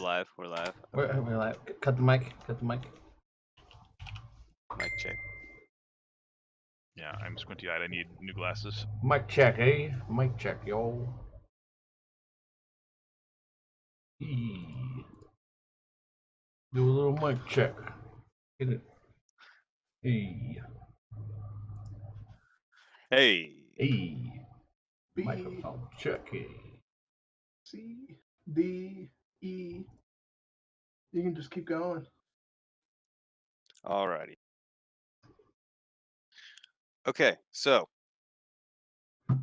live. We're live. We're live. Cut the mic. Cut the mic. Mic check. Yeah, I'm squinty-eyed. I need new glasses. Mic check, eh? Mic check, yo. Eee. Do a little mic check. Get it. Hey. Hey. Hey. B, Microphone check. Hey. C, D, E. You can just keep going. Alrighty. Okay, so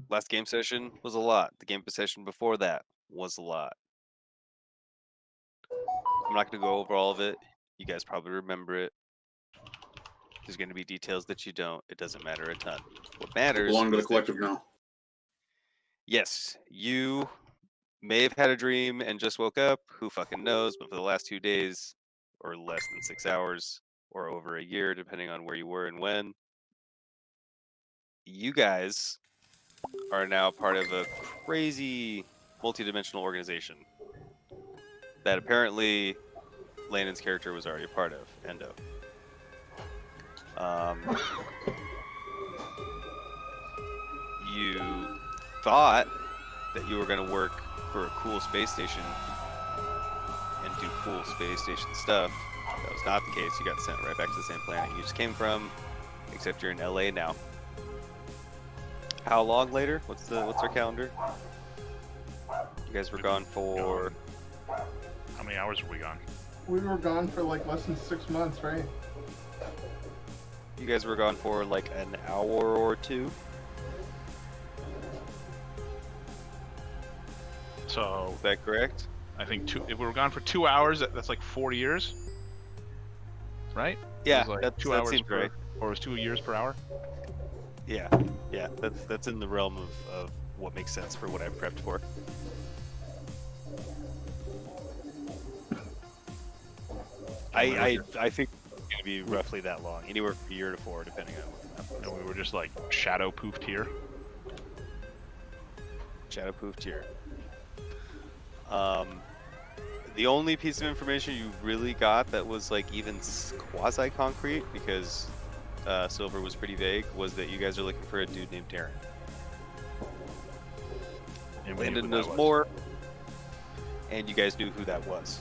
last game session was a lot. The game session before that was a lot. I'm not going to go over all of it. You guys probably remember it. There's going to be details that you don't. It doesn't matter a ton. What matters Belong to the is that collective now. yes, you may have had a dream and just woke up. Who fucking knows? But for the last 2 days, or less than 6 hours, or over a year, depending on where you were and when, you guys are now part of a crazy multi-dimensional organization that apparently Landon's character was already a part of, Endo. You thought that you were going to work for a cool space station and do cool space station stuff. That was not the case. You got sent right back to the same planet you just came from, except you're in LA now. How long later? What's our calendar? You guys were gone for... How many hours were we gone? We were gone for like less than 6 months, right? You guys were gone for like an hour or two. So Is that correct? I think if we were gone for 2 hours, that's like 4 years, right? Yeah, It was like that 2 hours seems per, right. or it was 2 years per hour. Yeah, that's in the realm of what makes sense for what I've prepped for. I think it's gonna be roughly that long, anywhere from a year to 4, depending on what the map was. And we were just like shadow poofed here. Shadow poofed here. The only piece of information you really got that was like even quasi-concrete, because Silver was pretty vague, was that you guys are looking for a dude named Darren. And we knew Landon who that knows was. more, and you guys knew who that was.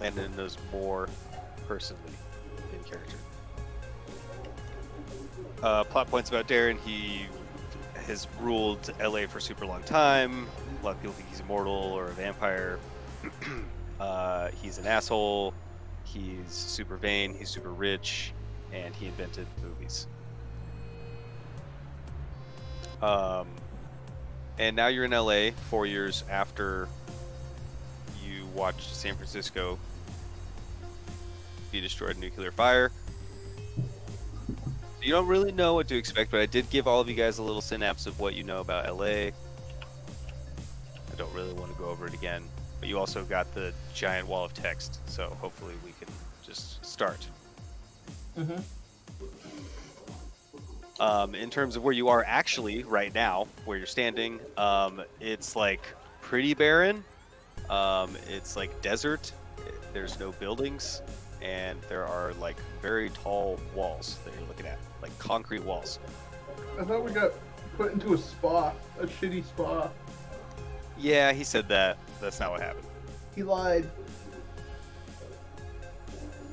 Landon knows more personally in character. Plot points about Darren: he has ruled LA for a super long time. A lot of people think he's immortal or a vampire. He's an asshole. He's super vain. He's super rich, and he invented movies. And now you're in LA 4 years after you watched San Francisco be destroyed in nuclear fire. You don't really know what to expect, but I did give all of you guys a little synapse of what you know about LA. I don't really want to go over it again, but you also got the giant wall of text, so hopefully we can just start. Mm-hmm. In terms of where you are actually right now, where you're standing, it's like pretty barren. It's like desert. There's no buildings, and there are like very tall walls that you're looking at, like concrete walls. I thought we got put into a spa, a shitty spa. Yeah, he said that. That's not what happened. He lied.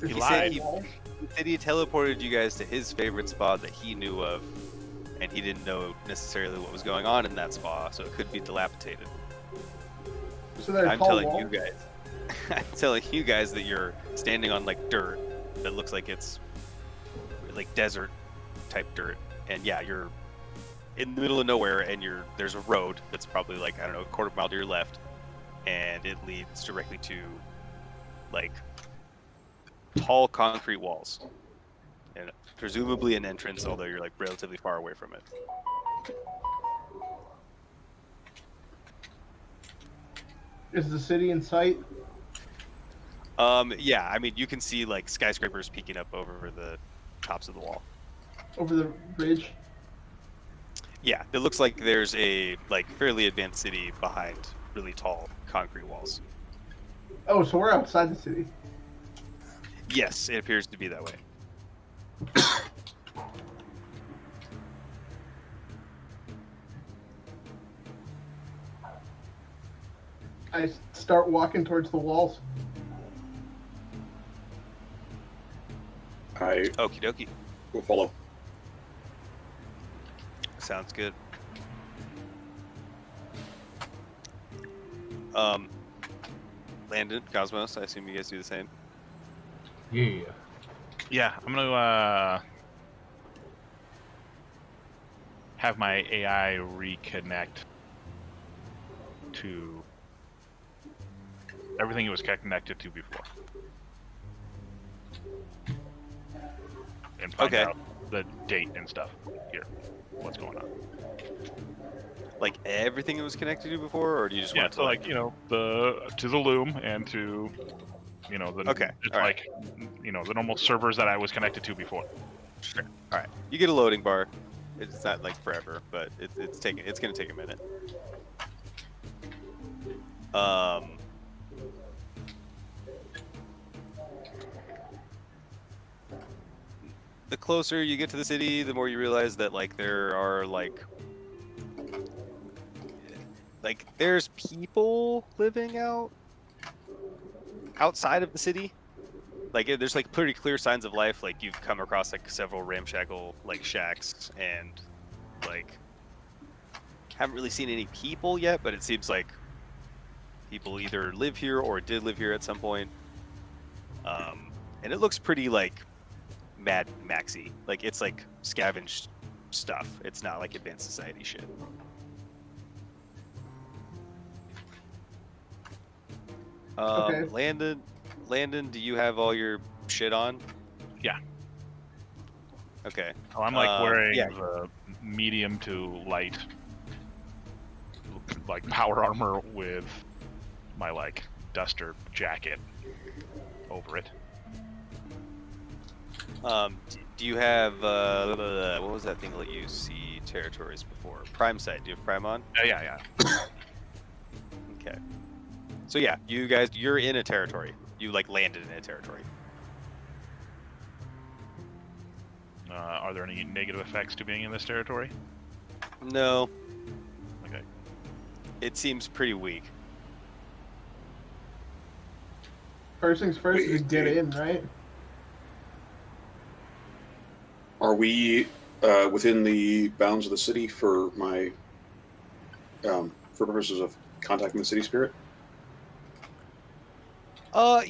He He lied. said he teleported you guys to his favorite spa that he knew of, and he didn't know necessarily what was going on in that spa, so it could be dilapidated. So they're I'm tall telling walls. you guys. I'm telling you guys that you're standing on like dirt that looks like it's like desert type dirt, and yeah, you're in the middle of nowhere, and there's a road that's probably like, I don't know, a quarter mile to your left, and it leads directly to like tall concrete walls, and presumably an entrance, although you're like relatively far away from it. Is the city in sight? Yeah, I mean, you can see like skyscrapers peeking up over the tops of the wall. Over the ridge? Yeah, it looks like there's a like fairly advanced city behind really tall concrete walls. Oh, so we're outside the city. Yes, it appears to be that way. I start walking towards the walls. I Okie dokie. will follow. Sounds good. Landon, Cosmos, I assume you guys do the same. Yeah. Yeah, I'm gonna have my AI reconnect to everything it was connected to before, and find Okay. out the date and stuff here. What's going on? Like everything it was connected to before, or do you just Yeah, want so to like to the loom and to the Okay, just all like the normal servers that I was connected to before. Sure. All right. You get a loading bar. It's not like forever, but it's gonna take a minute. The closer you get to the city, the more you realize that like there are like there's people living outside of the city. Like there's like pretty clear signs of life. Like you've come across like several ramshackle like shacks, and like haven't really seen any people yet, but it seems like people either live here or did live here at some point. And it looks pretty like Mad Maxy. Like it's like scavenged stuff. It's not like advanced society shit. Okay. Landon, do you have all your shit on? Yeah. Okay. Oh, I'm like wearing yeah. the medium to light like power armor with my like duster jacket over it. Do you have what was that thing that let you see territories before? Prime sight. Do you have Prime on? Yeah. Okay. So yeah, you're in a territory. You like landed in a territory. Are there any negative effects to being in this territory? No, Okay. it seems pretty weak. First things first is Wait, get dude. in, right? Are we within the bounds of the city for my for purposes of contacting the city spirit?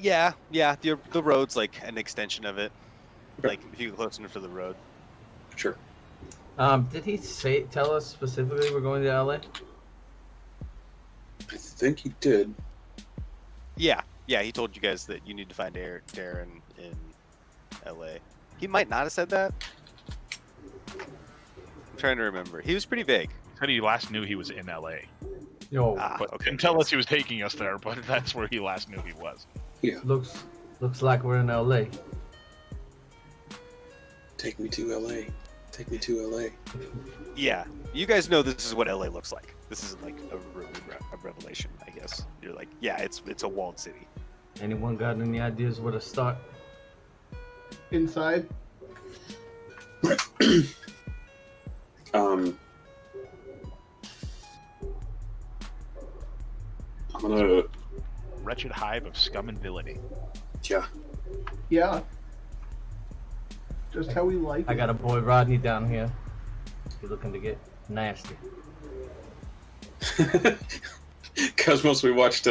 Yeah. The road's like an extension of it. Okay. Like if you get close enough to the road. Sure. Did he tell us specifically we're going to LA? I think he did. Yeah. He told you guys that you need to find Darren in LA. He might not have said that. I'm trying to remember. He was pretty vague. He said he last knew he was in LA, Yo, but Okay. didn't tell us he was taking us there. But that's where he last knew he was. Yeah. looks like we're in LA. Take me to LA. Take me to LA. Yeah, you guys know this is what LA looks like. This isn't like a revelation, I guess. You're like, yeah, it's a walled city. Anyone got any ideas where to start? Inside. I'm gonna. Wretched hive of scum and villainy. Yeah. Yeah. Just how we like I it. got a boy Rodney down here. He's looking to get nasty. Cosmos, we watched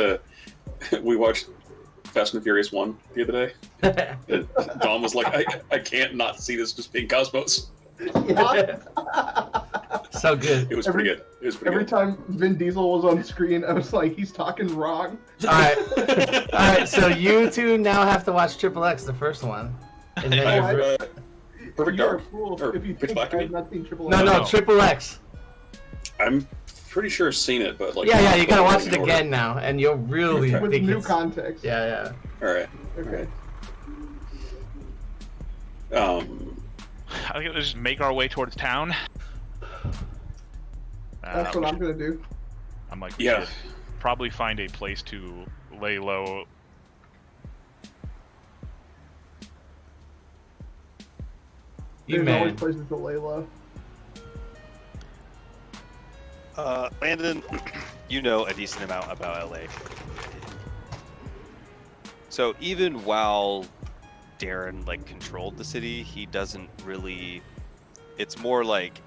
Fast and Furious 1 the other day. And Dom was like, I can't not see this just being Cosmos. Yeah. So good. It was pretty good. It was pretty Every good. time Vin Diesel was on screen, I was like, he's talking wrong. Alright, so you two now have to watch Triple X, the first one. And then I've, Perfect You're a Dark. fool Or if you Pitch think Black, you I have mean? not seen Triple no, X. no, No. Triple X. I'm pretty sure I've seen it, but like. Yeah, you gotta watch it in order. again now, and you'll really With think new it's... context. Yeah. Alright. Okay. I think let's just make our way towards town. That's what I'm gonna do. I'm like, Yeah. probably find a place to lay low. There's always man. places to lay low. Landon, you know a decent amount about LA. So even while Darren like controlled the city, he doesn't really. It's more like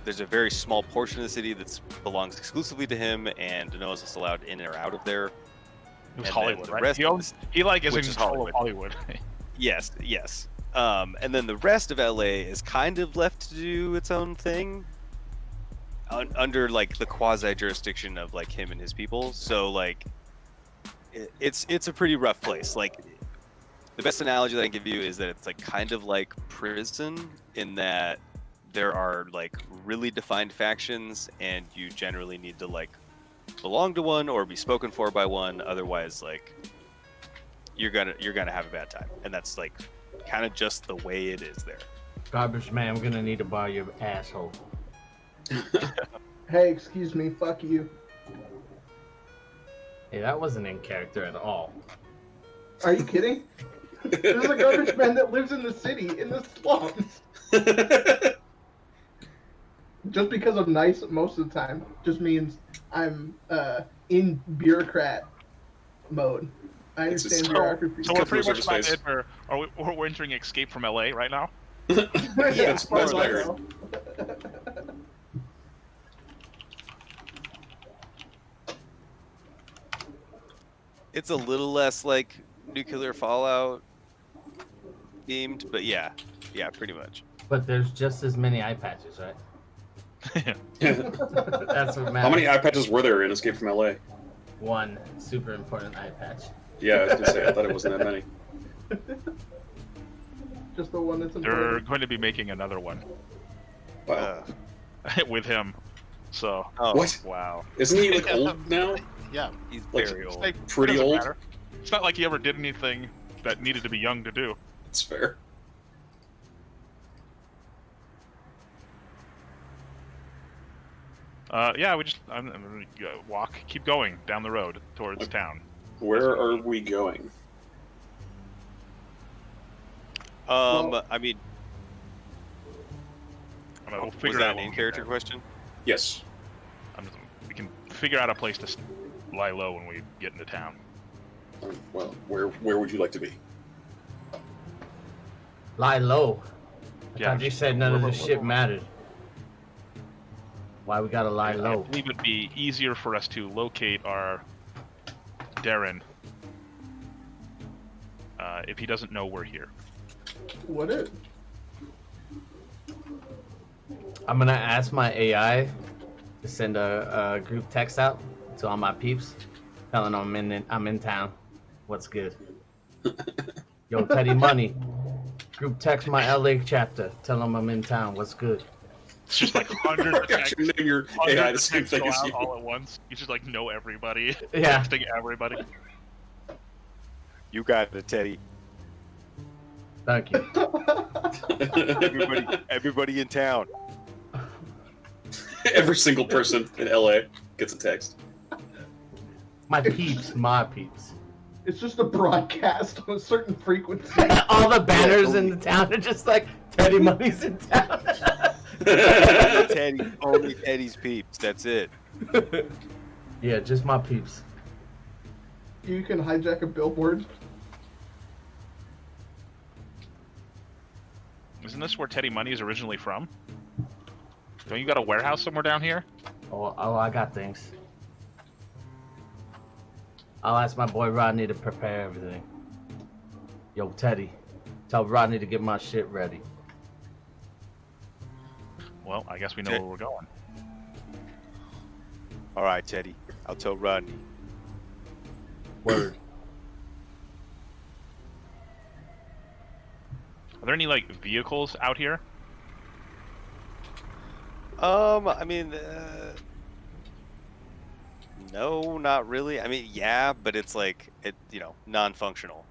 there's a very small portion of the city that belongs exclusively to him, and no one's just allowed in or out of there. It was And then Hollywood, the right? rest He, of owns, he like is in which is control of Hollywood. Yes, yes. And then the rest of LA is kind of left to do its own thing under like the quasi jurisdiction of like him and his people. So like it's a pretty rough place. Like the best analogy that I can give you is that it's like kind of like prison in that there are like really defined factions and you generally need to like belong to one or be spoken for by one, otherwise like you're gonna have a bad time. And that's like kind of just the way it is there. Garbage man, I'm gonna need to borrow your asshole. Hey, excuse me, fuck you. Hey, that wasn't in character at all. Are you kidding? There's a garbage man that lives in the city, in the slums. Just because I'm nice most of the time, just means I'm in bureaucrat mode. I It's understand just- bureaucracy. So we're Customer pretty much service about it. We're entering Escape from LA right now. That's more or what I less. heard. It's a little less like nuclear fallout themed, but yeah, pretty much. But there's just as many eye patches, right? That's what matters. How many eye patches were there in Escape from LA? One super important eye patch. Yeah, I was gonna say I thought it wasn't that many. Just the one that's They're important. going to be making another one Wow. with him. So Oh, What? wow. Isn't he like old now? Yeah, he's Like, very it's old. like, Pretty it doesn't old? matter. It's not like he ever did anything that needed to be young to do. That's fair. Yeah, I'm gonna keep going down the road towards town. Where are we going? I mean, We'll was figure it that out an when we get in-character there. question? Yes. We can figure out a place to lie low when we get into town. Well, where would you like to be? Lie low. I Yeah, thought you said none of this shit mattered. Why we gotta lie I low? believe it'd be easier for us to locate our Darren if he doesn't know we're here. What is? I'm gonna ask my AI to send a group text out to all my peeps, telling them I'm in town. What's good? Yo, Teddy Money. Group text my LA chapter. Tell them I'm in town. What's good? It's just like hundreds of I texts, should name your hundreds AI of the same texts thing go as out you. all at once. You just like know everybody, Yeah. texting everybody. You got it, Teddy. Thank you. Everybody in town. Every single person in LA gets a text. My peeps. My peeps. It's just a broadcast on a certain frequency. All the banners in the town are just like Teddy Money's in town. Only Teddy's peeps. That's it. Yeah, just my peeps. You can hijack a billboard. Isn't this where Teddy Money is originally from? Don't you got a warehouse somewhere down here? Oh, I got things. I'll ask my boy Rodney to prepare everything. Yo, Teddy, tell Rodney to get my shit ready. Well, I guess we know Okay. where we're going. All right, Teddy. I'll tell Rodney. Word. Are there any like vehicles out here? I mean, no, not really. I mean, yeah, but it's like non-functional.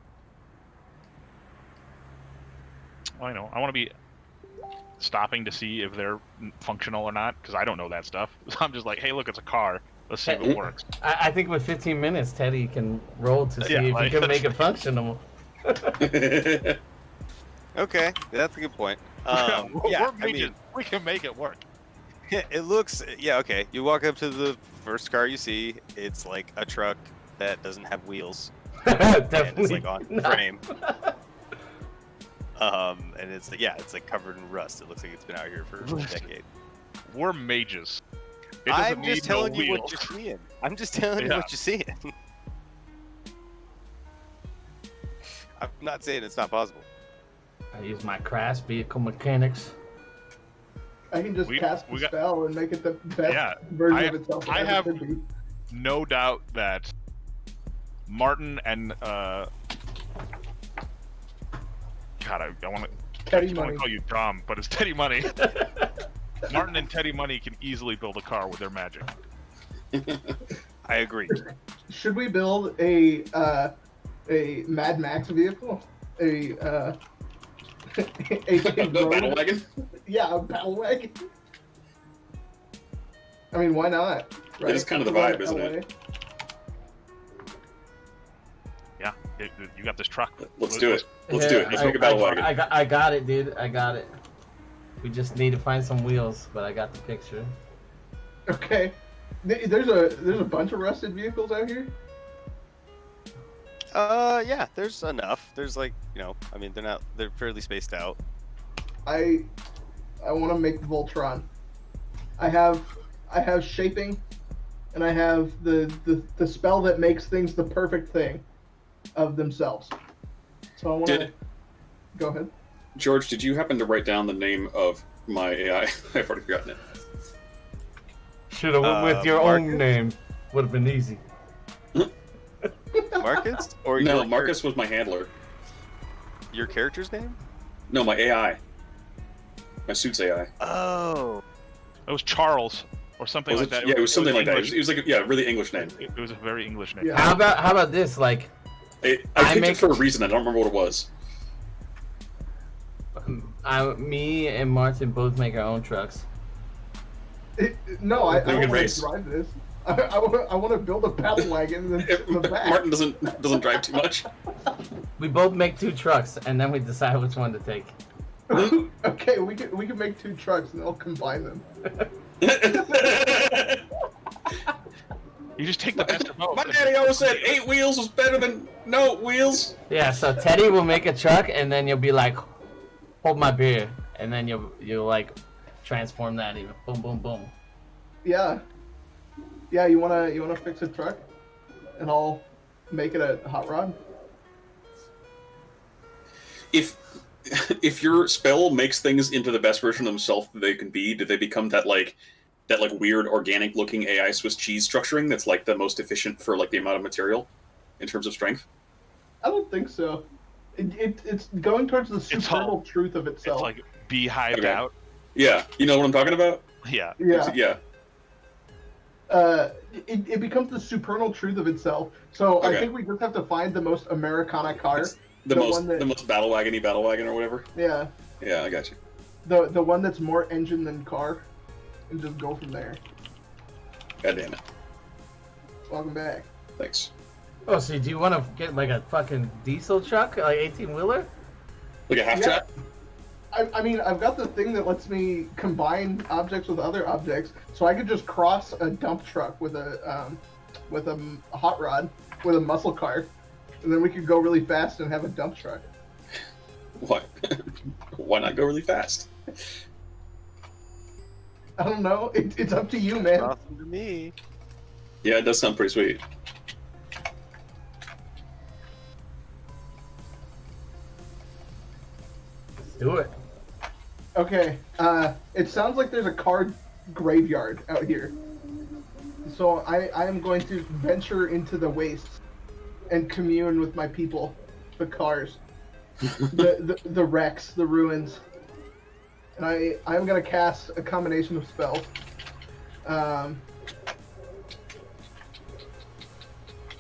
Well, I know. I want to be stopping to see if they're functional or not, because I don't know that stuff. So I'm just like, hey, look, it's a car. Let's see if it works. I think with 15 minutes, Teddy can roll to see Yeah, if like, he can make it functional. Okay, that's a good point. We're Yeah, I mages. mean, We can make it work. it looks. Yeah, okay. You walk up to the first car you see. It's like a truck that doesn't have wheels, and Definitely. it's like on not. frame. And it's like covered in rust. It looks like it's been out here for a decade. We're mages. It doesn't I'm need just telling no you what wheels. you're seeing. I'm just telling you Yeah. what you're seeing. I'm not saying it's not possible. I use my crass vehicle mechanics. I can just We- cast we the got- spell and make it the best Yeah, version I- of itself. I it ever have- could be. No doubt that Martin and God, I want to. I Teddy just want Money. to call you Dom, but it's Teddy Money. Martin and Teddy Money can easily build a car with their magic. I agree. Should we build a Mad Max vehicle? A Battle road- wagon. Yeah, a battle wagon. I mean, why not? It is kind of the vibe, isn't it? Yeah, you got this truck. Let's do it. Let's do it. Let's make a battle wagon. I got it, dude. I got it. We just need to find some wheels, but I got the picture. Okay. There's a bunch of rusted vehicles out here. Yeah, there's enough. There's like, I mean, they're fairly spaced out. I want to make Voltron. I have shaping, and I have the spell that makes things the perfect thing of themselves. So I want to go ahead. George, did you happen to write down the name of my AI? I've already forgotten it. Should have went with your Marcus? own name. Would have been easy. Marcus? Or No, Marcus was my handler. Your character's name? No, my AI. My suit's AI. Oh. It was Charles or something Was like it? that. Yeah, it was something like that. English. It was like a really English name. It was a very English name. Yeah. How about this? Like, I I picked make- it for a reason. I don't remember what it was. me and Martin both make our own trucks. No, I We can don't want race. to drive this. I want to build a battle wagon in the back. Martin doesn't drive too much. We both make 2 trucks, and then we decide which one to take. Okay, we can make 2 trucks and I'll combine them. You just take the best of both. My daddy always said 8 wheels was better than no wheels. Yeah, so Teddy will make a truck, and then you'll be like, hold my beer, and then you'll like transform that even. Boom, boom, boom. Yeah. Yeah, you wanna fix a truck, and I'll make it a hot rod. If your spell makes things into the best version of themselves that they can be, do they become that weird organic looking AI Swiss cheese structuring that's like the most efficient for like the amount of material in terms of strength? I don't think so. It's going towards the supernal truth of It's itself. like beehived Okay. out. Yeah, you know what I'm talking about? Yeah. Yeah. Yeah. It becomes the supernal truth of itself. So I Okay. think we just have to find the most Americana car. It's The one that- the most battle wagon or whatever. Yeah, Yeah, I got you. the one that's more engine than car, and just go from there. God damn it. Welcome back. Thanks. Oh, so do you want to get like a fucking diesel truck, like 18-wheeler? Like a half Yeah. track? I mean, I've got the thing that lets me combine objects with other objects, so I could just cross a dump truck with a hot rod with a muscle car, and then we could go really fast and have a dump truck. What? Why not go really fast? I don't know. It's up to you, man. Awesome to me. Yeah, it does sound pretty sweet. Let's do it. Okay. It sounds like there's a car graveyard out here. So I am going to venture into the wastes and commune with my people, the cars, the wrecks, the ruins. And I'm gonna cast a combination of spells.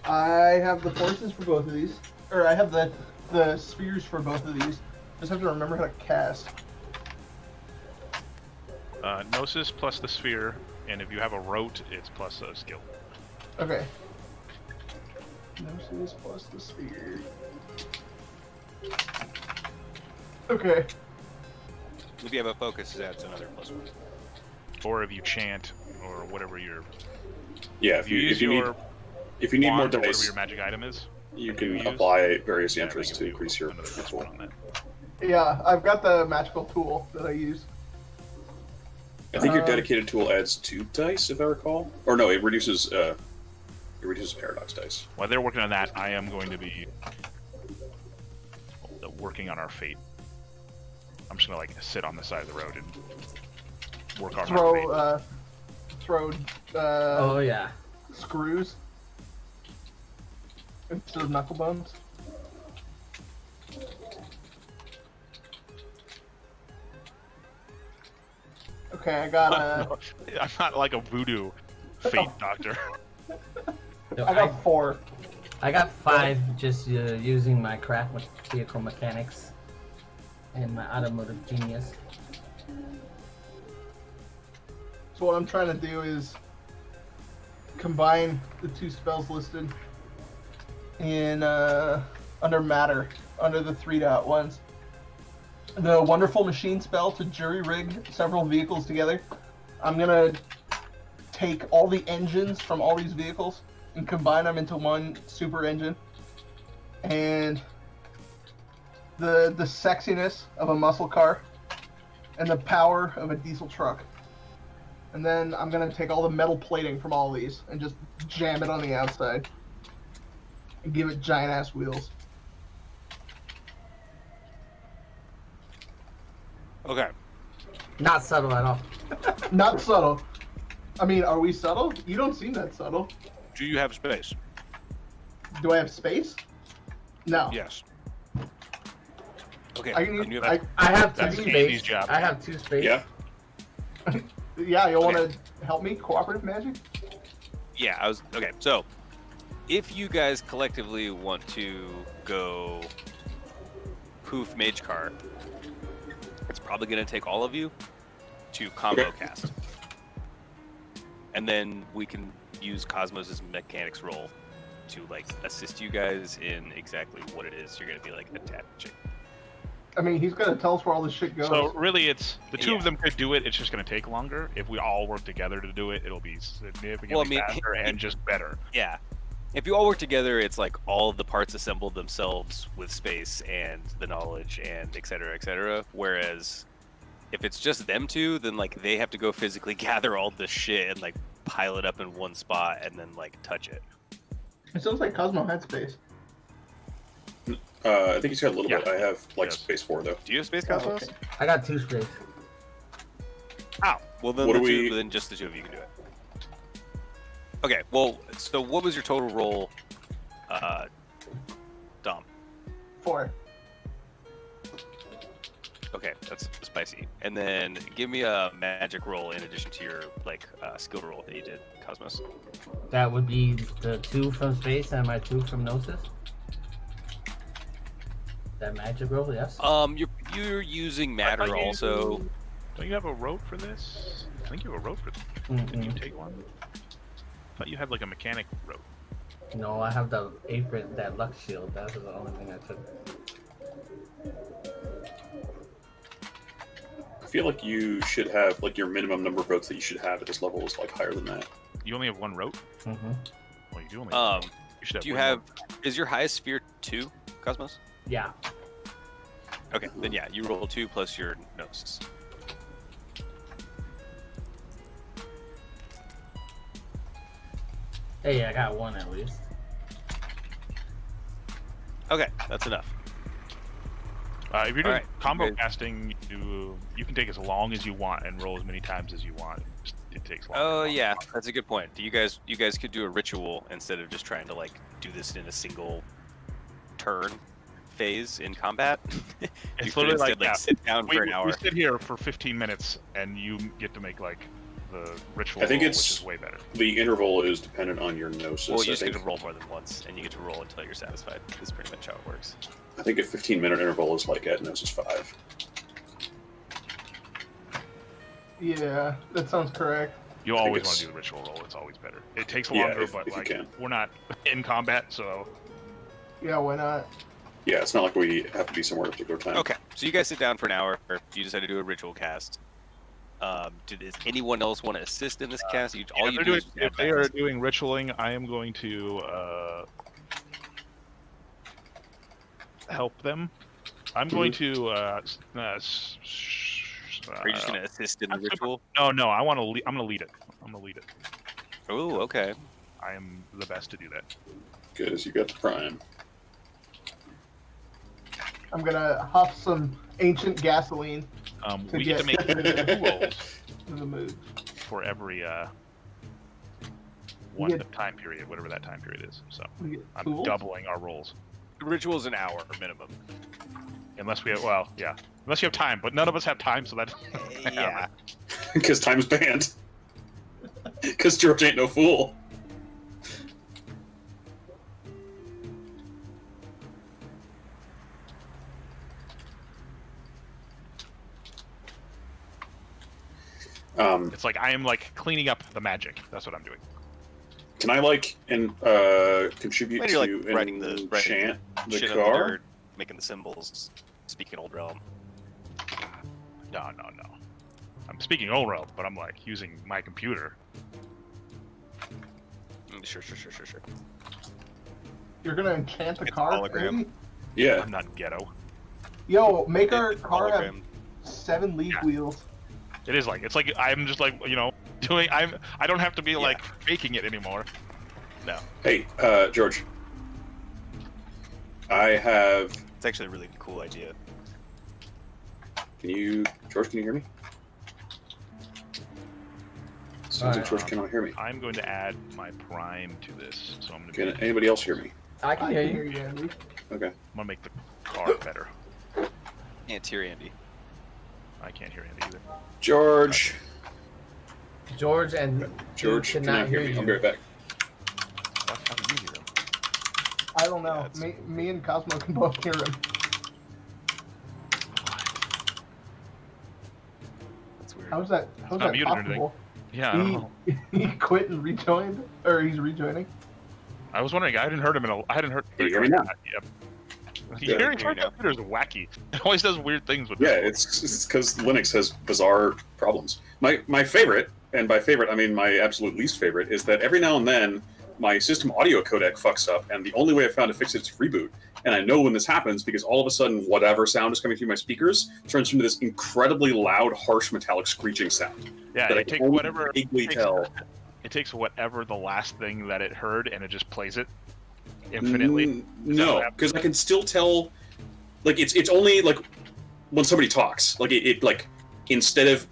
I have the forces for both of these, or I have the spheres for both of these. Just have to remember how to cast. Gnosis plus the sphere, and if you have a rote, it's plus a skill. Okay. Gnosis plus the sphere. Okay. If you have a focus, it adds another +1. Or if you chant, or whatever your... Yeah, If you use your need more wand or whatever dice, your magic item is, you can use, apply various yeah, entries they to give you increase your another control. +1 on that. Yeah, I've got the magical tool that I use. I think your dedicated tool adds 2 dice, if I recall. Or no, it reduces paradox dice. While they're working on that, I am going to be working on our fate. I'm just gonna like sit on the side of the road and work on our fate. Throw Oh yeah. screws instead of knuckle bones. Okay, I got I'm not like a voodoo fate doctor. No, I got 4. I got 5 just using my craft vehicle mechanics and my automotive genius. So what I'm trying to do is combine the 2 spells listed in under matter, under the 3.1s. The wonderful machine spell to jury rig several vehicles together. I'm gonna take all the engines from all these vehicles and combine them into one super engine. And the sexiness of a muscle car and the power of a diesel truck. And then I'm gonna take all the metal plating from all these and just jam it on the outside and give it giant ass wheels. Okay. Not subtle at all. Not subtle. I mean, are we subtle? You don't seem that subtle. Do you have space? Do I have space? No. Yes. Okay. I can and you use, have- I have That's 2 Casey's space. job. I have 2 space. Yeah. yeah, you want Okay. to help me? Cooperative magic? Yeah, I was okay. So, if you guys collectively want to go poof mage car, it's probably going to take all of you to combo Okay. cast, and then we can use Cosmos's mechanics roll to like assist you guys in exactly what it is you're going to be like attaching. I mean, he's gonna tell us where all this shit goes. So really, it's the 2 of Yeah. them could do it. It's just going to take longer. If we all work together to do it, it'll be significantly Well, I mean, faster and just better. Yeah. If you all work together, it's like all of the parts assembled themselves with space and the knowledge and et cetera, et cetera. Whereas if it's just them 2, then like they have to go physically gather all this shit and like pile it up in one spot and then like touch it. It sounds like Cosmo had space. I think he's got a little Yeah. bit. I have like Yes. space 4 though. Do you have space, Oh, Cosmos? okay. I got 2 space. Oh, well then, What the do two, we- then just the 2 of you can do it. Okay, well, so what was your total roll, Dom? 4. Okay, that's spicy. And then give me a magic roll in addition to your like skill roll that you did, Cosmos. That would be the 2 from space and my 2 from Gnosis. That magic roll, yes. You're using I matter thought you- also. Don't you have a rope for this? I think you have a rope for this. Didn't you take one? I thought you had like a mechanic rope. No, I have the apron, that luck shield. That was the only thing I took. I feel like you should have like your minimum number of votes that you should have at this level is like higher than that. You only have 1 rope? Mm-hmm. Well, you do only. You should have Do you one have? rope. Is your highest sphere 2, Cosmos? Yeah. Okay, then yeah, you roll 2 plus your gnosis. Hey, I got 1 at least. Okay, that's enough. If you're doing Alright, combo good. casting, you can take as long as you want and roll as many times as you want. It takes longer. Oh and longer. yeah, that's a good point. You guys could do a ritual instead of just trying to like do this in a single turn phase in combat. You It's could literally instead like like that. sit down for an hour. We sit here for 15 minutes and you get to make like the ritual I think roll, it's- which is way better. The interval is dependent on your gnosis. Well, you I just get think. to roll more than once, and you get to roll until you're satisfied. That's pretty much how it works. I think a 15-minute interval is like at gnosis 5. Yeah, that sounds correct. You I think always want it's- to do the ritual roll. It's always better. It takes Yeah, longer, if but you like can. we're not in combat, so Yeah, why not? Yeah, it's not like we have to be somewhere at a particular time. Okay, so you guys sit down for an hour. You decide to do a ritual cast. Does anyone else want to assist in this cast? All you do is just if add they are dice. doing ritualing, I am going to help them. I'm going to. Are you just going to assist in the ritual? No. I want to. I'm going to lead it. I'm going to lead it. Oh, okay. I am the best to do that. Good as you got the prime. I'm gonna huff some ancient gasoline to We get to make get 2 rolls to the mood. for every one get- time period, whatever that time period is. So We get I'm tools. doubling our rolls. The ritual's an hour minimum. Unless we have, well, yeah. Unless you have time, but none of us have time, so that. Yeah. Because time's banned. Because George ain't no fool. It's like I am like cleaning up the magic. That's what I'm doing. Can I contribute When you're, to like, writing the enchant the Shit on the car? dirt, making the symbols, speaking Old Realm. No. I'm speaking old realm, but I'm like using my computer. Sure. You're gonna enchant the It's a car. hologram. Eddie? Yeah. I'm not ghetto. Yo, make our It's a car have hologram. 7 leaf Yeah. wheels. It is like it's like I'm just like doing. I don't have to be like faking it anymore. No, Hey, George. I have. it's actually a really cool idea. George, can you hear me? Sounds like George cannot hear me. I'm going to add my prime to this, so I'm going Can to anybody else hear me? I can I hear can hear you. you, Andy. Okay. I'm gonna make the car better. Can't hear Andy. I can't hear Andy either. George. George and George Steve cannot hear me. I'll be right back. How do you hear him? I don't know. Yeah, Me and Cosmo can both hear him. That's weird. How's that not muted or anything. possible? Yeah, I don't know. He quit and rejoined, or he's rejoining. I was wondering. I hadn't heard him I hadn't heard. Can you hear me now? Yep. Yeah, Hearing hear you now. computer is wacky. It always does weird things with. Yeah, this. it's because Linux has bizarre problems. My favorite, and by favorite I mean my absolute least favorite, is that every now and then my system audio codec fucks up, and the only way I've found to fix it is to reboot. And I know when this happens because all of a sudden whatever sound is coming through my speakers turns into this incredibly loud, harsh, metallic screeching sound. Yeah, that I it can takes only whatever. vaguely tell. It takes whatever the last thing that it heard, and it just plays it infinitely. No, what happens? because I can still tell. Like it's only like when somebody talks. Like it like instead of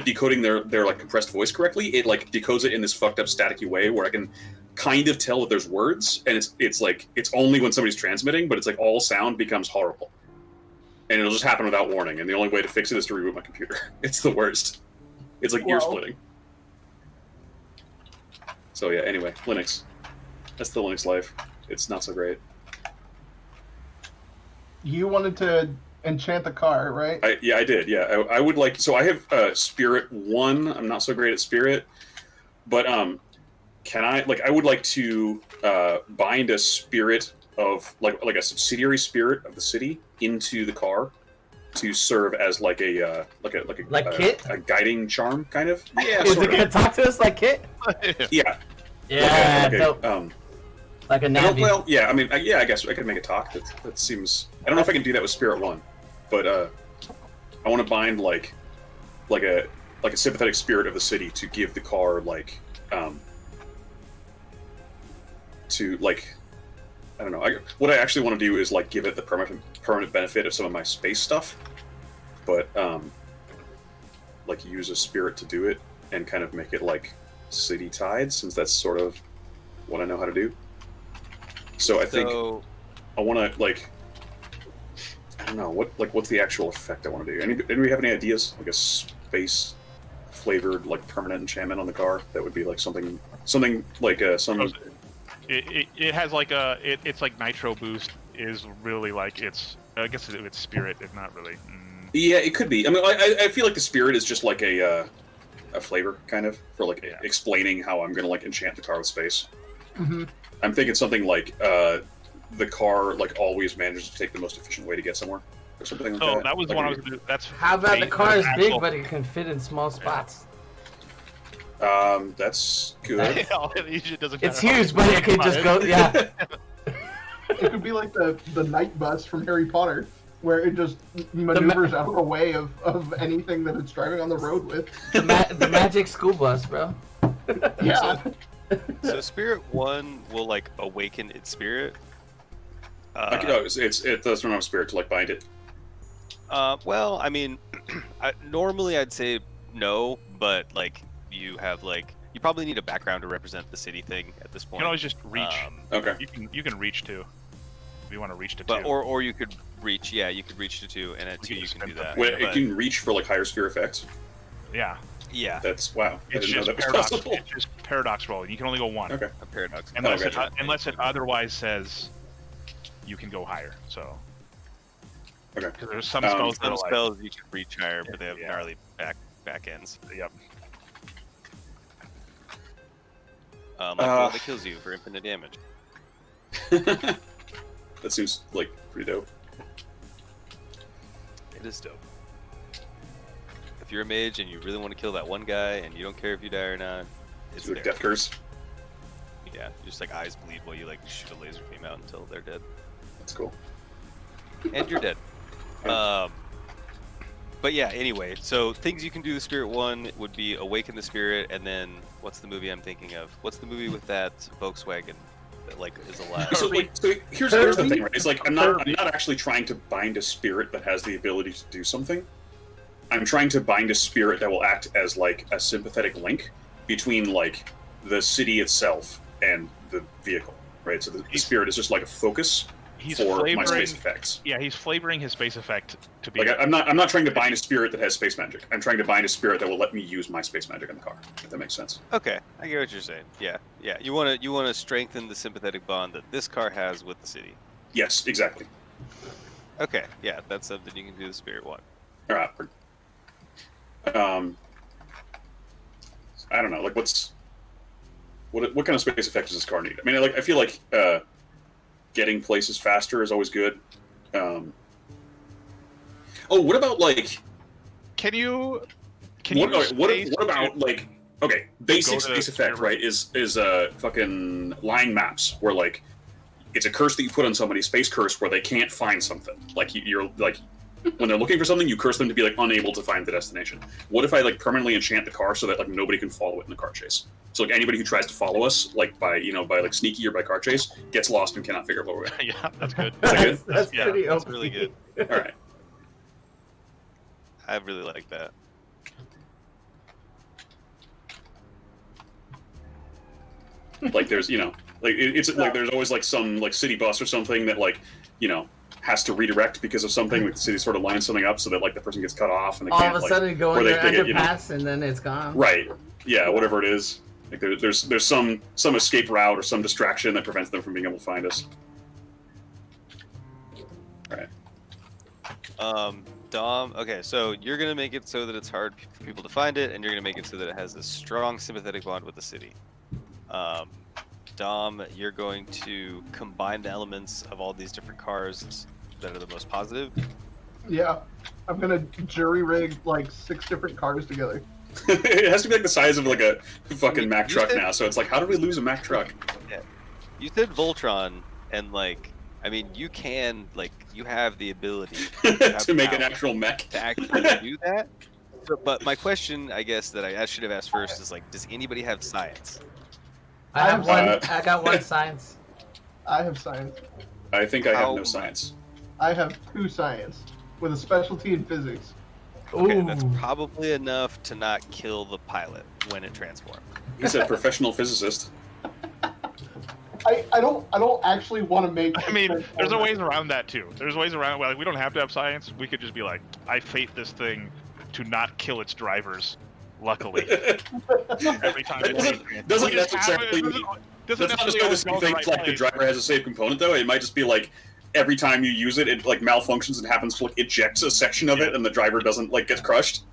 decoding their like compressed voice correctly, it like decodes it in this fucked up staticky way where I can kind of tell that there's words, and it's like it's only when somebody's transmitting, but it's like all sound becomes horrible, and it'll just happen without warning. And the only way to fix it is to reboot my computer. It's the worst. It's like ear Wow. splitting. So yeah. Anyway, Linux. That's the Linux life. It's not so great. You wanted to enchant the car, right? I did. Yeah, I would like. So I have Spirit 1. I'm not so great at Spirit, but can I I would like to bind a spirit of like a subsidiary spirit of the city into the car to serve as like a Kit? a guiding charm kind of. Yeah, Is sort it of. gonna talk to us like Kit? Yeah. Yeah, Like dope. Like a I don't- Navi. well, yeah. I mean, yeah. I guess I could make it talk. That seems. I don't know if I can do that with Spirit 1, but I want to bind like a sympathetic spirit of the city to give the car to I don't know. What I actually want to do is like give it the permanent benefit of some of my space stuff, but like use a spirit to do it and kind of make it like city tied, since that's sort of what I know how to do. So I think I want to I don't know what's the actual effect I want to do. Anybody have any ideas? Like a space flavored like permanent enchantment on the car that would be like something like some. It has like it's like nitro boost is really like I guess it's spirit. It's not really. Yeah, it could be. I mean, I feel like the spirit is just like a a flavor, kind of, for like explaining how I'm gonna like enchant the car with space. Mm-hmm. I'm thinking something like the car like always manages to take the most efficient way to get somewhere, or something like that. Oh, that was the Like one I was gonna do. That's How about the based car on is actual- big, but it can fit in small spots? That's good. It usually doesn't It's matter how huge, but it can just go. Yeah. It could be like the night bus from Harry Potter, where it just maneuvers out of the way of anything that it's driving on the road with. The magic school bus, bro. Yeah. So Spirit 1 will like awaken its spirit. It does run out of spirit to like bind it. Well, I mean, normally I'd say no, but like you probably need a background to represent the city thing at this You point. can always just reach. Okay. You can reach to. If you want to reach to But two. or you could reach, yeah, you could reach to 2, and at We 2 can you just can do spend that. the- Wait, it But, can reach for like higher sphere effects. Yeah. yeah, That's wow. I It's didn't know just that was paradox. possible. It's just paradox rolling. You can only go one. Okay. a paradox. Unless, Oh, gotcha. unless it otherwise says you can go higher. So. Okay. Because there's some Um, spells that Some are like. spells you can reach higher, but they have Yeah. gnarly back ends. Yep. Like the one that kills you for infinite damage. That seems like pretty dope. It is dope. If you're a mage and you really want to kill that one guy and you don't care if you die or not, it's It's like there. death curse. Yeah, just like eyes bleed while you like shoot a laser beam out until they're dead, That's cool. and you're dead. But yeah, anyway, so things you can do with Spirit 1 would be awaken the spirit, and then what's the movie I'm thinking of? What's the movie with that Volkswagen that like is alive? So here's the thing, right? It's like I'm not actually trying to bind a spirit that has the ability to do something. I'm trying to bind a spirit that will act as like a sympathetic link between like the city itself and the vehicle, right? So the spirit is just like a focus He's for my flavoring. space effects. Yeah, he's flavoring his space effect to be. Like I'm not trying to bind a spirit that has space magic. I'm trying to bind a spirit that will let me use my space magic in the car. If that makes sense. Okay, I get what you're saying. Yeah. You want to strengthen the sympathetic bond that this car has with the city. Yes, exactly. Okay, yeah, that's something you can do with Spirit 1. All right. I don't know. Like, what kind of space effect does this car need? I mean, I feel like getting places faster is always good. What about like? Can you? What about like? Okay, basic Go to space effect, whatever. right? Is fucking line maps where like it's a curse that you put on somebody, space curse, where they can't find something. Like you're like when they're looking for something, you curse them to be like unable to find the destination. What if I like permanently enchant the car so that like nobody can follow it in the car chase? So like anybody who tries to follow us, like by like sneaky or by car chase, gets lost and cannot figure out where we're at. Yeah, that's good. Is that good? That's Yeah, pretty That's OP. really good. All right. I really like that. Like there's like there's always like some like city bus or something that like has to redirect because of something. Like the city sort of lines something up so that like the person gets cut off and they All can't of a like, sudden, go or in they your get, underpass and then it's gone. right. Yeah, whatever it is. Like there's some escape route or some distraction that prevents them from being able to find us. All right. Dom, okay, so you're gonna make it so that it's hard for people to find it, and you're gonna make it so that it has a strong sympathetic bond with the city. Dom, you're going to combine the elements of all these different cars that are the most positive. Yeah. I'm gonna jury rig like 6 different cars together. It has to be like the size of like a fucking Mack You truck said- now. So it's like, how did we lose a Mack truck? You said Voltron, and like, I mean, you can like, you have the ability To make an power actual mech. to actually do that. But my question, I guess, that I should have asked first is like, does anybody have science? I have one. Uh, I got one science. I have science. I think I have How- no science. I have 2 science with a specialty in physics. Okay, Ooh. that's probably enough to not kill the pilot when it transforms. He's a professional physicist. I don't actually want to make. I mean, there's a ways around that too. There's ways around. Well, like, we don't have to have science. We could just be like, I fate this thing to not kill its drivers. Luckily, every time That doesn't we just have it- necessarily. doesn't That's not necessarily just always the go thing. the right Like the place. driver has a safe component, though. It might just be like every time you use it, it like malfunctions and happens to like eject a section of it, and the driver doesn't like get crushed.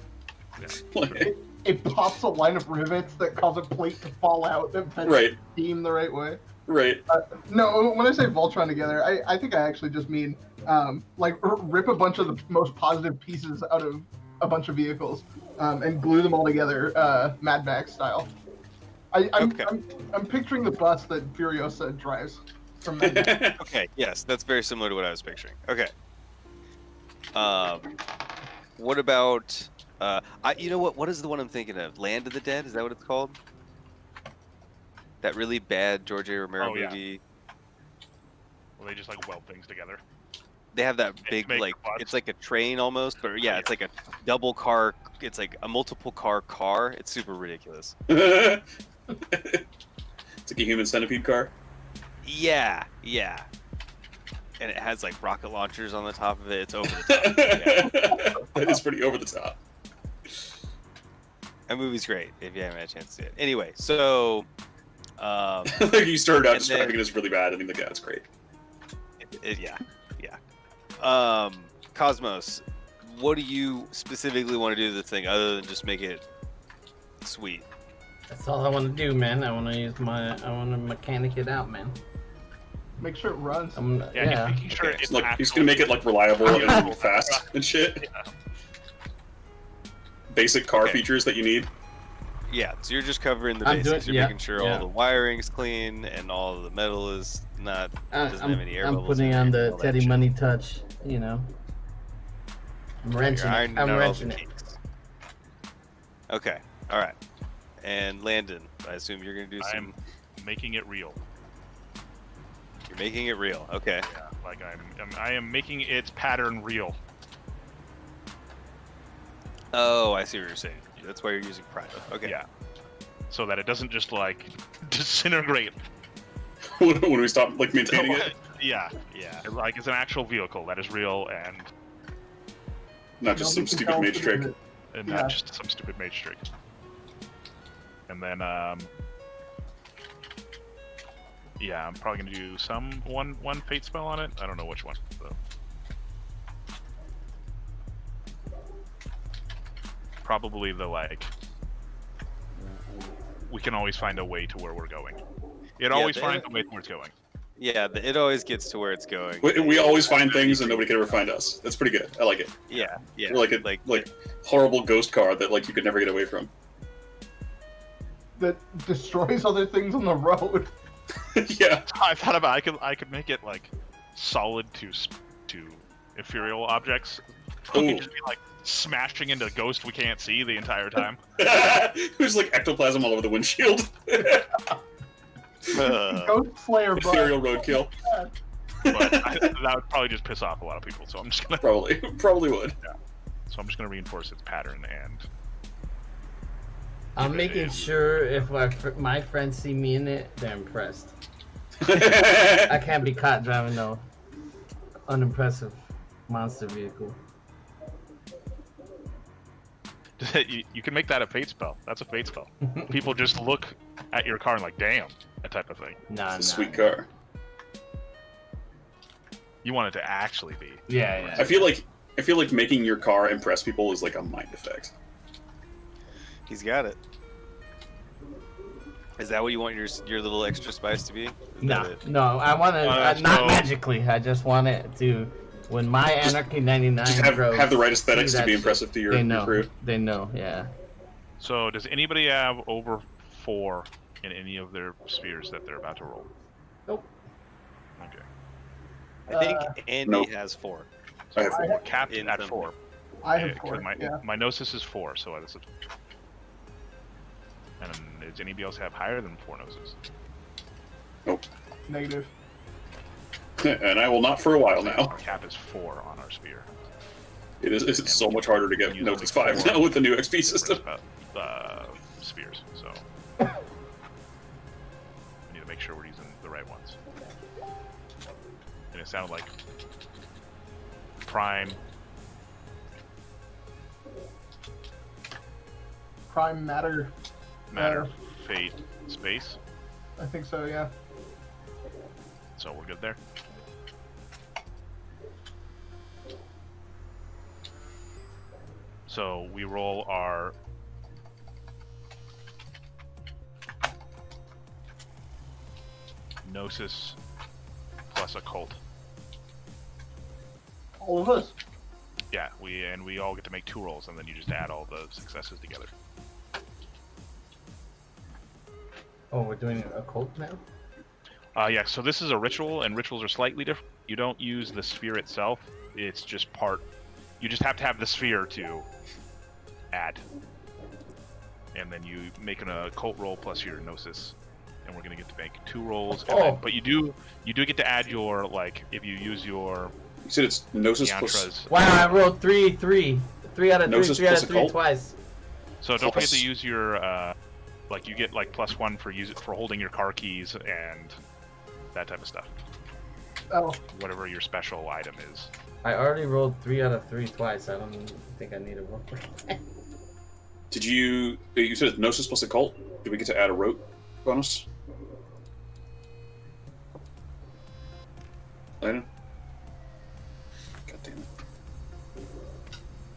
Yeah. Like, it pops a line of rivets that cause a plate to fall out and vent Right. steam the right way. Right. No, when I say Voltron together, I think I actually just mean like rip a bunch of the most positive pieces out of a bunch of vehicles and glue them all together, Mad Max style. Okay. I'm picturing the bus that Furiosa drives from Mad Max. Okay, yes, that's very similar to what I was picturing. Okay. What about you know what is the one I'm thinking of? Land of the Dead, is that what it's called? That really bad George A. Romero Oh, yeah. movie. Well, they just like weld things together. They have that big Make like robots. it's like a train almost, but yeah, it's like a double car. It's like a multiple car. It's super ridiculous. It's like a human centipede car. Yeah. And it has like rocket launchers on the top of it. It's over the top. That is pretty over the top. That movie's great if you haven't had a chance to see it. Anyway, so Like you started out And describing then- it as really bad. I mean, yeah, it's great. yeah. Cosmos, what do you specifically want to do to the thing other than just make it sweet? That's all I want to do, man. I want to mechanic it out, man. Make sure it runs. Yeah, he's making sure Okay. it's Like he's actual- gonna make it like reliable and Yeah. fast and shit. Yeah. Basic car Okay. features that you need. Yeah, so you're just covering the I'm basics. doing- You're yeah, making sure yeah. all the wiring's clean and all of the metal is not doesn't have any air I'm bubbles. putting in it on and the all that Teddy shit. Money touch, you know. I'm wrenching You're it. ironing I'm out all wrenching the it. kinks. Okay, all right. And Landon, I assume you're gonna do some. I'm making it real. You're making it real. Okay. Yeah, like I am making its pattern real. Oh, I see what you're saying. That's why you're using Prime. Okay. Yeah. So that it doesn't just like disintegrate. When we stop like maintaining it, Yeah. Yeah. Like it's an actual vehicle that is real and not just some Nobody can stupid tell mage us trick. it. not Yeah. just some stupid mage trick. And then yeah, I'm probably gonna do one fate spell on it. I don't know which one though. Probably the like we can always find a way to where we're going. It always the- finds a way to where it's going. Yeah, it always gets to where it's going. We always find things and nobody can ever find us. That's pretty good. I like it. Yeah. We're like a like horrible ghost car that like you could never get away from. That destroys other things on the road. Yeah. I thought about I could make it like solid to ethereal objects. We Ooh. could just be like smashing into ghosts we can't see the entire time. There's like ectoplasm all over the windshield. Ghost Slayer bus. Ethereal roadkill. But that would probably just piss off a lot of people. So I'm just gonna Probably would. reinforce its pattern and I'm making sure if my friends see me in it, they're impressed. I I can't be caught driving no unimpressive monster vehicle. you can make that a fate spell. That's a fate spell. People just look at your car and like, damn, that type of thing. Nah. It's a sweet car. You want it to actually be. Yeah. I feel like making your car impress people is like a mind effect. He's got it. Is that what you want your little extra spice to be? Is No, that it? no, I want to not so- magically. I just want it to when my Just- Anarchy 99 Just grows. have the right aesthetics see to that be shit. impressive to your They know. crew. They know. Yeah. So does anybody have over 4 in any of their spheres that they're about to roll? Nope. Okay. I think Andy Nope. has 4. I have We're capped In at some- 4. I have Yeah, 'cause 4. My, Yeah. my gnosis is 4, so that's it. And does anybody else have higher than 4 gnosis? Negative. and I will not for a while now. Our cap is 4 on our sphere. It's so much harder to get Use Notice only 5 4 now with the new XP system. Spheres, so we need to make sure we're using the right ones. And it sounded like Prime, Prime Matter. Matter, Fate, Space. I think so, yeah. So we're good there. So we roll our Gnosis plus occult. All of us. Yeah, we all get to make 2 rolls, and then you just add all the successes together. Oh, we're doing a cult now? Yeah, so this is a ritual, and rituals are slightly different. You don't use the sphere itself. It's just part. You just have to have the sphere to add. And then you make an occult roll plus your gnosis. And we're going to get to make 2 rolls. And then, but you do get to add your, like, if you use your... You said it's Gnosis Yantras. plus... Wow, I rolled 3 out of 3, Gnosis 3 out plus of 3 occult? twice. So don't forget Plus- to use your, like, you get, like, +1 for holding your car keys and that type of stuff. Oh, Whatever your special item is. I already rolled 3 out of 3 twice. I don't think I need a roll. Did you... You said it's Gnosis plus occult? Did we get to add a rote bonus? Landon? God damn it.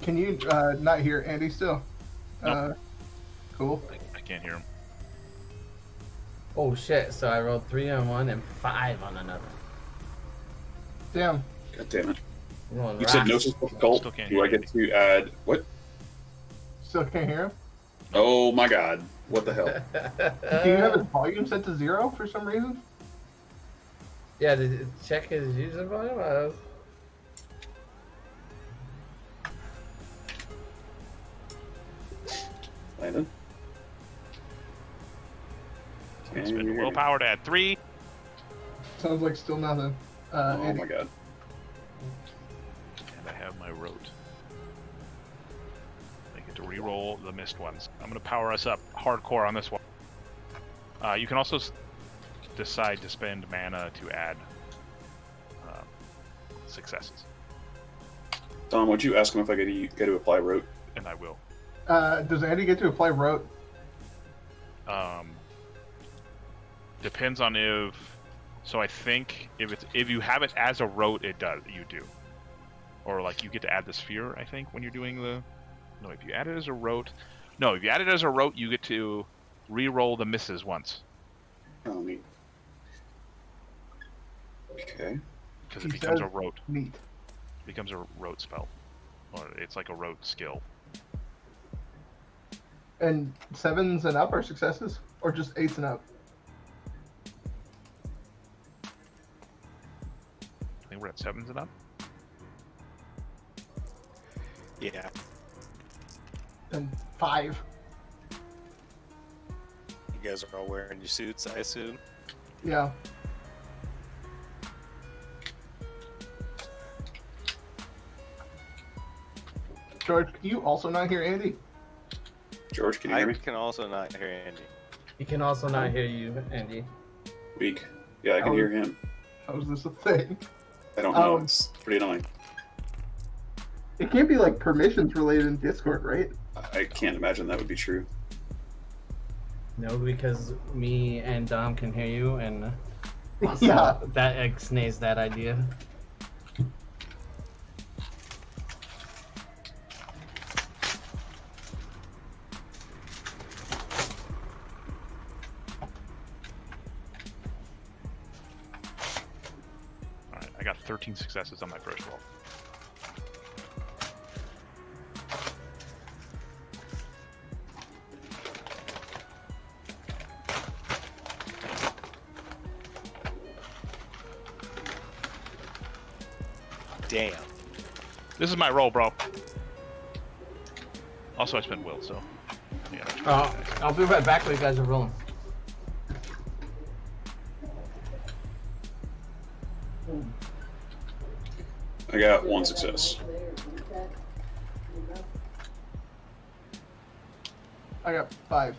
can you not hear Andy still? Nope. Cool. I can't hear him. Oh shit, so I rolled 3 on one and 5 on another. Damn. God damn it. I'm rolling You said rocks. Gnosis plus occult? Still can't Do hear I get to add... What? Still can't hear him. Oh my god. What the hell? Do you have his volume set to 0 for some reason? Yeah, did you check his user volume? Landon? Spend your willpower to add 3. Sounds like still nothing. Oh Andy. my god. And I have my rote. I get to re-roll the missed ones. I'm going to power us up hardcore on this one. You can also decide to spend mana to add successes. Don, would you ask him if I get to apply rote? And I will. Does Andy get to apply rote? Depends on if... So I think if you have it as a rote, you do. Or like you get to add the sphere, I think, when you're doing the... No, if you add it as a rote... No, if you add it as a rote, you get to re-roll the misses once. Oh, neat. Okay. Because it He becomes says- a rote. Neat. It becomes a rote spell. Or it's like a rote skill. And 7s and up are successes? Or just 8s and up? I think we're at 7s and up. Yeah. And 5. You guys are all wearing your suits, I assume. Yeah. George, can you also not hear Andy? George, can you hear I me? can also not hear Andy. He can also not hear you, Andy. Weak. Yeah, I can Oh. hear him. How is this a thing? I don't know. Um, It's pretty annoying. It can't be like permissions related in Discord, right? I can't imagine that would be true. No, because me and Dom can hear you, and also Yeah. that ex-nays that idea. Alright, I got 13 successes on my first roll. Damn. This is my roll, bro. Also, I spent will, so... Yeah, I'll be right back while you guys are rolling. I got 1 success. I got 5.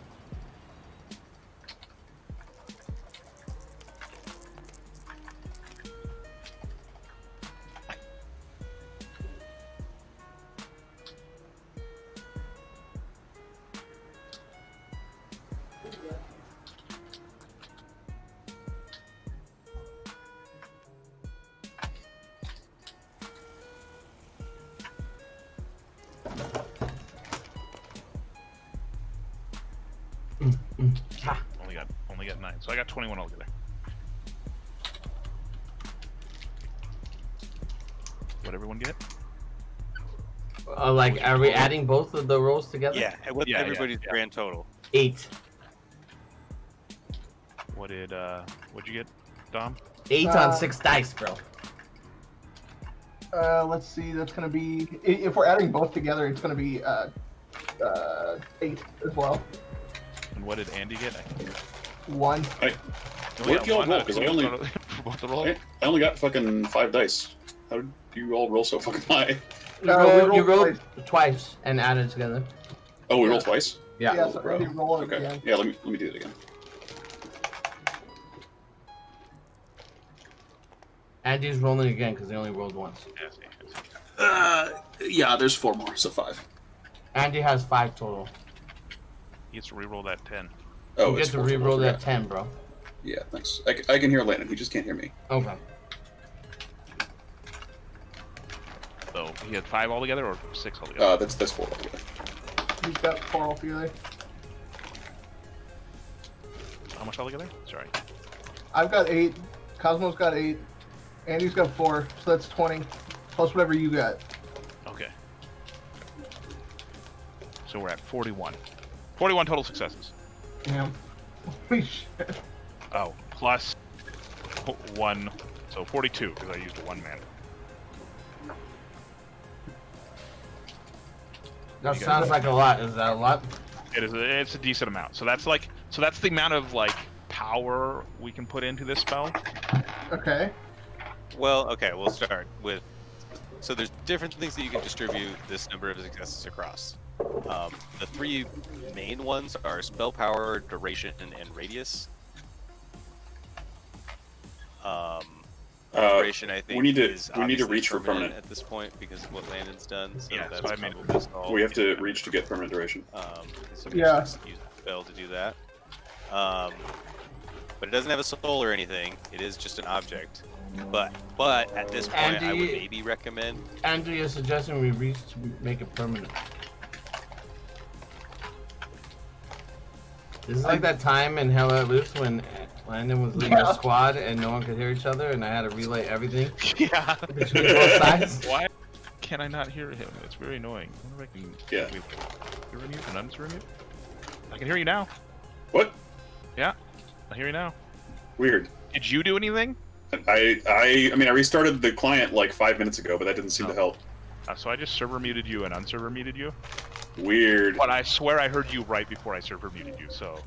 only got 9, so I got 21 altogether. What everyone get? Like, are we adding both of the rolls together? Yeah, and what's Yeah, everybody's yeah. grand total? 8. What'd you get, Dom? 8 on 6 dice, bro. Let's see. That's gonna be if we're adding both together, it's gonna be 8 as well. And what did Andy get? 1. Where'd y'all roll? Because I only both the roll. I only got fucking 5 dice. How did you all roll so fucking high? You We rolled rolled twice and added together. Oh, we rolled twice. Yeah, so Bro. Andy, roll it Okay. again. Yeah, let me do it again. Andy's rolling again because he only rolled once. Yeah, there's 4 more, so 5. Andy has 5 total. He gets to reroll that 10. Oh, You it's get to 4 total, reroll I that forgot. 10, bro. Yeah, thanks. I can hear Landon. He just can't hear me. Okay. So he had 5 altogether or 6 altogether? That's 4 altogether. He's got 4 altogether. How much altogether? Sorry. I've got 8. Cosmo's got 8. Andy's got 4, so that's 20. Plus whatever you got. Okay. So we're at 41. 41 total successes. Damn. Holy shit. Oh, plus 1, so 42 because I used a 1 man. That You guys sounds got- like a lot. Is that a lot? It's a decent amount. So that's the amount of like power we can put into this spell. Okay. Well, okay, we'll start with. So there's different things that you can distribute this number of successes across. The 3 main ones are spell power, duration, and radius. Duration, I think, we need to is reach obviously for permanent. at this point because of what Landon's done. So Yeah, that's so I made it. probably solved. We have to reach to get permanent duration. So Yeah. just use the spell to do that. But it doesn't have a soul or anything. It is just an object. But at this point, I would Andy- maybe recommend. Andrew, you're suggesting we reach to make it permanent. This is like that time in Hell Let Loose when Landon was leading a squad and no one could hear each other, and I had to relay everything Yeah. between both sides. Why can I not hear him? It's very annoying. I wonder if I can. Yeah. You're mute and I'm mute. I can hear you now. What? Yeah, I hear you now. Weird. Did you do anything? I mean, I restarted the client like 5 minutes ago, but that didn't seem to help. So I just server muted you and unserver muted you. Weird. But I swear I heard you right before I server muted you. So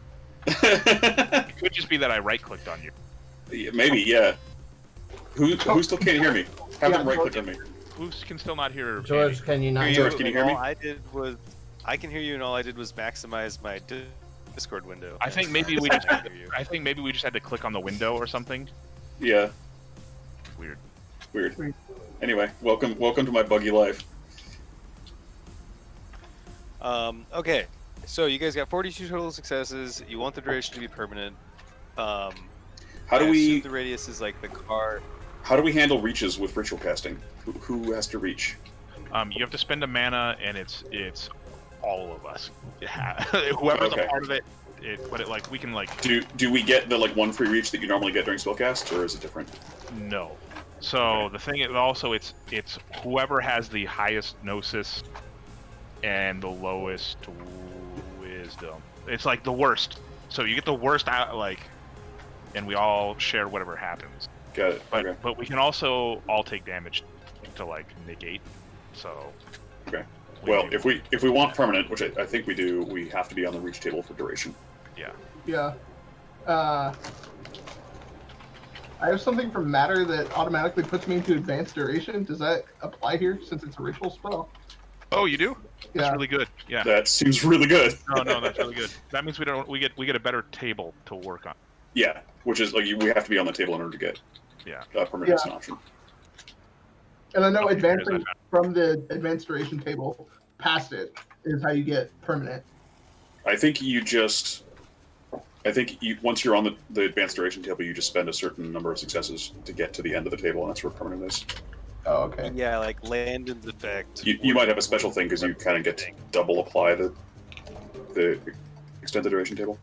it could just be that I right clicked on you. Maybe, yeah. Who still can't hear me? Have them right click on me. Who can still not hear? George, Andy? can you not Hear hear? George, can you hear me? All I did was, I can hear you, and all I did was maximize my Discord window. I think maybe we just. I hear you. I think maybe we just had to click on the window or something. Yeah. Weird. Weird. Anyway, welcome to my buggy life. Okay, so you guys got 42 total successes. You want the duration to be permanent. How I do assume we the radius is like the car. handle reaches with ritual casting? Who has to reach? You have to spend a mana, and it's all of us. Yeah. Whoever's Okay. a part of it. But like we can like Do we get the like 1 free reach that you normally get during spellcast, or is it different? no. So the thing is also it's whoever has the highest gnosis and the lowest wisdom. It's like the worst. So you get the worst out like, and we all share whatever happens. Got it. But Okay. but we can also all take damage to like negate. So Okay. we Well, do- if we want permanent, which I think we do, we have to be on the reach table for duration. yeah. Yeah. I have something from Matter that automatically puts me into advanced duration. Does that apply here since it's a ritual spell? Oh, you do? That's Yeah. really good. Yeah. That seems really good. No, that's really good. That means we get a better table to work on. Yeah, which is like we have to be on the table in order to get Yeah. permanent as Yeah. an option. And I know Okay, advancing here's that. from the advanced duration table past it is how you get permanent. I think once you're on the advanced duration table, you just spend a certain number of successes to get to the end of the table, and that's where permanent is. Oh, okay. Yeah, like Landon's effect. You might have a special thing because you kind of get to double apply the extended duration table.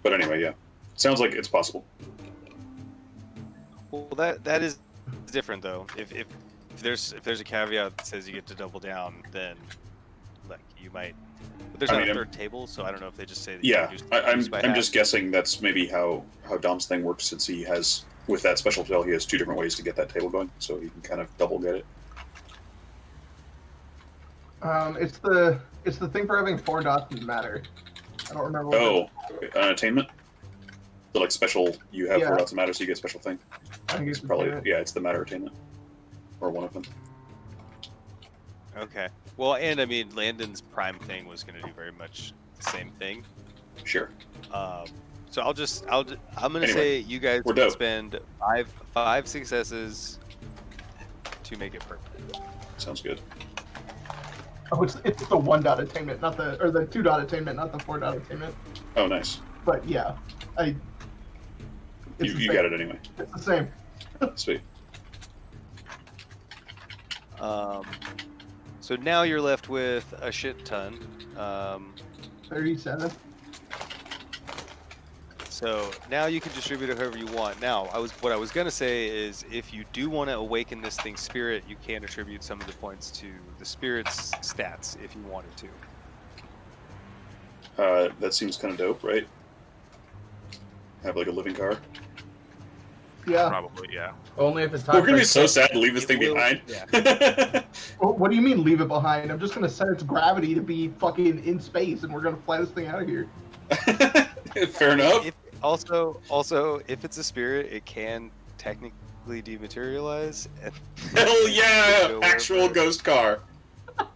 But anyway, yeah, sounds like it's possible. Well, that is different though. If if there's a caveat that says you get to double down, then like you might. But there's I not mean, a third table, so I don't know if they just say that. Yeah, you I'm just guessing that's maybe how Dom's thing works, since he has, with that special spell, he has 2 different ways to get that table going, so he can kind of double get it. It's the thing for having 4 dots in matter. I don't remember. What Oh, an attainment. So like special, you have 4 Yeah. dots of matter, so you get special thing. I think It's it's probably it's the matter attainment, or one of them. Okay. Well, and I mean, Landon's prime thing was going to do very much the same thing. Sure. So I'm gonna Anyway, say you guys we're can dope. spend five successes to make it perfect. Sounds good. Oh, it's the 1 dot attainment, not the 2 dot attainment, not the 4 dot attainment. Oh, nice. But yeah, it's the You same. got it anyway. It's the same. Sweet. So now you're left with a shit ton. 37. So now you can distribute it however you want. Now, what I was gonna say is, if you do want to awaken this thing's spirit, you can attribute some of the points to the spirit's stats if you wanted to. That seems kind of dope, right? Have like a living car. Yeah. Probably, yeah. Only if it's We're gonna be so sad to leave this It thing will- behind. yeah. Well, what do you mean leave it behind? I'm just gonna set its gravity to be fucking in space, and we're gonna fly this thing out of here. Fair enough. Also, if it's a spirit, it can technically dematerialize. And Hell yeah! go Actual wherever- ghost car. I'm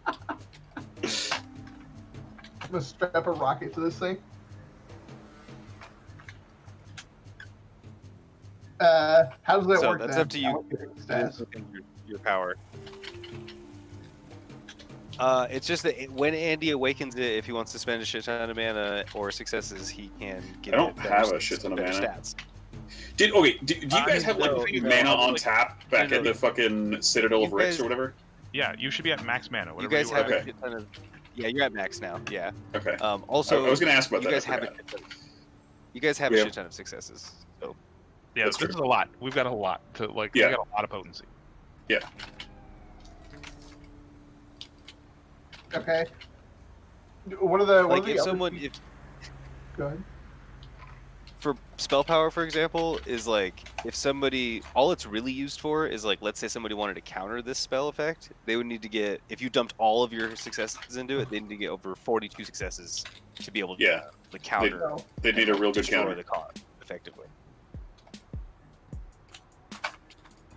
gonna strap a rocket to this thing. How does that So work? that's then? up to you. Allocating It stats. is within your power. It's just that when Andy awakens it, if he wants to spend a shit ton of mana or successes, he can get. I don't it better have a s- shit ton of better mana. Stats. Do you guys have like no, mana no, on like- tap back no, at the fucking Citadel of you Ricks guys- or whatever? Yeah, you should be at max mana. You Whatever guys have are. a shit ton of. Yeah, you're at max now. Yeah. Okay. Also, I was gonna ask about you that. guys I have forgot. you guys have We a have- shit ton of successes. So Yeah, That's this true. is a lot. We've got a lot to like. Yeah. We got a lot of potency. Okay. What are the like the if other- someone if Go ahead. for spell power, for example, is like if somebody all it's really used for is like, let's say somebody wanted to counter this spell effect, they would need to get, if you dumped all of your successes into it, they need to get over 42 successes to be able to Yeah. the counter No. They need a real good destroy counter. the car effectively.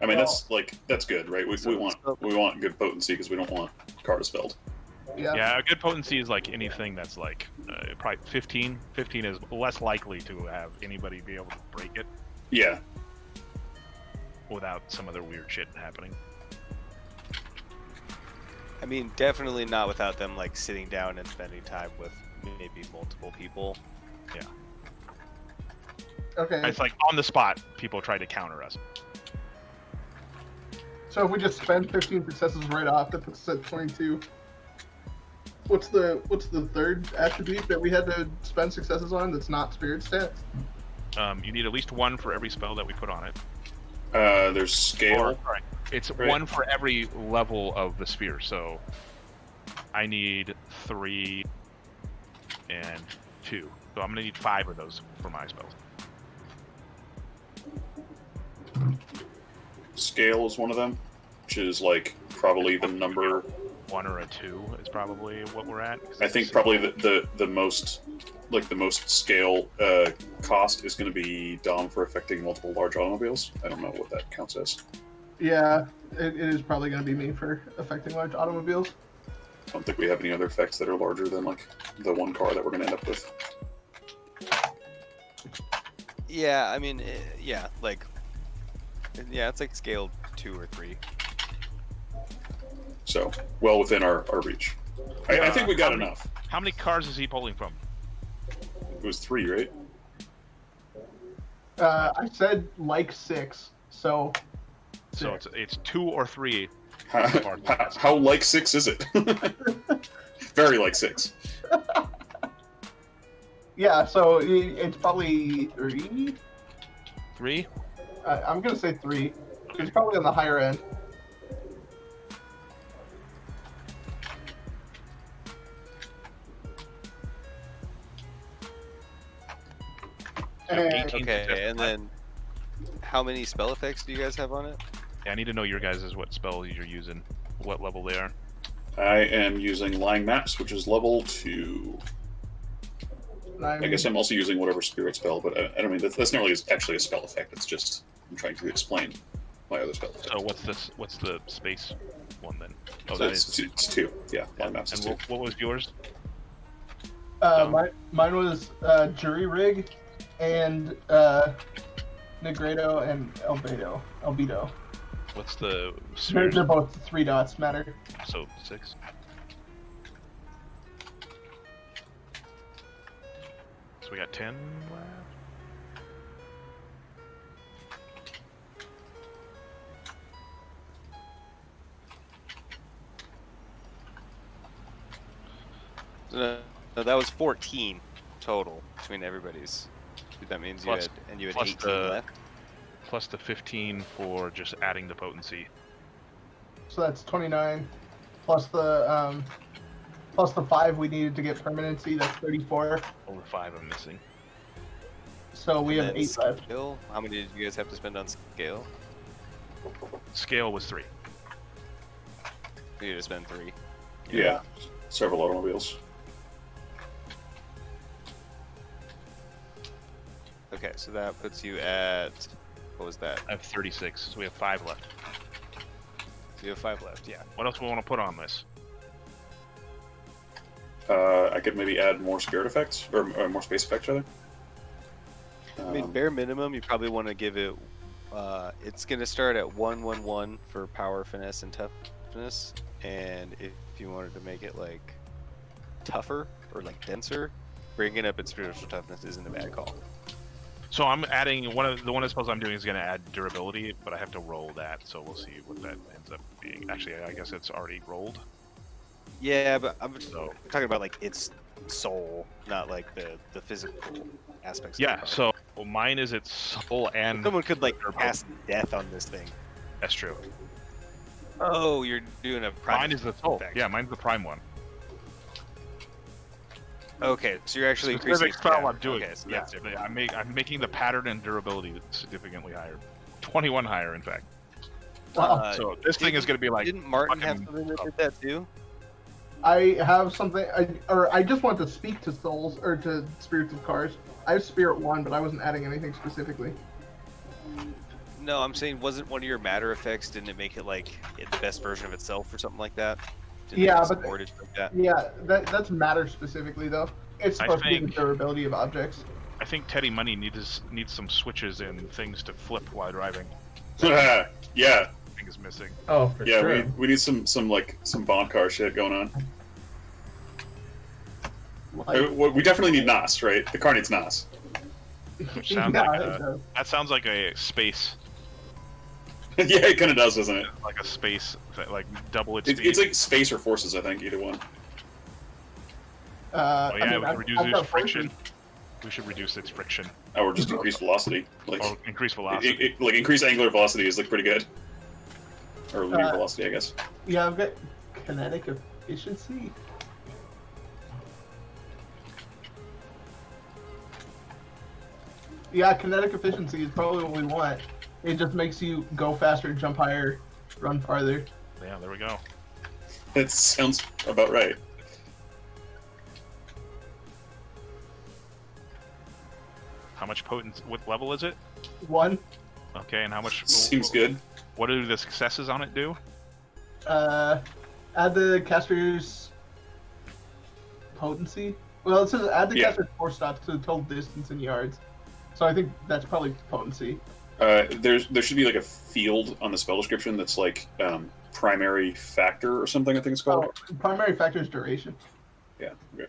I mean, Well- that's good, right? We So- want good potency because we don't want car dispelled. Yeah. Yeah, a good potency is like anything that's like probably 15. 15 is less likely to have anybody be able to break it Yeah. without some other weird shit happening. I mean, definitely not without them like sitting down and spending time with maybe multiple people. Okay. It's like on the spot, people try to counter us. So if we just spend 15 successes right off, that puts us at 22. What's the third attribute that we had to spend successes on that's not spirit stats? You need at least one for every spell that we put on it. There's Or, scale. sorry, it's Right. one for every level of the sphere. So I need 3 and 2. So I'm gonna need 5 of those for my spells. Scale is one of them, which is like probably the number. 1 or a 2 is probably what we're at. 'cause I think it's- probably the most scale cost is going to be Dom for affecting multiple large automobiles. I don't know what that counts as. Yeah, it is probably going to be me for affecting large automobiles. I don't think we have any other effects that are larger than like the one car that we're going to end up with. Yeah, I mean, yeah, it's like scale 2 or 3. So well within our reach. I think we got how many- enough. How many cars is he pulling from? It was 3, right? I said like 6, so So it's 2 or 3. How like 6 is it? Very like 6. yeah, so it's probably 3. 3? I'm going to say 3. It's probably on the higher end. You have And 18 Okay, success. and then how many spell effects do you guys have on it? Yeah, I need to know your guys' what spells you're using, what level they are. I am using Lying Maps, which is level 2. I guess I'm also using whatever spirit spell, but I don't mean that's not really actually a spell effect. It's just I'm trying to explain my other spell effect. So what's this? What's the space one then? Oh, So that it's, is. it's 2. Yeah, Lying Maps is And 2. what was yours? mine was Jury Rig and Negredo and Albedo. What's the They're, spheres? they're both 3 dots matter. So 6. So we got 10 left. No, that was 14 total between everybody's. That means Plus- you had plus 18 the- left. Plus the 15 for just adding the potency. So that's 29. Plus the 5 we needed to get permanency. That's 34. Over 5 I'm missing. So we And have then 8 left. Scale. How many did you guys have to spend on scale? Scale was 3. You need to spend 3. Yeah, several automobiles. Okay, so that puts you at, what was that? I have 36, so we have 5 left. So you have 5 left, yeah. What else do we want to put on this? I could maybe add more spirit effects or more space effects, rather. I mean, bare minimum, you probably want to give it. It's gonna start at 111 for power, finesse, and toughness. And if you wanted to make it like tougher or like denser, bringing up its spiritual toughness isn't a bad call. So I'm adding one of the spells I'm doing is going to add durability, but I have to roll that, so we'll see what that ends up being. Actually, I guess it's already rolled. Yeah, but I'm So talking about like its soul, not like the physical aspects. yeah, Of the so mine is its soul and someone could like durability. cast death on this thing. That's true. Oh, you're doing a prime Mine is the soul. effect. Yeah, mine's the prime one. Okay, so you're actually Specific increasing. spell yeah, I'm doing. Okay, so Yeah, that's different. I'm making the pattern and durability significantly higher. 21 higher, in fact. Wow. So this thing is going to be like. Didn't Martin have fucking- something that did that too? I have something, I just want to speak to souls or to spirits of cars. I have Spirit 1, but I wasn't adding anything specifically. No, I'm saying wasn't one of your matter effects? Didn't it make it like the best version of itself or something like that? Didn't Yeah, it but- support it like that? Yeah, that's matter specifically though. It's I supposed to be the think- durability of objects. I think Teddy Money needs some switches and things to flip while driving. Yeah, Thing is missing. Oh, for yeah. sure. We need some bond car shit going on. Like, We definitely need NOS, right? The car needs NOS. Which sounds yeah, like it does. that sounds like a space, Yeah, it kind of does, doesn't it? like a space, like double its It's speed. like space or forces, I think, either one. Oh yeah, I mean, we I've reduce got its friction. forces. We should reduce its friction Or just increase velocity. Like or increase velocity. like increase angular velocity is like pretty good. Or linear Uh, velocity, I guess. Yeah, I've got kinetic efficiency. Yeah, kinetic efficiency is probably what we want. It just makes you go faster, jump higher, run farther. Yeah, there we go. It sounds about right. How much potency? What level is it? 1, Okay, and how much? Seems good. What do the successes on it do? add the caster's potency. Well, it says add the Yeah. caster's force stops to the total distance in yards. So I think that's probably potency. There should be like a field on the spell description that's like primary factor or something. I think it's called. Oh, primary factor is duration. Yeah. Okay.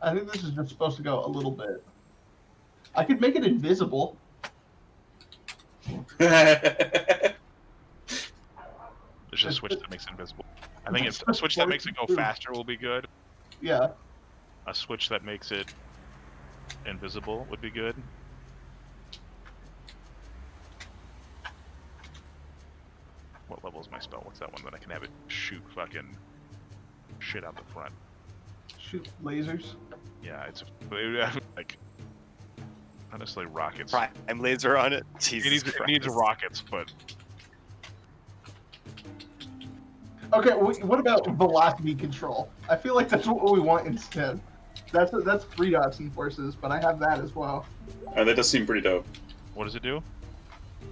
I think this is just supposed to go a little bit. I could make it invisible. There's a switch that makes it invisible. I think it's a switch that makes it go faster will be good. Yeah. A switch that makes it invisible would be good. What level is my spell? What's that one that I can have it shoot fucking shit out the front? Shoot lasers. Yeah, it's like Not necessarily rockets. Prime laser on it. Jesus It needs Christ. rockets, but Okay, what about velocity control? I feel like that's what we want instead. That's 3 dots in forces, but I have that as well. That does seem pretty dope. what does it do?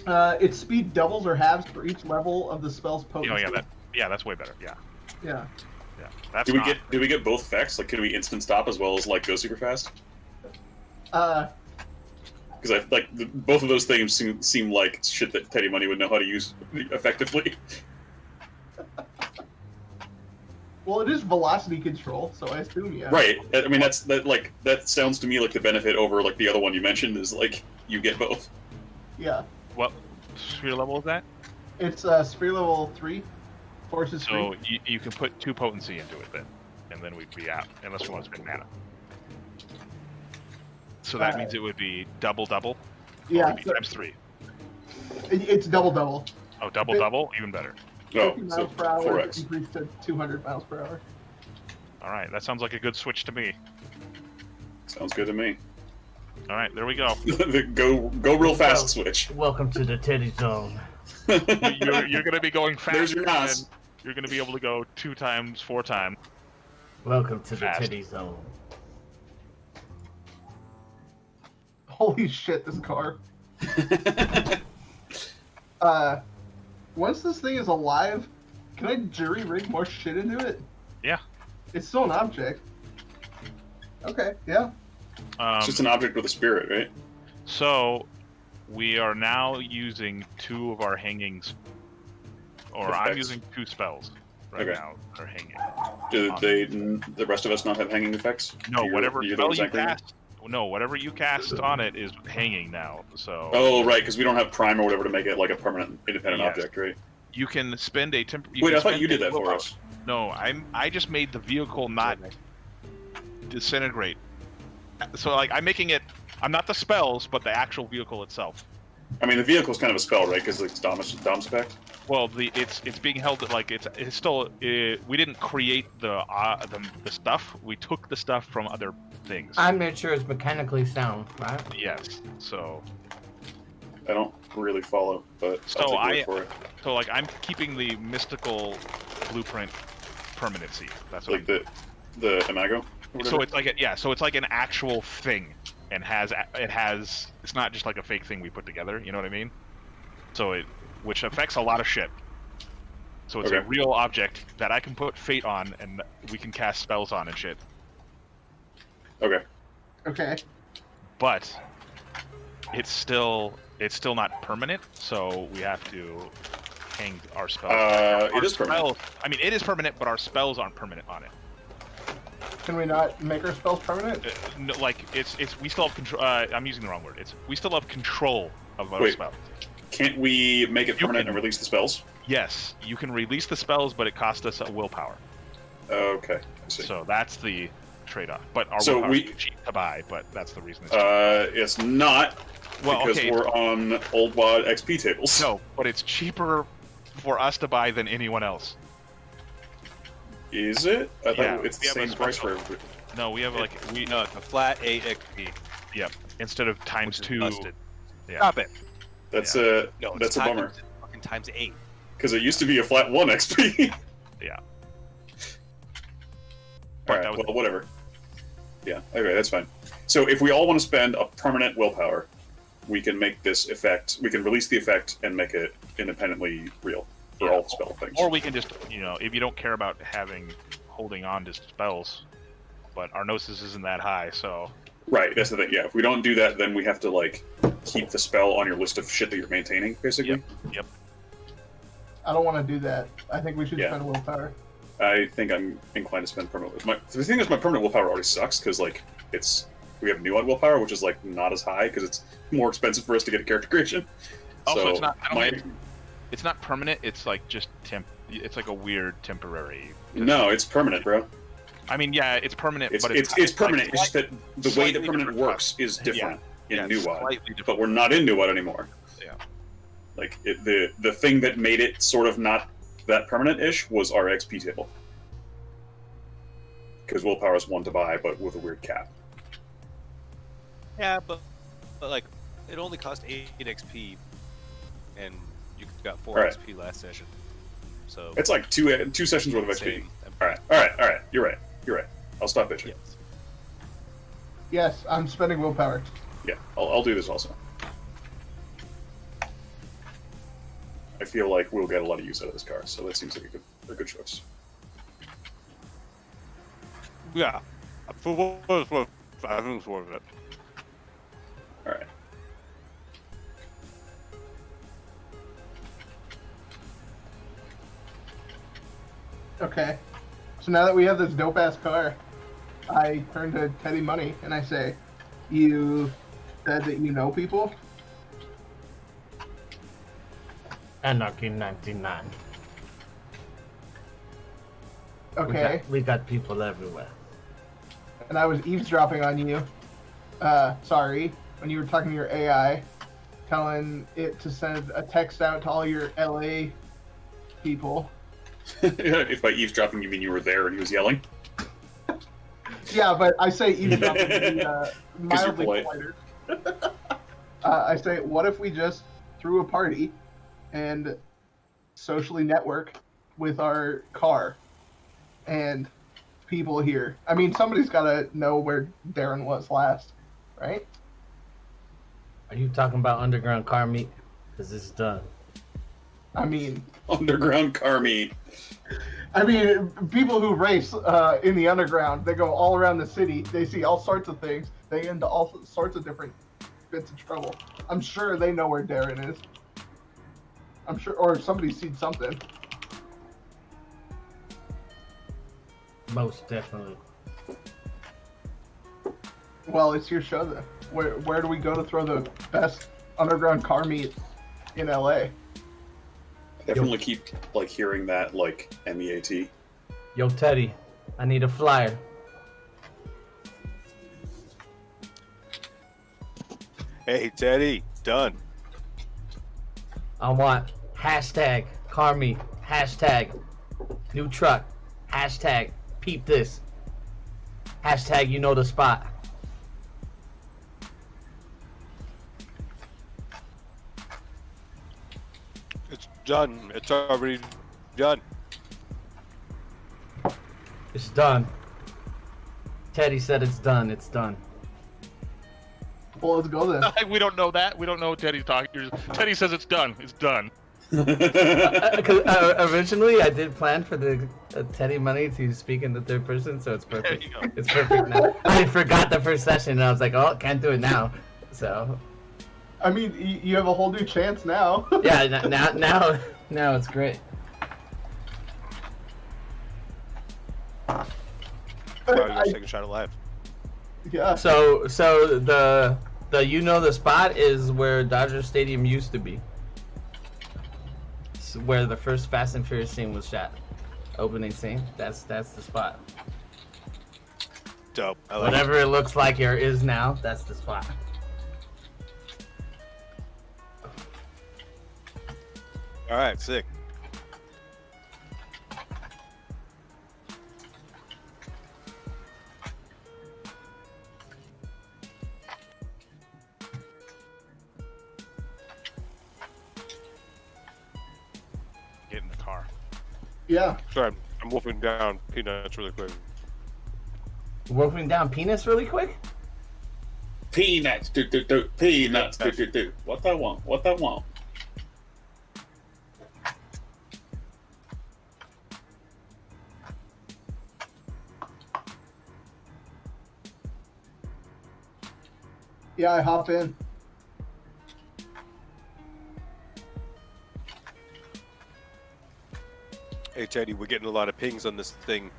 Its speed doubles or halves for each level of the spell's Oh potency. yeah, that's way better. Yeah, Yeah. yeah. That's Do we not- get both effects? Like, can we instant stop as well as like go super fast? Because I like both of those things seem like shit that Teddy Money would know how to use effectively. Well, it is velocity control, so I assume yeah. Right. I mean, that sounds to me like the benefit over like the other one you mentioned is like you get both. Yeah. What sphere level is that? It's sphere level 3, forces 3. So you can put 2 potency into it then, and then we'd be out unless we want to spend mana. So that means it would be double. Or Yeah, would it be times 3. It's double. Oh, double, even better. No, 50 so miles per hour 4x. increased to 200 miles per hour. All right, that sounds like a good switch to me. Sounds good to me. All right, there we go. The go real fast switch. Welcome to the Teddy Zone. You're going to be going fast. There's your NOS. You're going to be able to go 2 times, 4 times. Welcome to Fast. the Teddy Zone. Holy shit, this car. Once this thing is alive, can I jury rig more shit into it? Yeah. It's still an object. Okay, yeah. It's just an object with a spirit, right? So we are now using 2 of our hangings, or I'm Effects. using 2 spells right Okay. now. They're hanging. Do the rest of us not have hanging effects? No, You're- whatever you're the spell ones you anchoring it? cast. No, whatever you cast on it is hanging now. So Oh, right, because we don't have prime or whatever to make it like a permanent independent Yes. object, right? you can spend a temp. Wait, I thought you did that for us. No, I just made the vehicle not disintegrate. So like I'm making it. I'm not the spells, but the actual vehicle itself. I mean, the vehicle's kind of a spell, right? Because it's Dom's effect. Well, it's being held like it's still we didn't create the stuff. We took the stuff from other things. I made sure it's mechanically sound, right? Yes. So I don't really follow, but So I'll take your word for it. like I'm keeping the mystical blueprint permanency. That's what Like the Imago. or So whatever? it's like so it's like an actual thing, and it's not just like a fake thing we put together. You know what I mean? So which affects a lot of shit. So it's a Okay. real object that I can put fate on, and we can cast spells on and shit. Okay. Okay. But it's still not permanent, so we have to hang our spells. It is permanent. I mean, it is permanent, but our spells aren't permanent on it. Can we not make our spells permanent? No, like it's we still have control. I'm using the wrong word. We still have control of our Wait. spells. Can't we make it You permanent can- and release the spells? Yes, you can release the spells, but it costs us a willpower. Okay. I see. So that's the trade-off. But our So willpower we- is cheap to buy. But that's the reason it's cheap. It's not Well, because okay. we're on old WAD XP tables. No, but it's cheaper for us to buy than anyone else. Is it? I thought Yeah, it's the we have a same price for special- everybody. No, we have like No, it's a flat 8 XP. Yep. Instead of times Which is 2. busted. Yeah. Stop it. That's No, that's a bummer Fucking times 8. because it used to be a flat 1 XP. Yeah. All But right. that was- Well, whatever. Yeah. Okay, that's fine. So if we all want to spend a permanent willpower, we can make this effect. We can release the effect and make it independently real for Yeah. all the spell things. Or we can just, if you don't care about holding on to spells, but our gnosis isn't that high, so Right. That's the thing. Yeah. If we don't do that, then we have to like keep the spell on your list of shit that you're maintaining, basically. Yep. I don't want to do that. I think we should Yeah. spend willpower. I think I'm inclined to spend permanent. The thing is, my permanent willpower already sucks because like we have new on willpower, which is like not as high because it's more expensive for us to get a character creation. Also, so it's not. I don't my, think it's not permanent. It's like just It's like a weird temporary. no, it's permanent, bro. I mean, yeah, it's permanent, It's but it's permanent. Like, It's just that the way slightly that permanent different works is different yeah, in it's New WoD, slightly different. but we're not in New WoD anymore. Yeah. Like the thing that made it sort of not that permanent-ish was our XP table, because willpower is 1 to buy, but with a weird cap. Yeah, but But like, it only cost 8 XP, and you got 4 Alright. XP last session. So It's like two sessions worth of XP. same. All right. You're right. I'll stop bitching. Yes. Yes, I'm spending willpower. Yeah, I'll do this also. I feel like we'll get a lot of use out of this car, so that seems like a good choice. Yeah. For what it's worth, I think it's worth it. All right. Okay. So now that we have this dope ass car, I turn to Teddy Money and I say, "You said that you know people." Anarchy 99. Okay. We got people everywhere. And I was eavesdropping on you. Sorry, when you were talking to your AI, telling it to send a text out to all your LA people. If by eavesdropping you mean you were there and he was yelling. Yeah, but I say eavesdropping to be mildly polite. politer. I say, what if we just threw a party and socially network with our car and people here? I mean, somebody's got to know where Darren was last, right? Are you talking about underground car meet? Because it's done. I mean, Underground car meet. people who race in the underground, they go all around the city. They see all sorts of things. They get into all sorts of different bits of trouble. I'm sure they know where Darren is. I'm sure, or somebody's seen something. Most definitely. Well, it's your show then. Where do we go to throw the best underground car meet in LA? I definitely keep like hearing that like MEAT. Yo, Teddy, I need a flyer. Hey, Teddy, done. I want hashtag car meet, hashtag new truck, hashtag peep this, hashtag you know the spot. It's done. It's already done. It's done. Teddy said it's done. It's done. Well, let's go then. We don't know that. We don't know what Teddy's talking. Teddy says it's done. It's done. Originally, I did plan for the Teddy Money to speak in the third person, so it's perfect. There you go. It's perfect now. I forgot the first session, and I was like, oh, can't do it now. So, I mean, you have a whole new chance now. yeah, now it's great. Probably just take a shot at live. Yeah. So the you know the spot is where Dodger Stadium used to be. It's where the first Fast and Furious scene was shot. Opening scene. That's the spot. Dope. I like Whatever it looks like or is now, that's the spot. it. All right, sick. Get in the car. Yeah. Sorry, I'm wolfing down peanuts really quick. Wolfing down penis really quick? Peanuts, peanuts, What I want. Yeah, I hop in. Hey, Teddy, we're getting a lot of pings on this thing.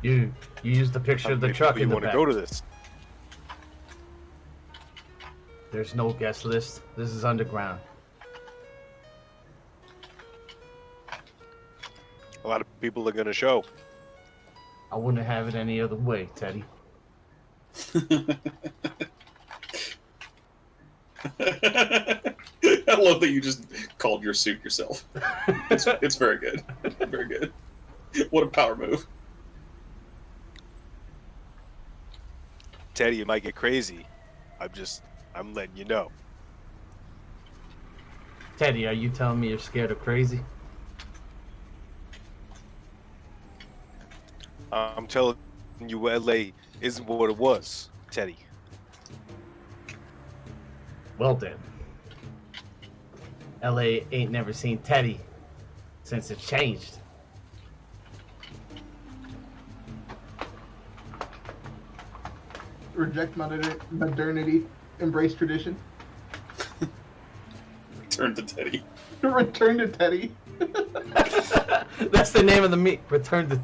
You use the picture of the truck You in the want to back. go to this? There's no guest list. This is underground. A lot of people are gonna show. I wouldn't have it any other way, Teddy. I love that you just called your suit yourself. It's very good. Very good. What a power move. Teddy, you might get crazy. I'm letting you know. Teddy, are you telling me you're scared of crazy? I'm telling you, LA isn't what it was, Teddy. Well then. LA ain't never seen Teddy since it changed. Reject modernity, embrace tradition. Turn to Teddy. Return to Teddy. That's the name of the meet. Return to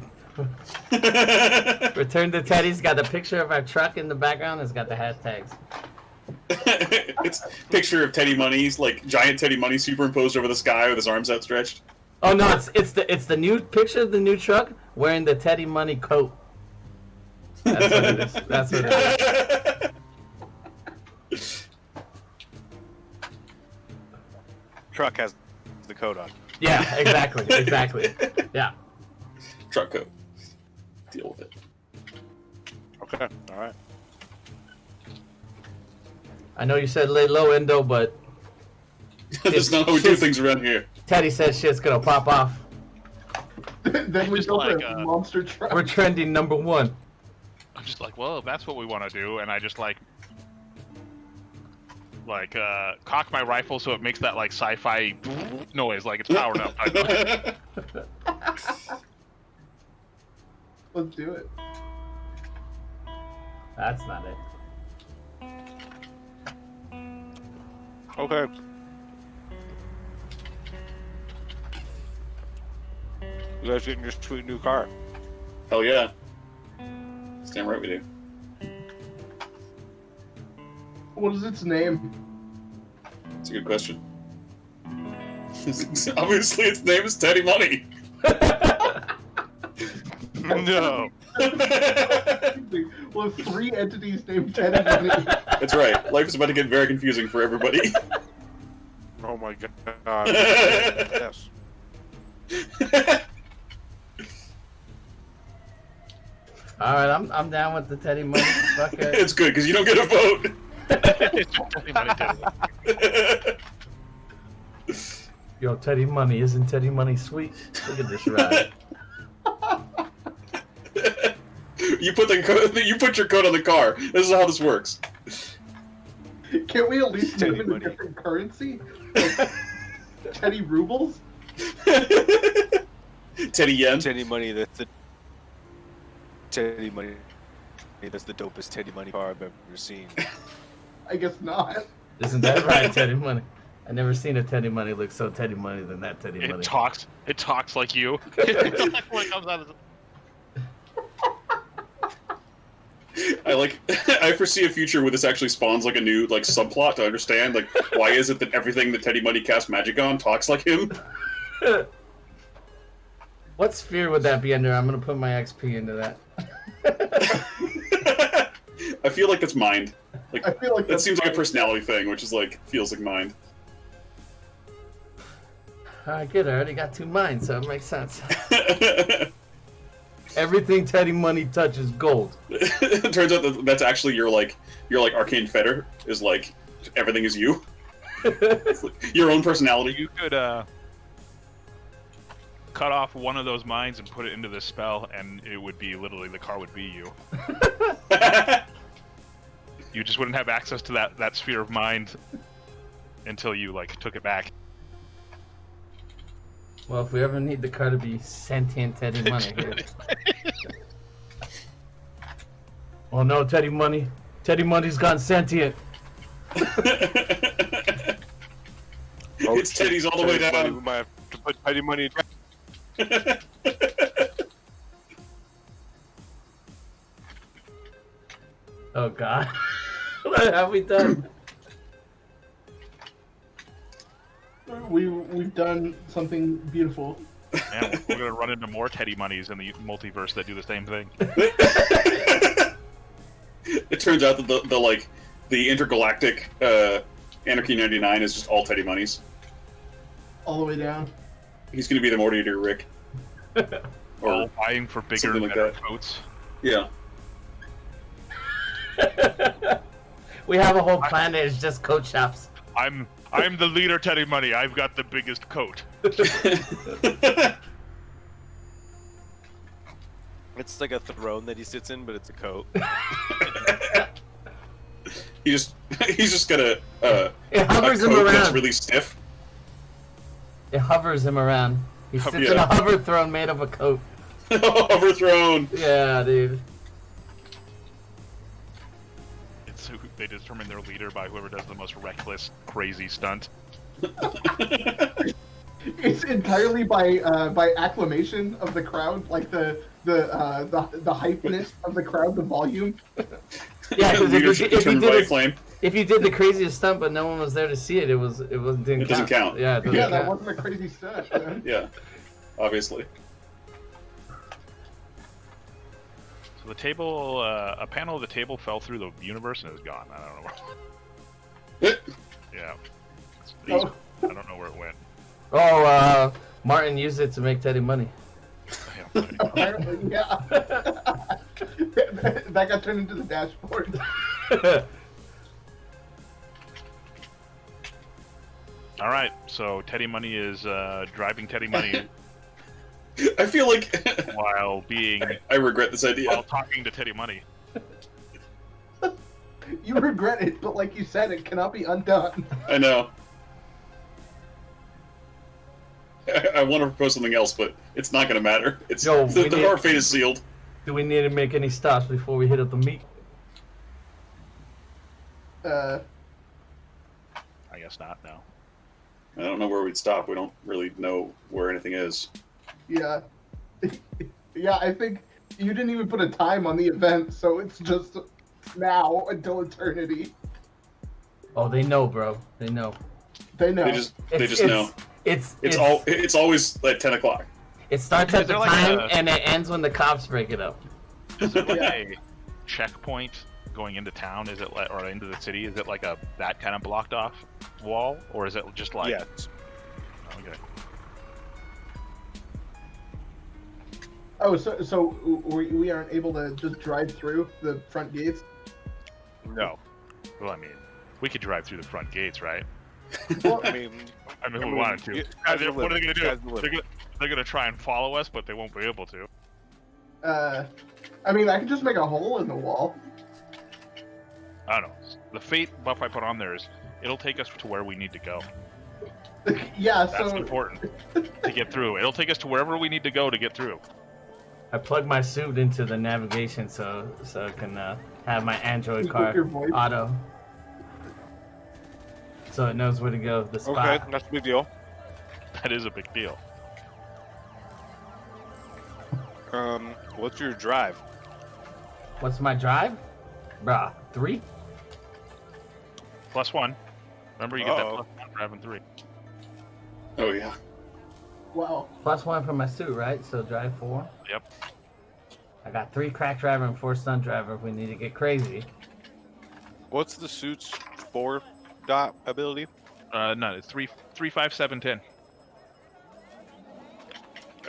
Teddy's got a picture of our truck in the background. It's got the hashtags. It's a picture of Teddy Money's like giant Teddy Money superimposed over the sky with his arms outstretched. Oh no, it's the new picture of the new truck wearing the Teddy Money coat. That's what it is. That's what it is. Truck has the coat on. Yeah, exactly. Yeah. Truck coat. Deal with it. Okay, all right. I know you said lay low, Endo, but That's not how we do things around here. Teddy says shit's gonna pop off. Then we Just go like, for a monster truck. We're trending number 1. I'm just like, well, if that's what we want to do, and I just like cock my rifle so it makes that like sci-fi noise, like it's powered up. Let's do it. That's not it. Okay. You guys getting your sweet new car? Hell yeah. Damn right we do. What is its name? It's a good question. Obviously, its name is Teddy Money. No. We'll have 3 entities named Teddy Money. That's right. Life is about to get very confusing for everybody. Oh my god. Yes. All right, I'm down with the Teddy Money. Fuck it. It's good because you don't get a vote. Yo, Teddy Money, isn't Teddy Money sweet? Look at this ride. You put your code on the car. This is how this works. Can't we at least Teddy live in a Money. different currency? Like, Teddy rubles? Teddy Yen. Teddy Money, that's the Teddy Money. That's the dopest Teddy Money car I've ever seen. I guess not. Isn't that right, Teddy Money? I never seen a Teddy Money look so Teddy Money than that Teddy Money. It talks like you. Like when it comes out of the... I foresee a future where this actually spawns like a new like subplot to understand like why is it that everything that Teddy Money casts magic on talks like him? What sphere would that be under? I'm gonna put my XP into that. I feel like that's mind. Like I feel like that that's seems like a fine. personality thing, which is like feels like mind. Alright, good. I already got 2 mines, so it makes sense. Everything Teddy Money touches gold. It turns out that that's actually your arcane fetter is like everything is you. It's like your own personality. You could cut off one of those mines and put it into this spell, and it would be literally the car would be you. You just wouldn't have access to that sphere of mind until you like took it back. Well, if we ever need the car to be sentient Teddy Money here. Oh no, Teddy Money. Teddy Money's gone sentient. It's Teddy's all the way Teddy Money, down. we might have to put Teddy Money. Oh god. What have we done? We've done something beautiful. Man, we're gonna run into more Teddy Monies in the multiverse that do the same thing. It turns out that the intergalactic Anarchy 99 is just all Teddy Monies. All the way down. He's gonna be the Morty-Eater Rick. All vying for bigger, something like better that. coats. Yeah. We have a whole planet. It's just coat shops. I'm the leader, Teddy Money. I've got the biggest coat. It's like a throne that he sits in, but it's a coat. he's just got It a hovers him coat that's around. really stiff. It hovers him around. He sits in Yeah. a hover throne made of a coat. Overthrown. Yeah, dude. It's who they determine their leader by whoever does the most reckless, crazy stunt. It's entirely by acclamation of the crowd, like the hypeness of the crowd, the volume. Yeah, because Leadership determined by acclaim. if you did the craziest stunt, but no one was there to see it, it didn't doesn't count. Yeah, it doesn't Yeah, that count. wasn't a crazy stunt. Man. Yeah, obviously. So the table, a panel of the table fell through the universe and is gone. I don't know where. Yeah. Oh. I don't know where it went. Oh, Martin used it to make Teddy money. Apparently, yeah. That got turned into the dashboard. All right, so Teddy Money is driving Teddy Money I feel like while being I regret this idea. while talking to Teddy Money. You regret it, but like you said, it cannot be undone. I know. I want to propose something else, but it's not going to matter. It's Yo, our fate is sealed. Do we need to make any stops before we hit up the meat? I guess not. No. I don't know where we'd stop. We don't really know where anything is. Yeah. Yeah, I think you didn't even put a time on the event, so it's just now until eternity. Oh, they know, bro. They know. They know. They just know. It's always at 10 o'clock. It starts Is at the there like time a- and it ends when the cops break it up. Is there like Yeah. a checkpoint going into town? Is it like, or into the city? Is it like that kind of blocked off wall, or is it just like? Yeah. Okay. Oh, so we aren't able to just drive through the front gates? No. Well, I mean, we could drive through the front gates, right? Well, I mean, I mean, if we wanted to. you- What are they going to sky's do? the limit. They're going to try and follow us, but they won't be able to. I mean, I could just make a hole in the wall. I don't know. The fate buff I put on there is it'll take us to where we need to go. Yeah, That's so important to get through. It'll take us to wherever we need to go to get through. I plug my suit into the navigation so I can have my Android You put car your voice- auto, so it knows where to go. The spot. Okay, that's a big deal. That is a big deal. What's your drive? What's my drive? Bruh, 3? +1. Remember, you get that Uh-oh. +1 for having 3. Oh, yeah. wow. +1 for my suit, right? So drive 4. Yep. I got 3 crack driver and 4 stunt driver if we need to get crazy. What's the suit's 4 dot ability? No, it's 3, 5, 7, 10.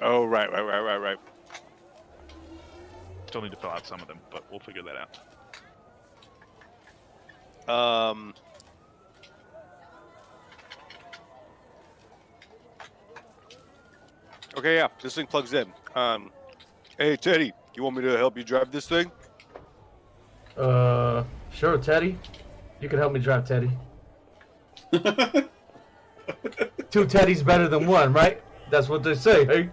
Oh, right. Still need to fill out some of them, but we'll figure that out. Okay, yeah, this thing plugs in. Hey Teddy, you want me to help you drive this thing? Sure, Teddy. You can help me drive Teddy. 2 Teddies better than 1, right? That's what they say, hey?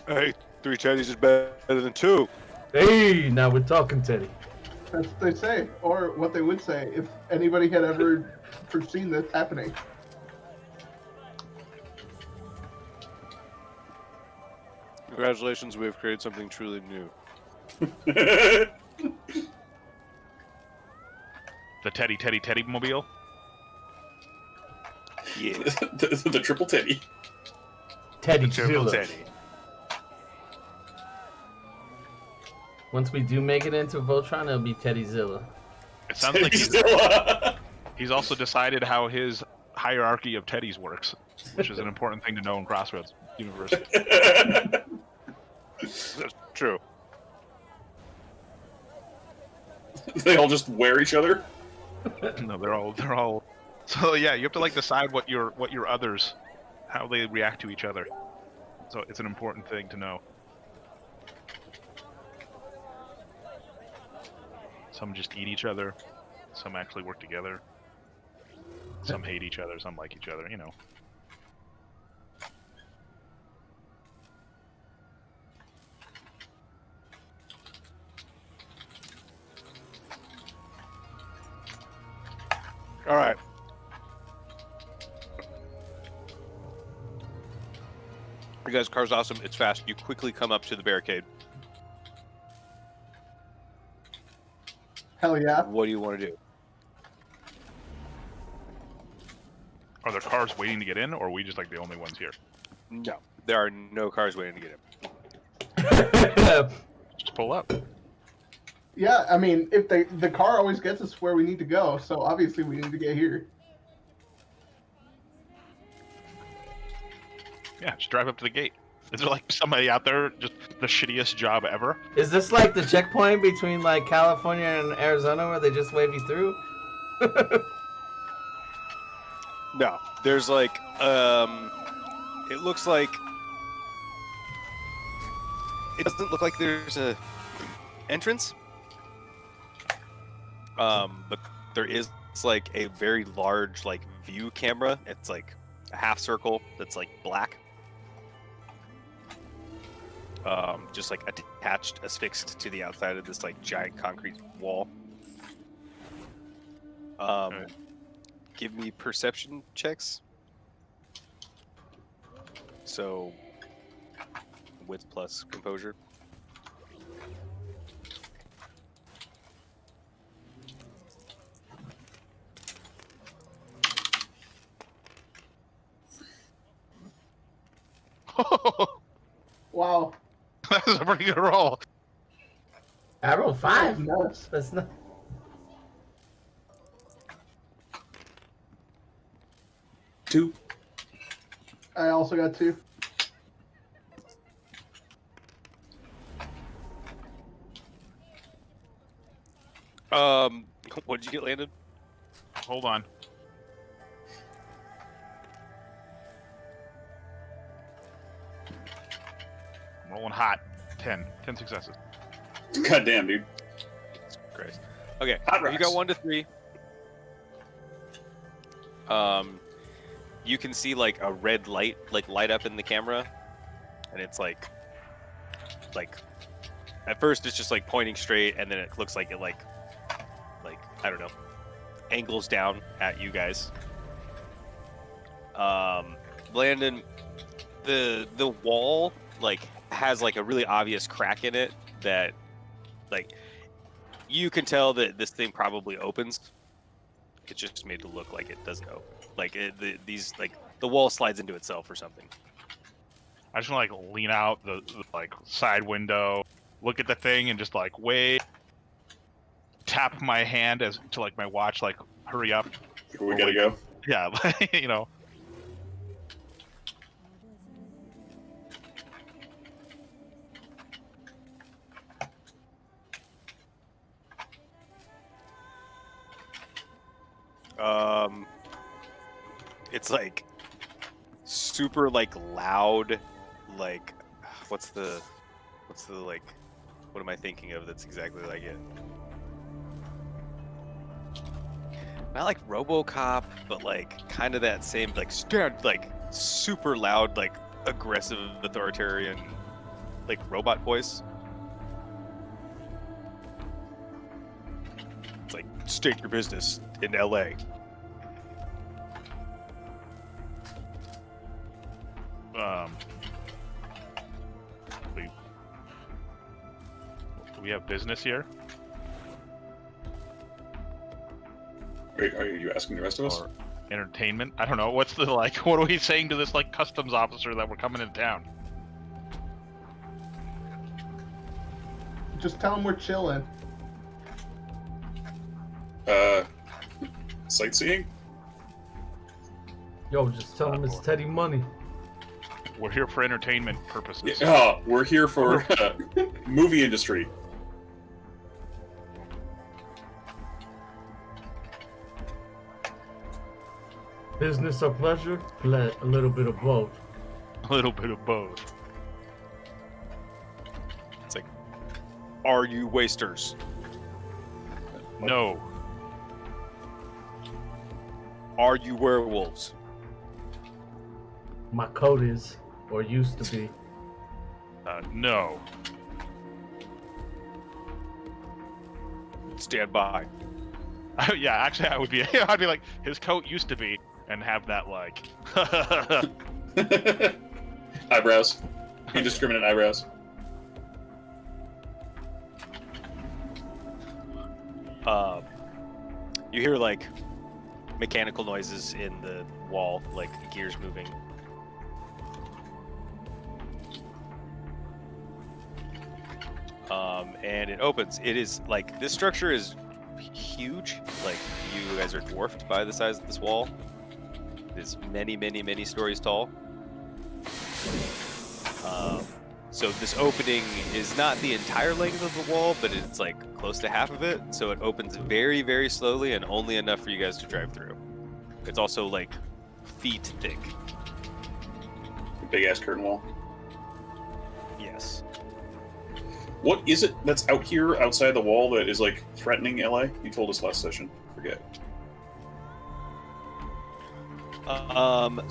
Hey, 3 Teddies is better than 2. Hey, now we're talking, Teddy. That's what they say, or what they would say if anybody had ever foreseen this happening. Congratulations, we have created something truly new. The Teddy mobile. Yeah. the triple teddy. Teddy Triple Zilla. Teddy. Once we do make it into Voltron, it'll be Teddy Zilla. It sounds like Teddyzilla. he's also decided how his hierarchy of Teddies works, which is an important thing to know in Crossroads University. That's true. They all just wear each other. No, they're all. So yeah, you have to like decide what your others, how they react to each other. So it's an important thing to know. Some just eat each other. Some actually work together. Some hate each other. Some like each other. You know. All right. You guys' car's awesome. It's fast. You quickly come up to the barricade. Hell yeah. What do you want to do? Are there cars waiting to get in, or are we just like the only ones here? No, there are no cars waiting to get in. Just pull up. Yeah, I mean, if the car always gets us where we need to go, so obviously we need to get here. Yeah, just drive up to the gate. Is there like somebody out there just the shittiest job ever? Is this like the checkpoint between like California and Arizona where they just wave you through? No, there's like, it looks like, it doesn't look like there's a entrance. But there is like a very large like view camera. It's like a half circle that's like black. Just like attached, affixed to the outside of this like giant concrete wall. Right. Give me perception checks. So, wits plus composure. Wow. That was a pretty good roll. I rolled 5. Nuts. That's not. Two. I also got 2. What did you get, Landon? Hold on. I'm rolling hot. 10 successes. God damn, dude. Great. Okay, Hot you rocks. got 1 to 3. You can see like a red light light up in the camera, and it's like at first it's just like pointing straight, and then it looks like it like I don't know, angles down at you guys. Landon, the wall like has like a really obvious crack in it that like you can tell that this thing probably opens. It's just made to look like it doesn't open. Like these like the wall slides into itself or something. I just want to like lean out the like side window, look at the thing, and just like wait, tap my hand as to like my watch, like hurry up. We gotta go. Yeah, you know. It's like super like loud, like what's the like, what am I thinking of that's exactly like it? Not like RoboCop, but like kind of that same like like super loud, like aggressive, authoritarian, like robot voice. It's like, state your business in LA. We have business here, Wait, are you asking the rest of us? or entertainment. I don't know. What's the like? What are we saying to this like customs officer that we're coming into town? Just tell them we're chilling. Sightseeing? Yo, just tell them it's Teddy money. We're here for entertainment purposes. Yeah, oh, we're here for movie industry. Business or pleasure? A little bit of both. A little bit of both. It's like, are you wasters? No. Are you werewolves? My coat is, or used to be. No. Stand by. Yeah, actually, I would be. I'd be like, his coat used to be, and have that like. Eyebrows. Indiscriminate eyebrows. You hear like mechanical noises in the wall, like gears moving. And it opens. It is like this structure is huge. Like you guys are dwarfed by the size of this wall. It is many, many, many stories tall. So this opening is not the entire length of the wall, but it's like close to half of it. So it opens very, very slowly and only enough for you guys to drive through. It's also like feet thick. Big ass curtain wall. Yes. What is it that's out here outside the wall that is like threatening LA? You told us last session. Forget.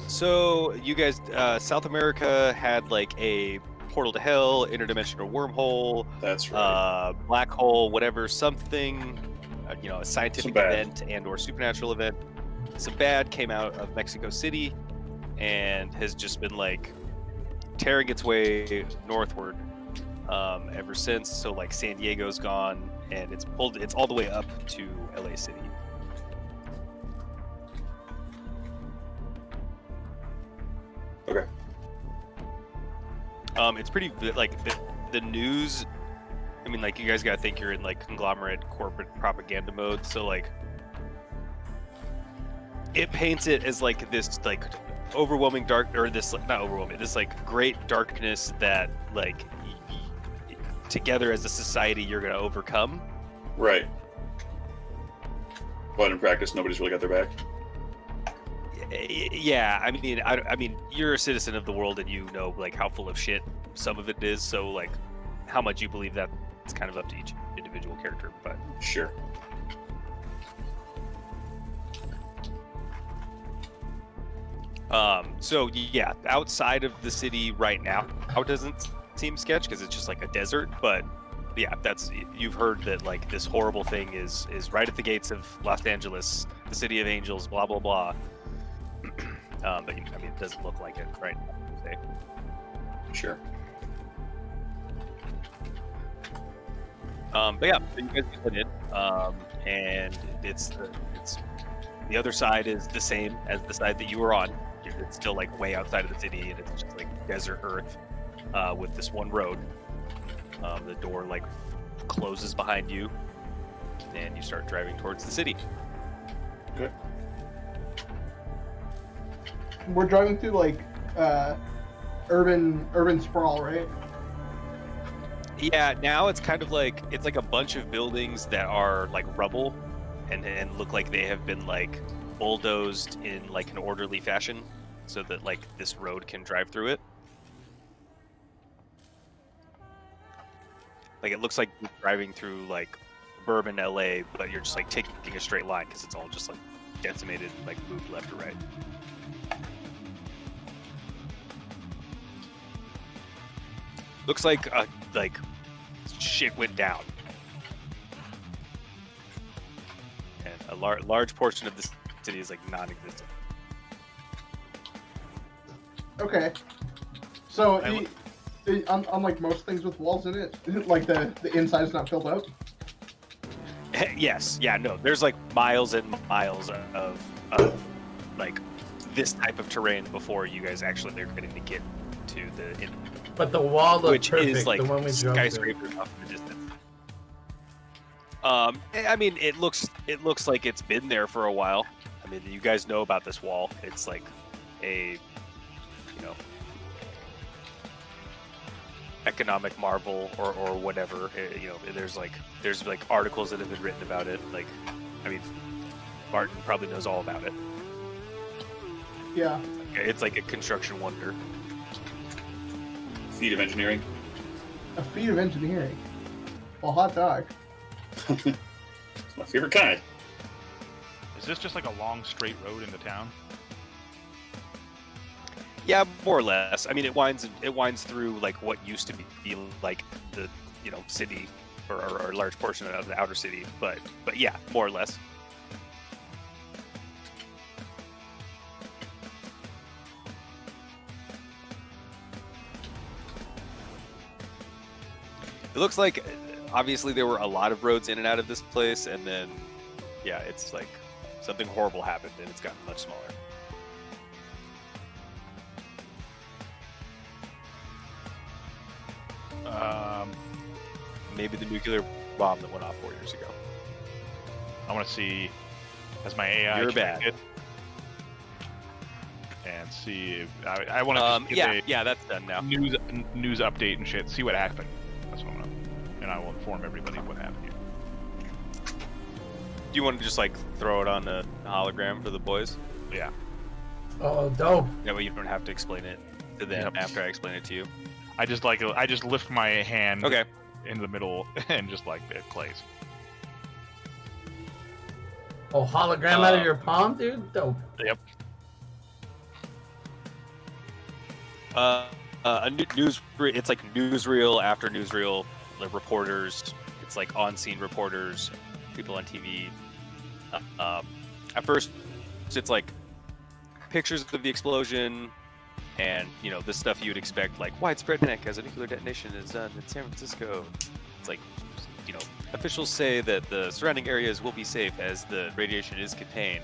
So you guys, South America had like a portal to hell, interdimensional wormhole, That's right. black hole, whatever, something, a scientific Some bad. event and or supernatural event. Some bad came out of Mexico City and has just been like tearing its way northward ever since. So like San Diego's gone and it's all the way up to LA City. Okay. It's pretty like the news. I mean, like you guys gotta think you're in like conglomerate corporate propaganda mode. So like, it paints it as like this like overwhelming dark, or this not overwhelming, this like great darkness that like together as a society you're gonna overcome. Right. But in practice, nobody's really got their back. Yeah, I mean, you're a citizen of the world, and you know like how full of shit some of it is. So like, how much you believe that, it's kind of up to each individual character. But Sure. so yeah, outside of the city right now, how it doesn't seem sketch because it's just like a desert. But yeah, you've heard that like this horrible thing is right at the gates of Los Angeles, the city of angels, blah blah blah. But I mean, it doesn't look like it, right? Say. Sure. But yeah, so you guys put in, and it's the other side is the same as the side that you were on. It's still like way outside of the city, and it's just like desert earth with this one road. The door like closes behind you, and you start driving towards the city. Okay. We're driving through like urban sprawl, right? Yeah, now it's kind of like it's like a bunch of buildings that are like rubble and look like they have been like bulldozed in like an orderly fashion so that like this road can drive through it. Like it looks like you're driving through like suburban LA, but you're just like taking a straight line because it's all just like decimated, like moved left or right. Looks like shit went down, and a large portion of the city is like non-existent. Okay. So, unlike most things with walls in it, like the inside is not filled out. Yes, yeah, no. There's like miles and miles of like this type of terrain before you guys actually are getting to get to the. But the wall looks Which perfect. is like the one we drove to. skyscrapers off in the distance. I mean, it looks like it's been there for a while. I mean, you guys know about this wall. It's like a, economic marvel or whatever. There's like articles that have been written about it. Like, I mean, Martin probably knows all about it. Yeah. It's like a construction wonder. Feat of engineering. A feat of engineering. Well, hot dog. It's my favorite kind. Is this just like a long straight road into town? Yeah, more or less. I mean, it winds through like what used to be like the city or a large portion of the outer city, but yeah, more or less. It looks like obviously there were a lot of roads in and out of this place, and then yeah, it's like something horrible happened and it's gotten much smaller. Maybe the nuclear bomb that went off 4 years ago. I want to see, has my AI You're checked bad. it? And see if, I want to yeah, that's done now. news update and shit. See what happened. That's what I'm gonna, and I will inform everybody what happened here. Do you want to just like throw it on a hologram for the boys? Yeah. Oh, dope. That way you don't have to explain it to them Yep. after I explain it to you. I just lift my hand Okay. in the middle and just like it plays. Oh, hologram out of your palm, dude? Dope. Yep. It's like newsreel after newsreel, like reporters. It's like on-scene reporters, people on TV. At first, it's like pictures of the explosion, and the stuff you'd expect, like widespread panic as a nuclear detonation is done in San Francisco. It's like, officials say that the surrounding areas will be safe as the radiation is contained.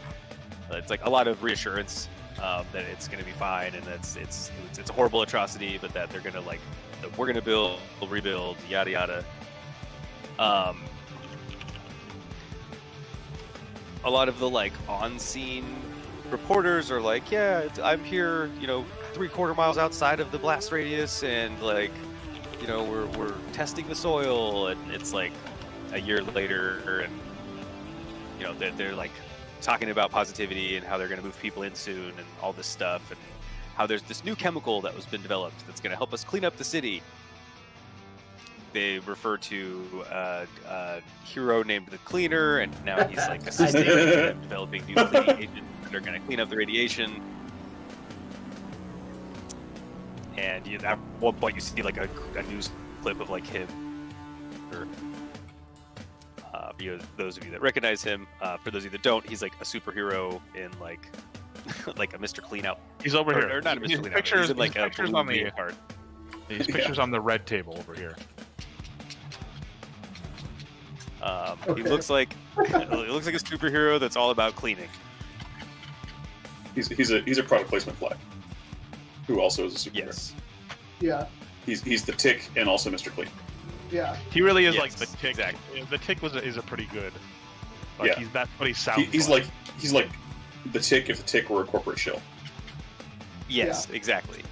It's like a lot of reassurance that it's going to be fine, and it's a horrible atrocity, but that they're going to that we're going to build, rebuild, yada yada. A lot of the on-scene reporters are like, yeah, I'm here, 3/4 miles outside of the blast radius, and we're testing the soil, and it's like a year later, and they're like talking about positivity and how they're going to move people in soon and all this stuff, and how there's this new chemical that was been developed that's going to help us clean up the city. They refer to a hero named the Cleaner, and now he's like assisting in developing new cleaning agents that are going to clean up the radiation. And at one point you see like a news clip of like him, or those of you that recognize him. For those of you that don't, he's like a superhero in like like a Mr. Cleanout. He's over here. Or not a Mr. His Cleanout. pictures, He's in like his a pictures blue on the leotard. his pictures on the red table over here. He looks like a superhero that's all about cleaning. He's a product placement flag, who also is a superhero. Yes. Yeah. He's the Tick and also Mr. Clean. Yeah. He really is Yes, like the Tick. exactly. The Tick is a pretty good. Like Yeah. that's what he sounds. He's like the Tick if the Tick were a corporate shill. Yes, exactly.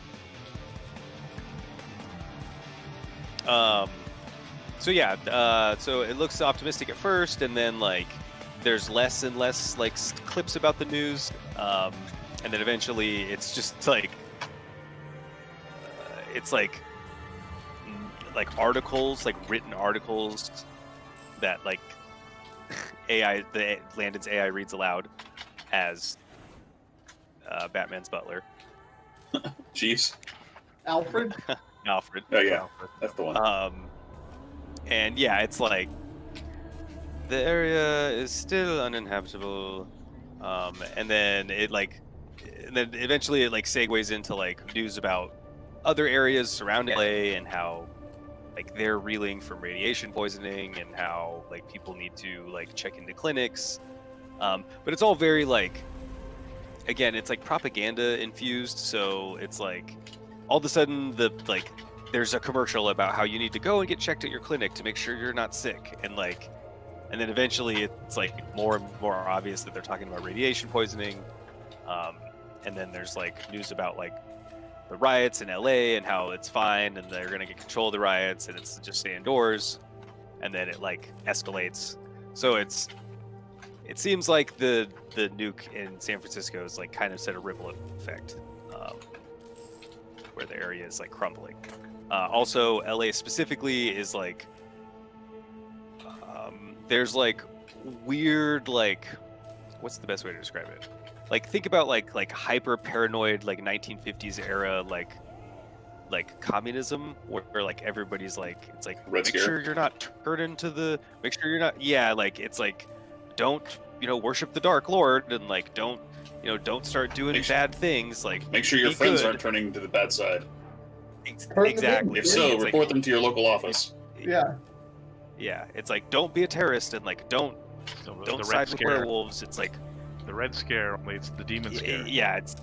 So yeah, so it looks optimistic at first, and then like there's less and less like clips about the news, and then eventually it's just like it's like articles, like written articles that like Landon's AI reads aloud as Batman's butler. Jeeves. Alfred? Alfred. Oh yeah, that's the one. And yeah, it's like the area is still uninhabitable, and then eventually it like segues into like news about other areas surrounding LA and how like they're reeling from radiation poisoning and how like people need to like check into clinics, but it's all very like, again, it's like propaganda infused, so it's like all of a sudden there's a commercial about how you need to go and get checked at your clinic to make sure you're not sick, and then eventually it's like more and more obvious that they're talking about radiation poisoning, and then there's like news about like the riots in LA and how it's fine and they're gonna get control of the riots and it's just stay indoors, and then it like escalates. So it's It seems like the nuke in San Francisco is like kind of set a ripple effect, where the area is like crumbling. Also, LA specifically is like, there's like weird like, what's the best way to describe it? Like think about like hyper paranoid like 1950s era like communism where like everybody's like, it's like Red make Scare. sure you're not turned into the, make sure you're not, yeah, like it's like don't worship the Dark Lord and like don't start doing Make sure- bad things, like Make sure your be friends good. aren't turning to the bad side. Turn them Exactly. If so, It's report like, them to your local office. Yeah. yeah, it's like don't be a terrorist and like don't So the side Red with Scare. werewolves. It's like The Red Scare, only it's the Demon Scare. yeah, it's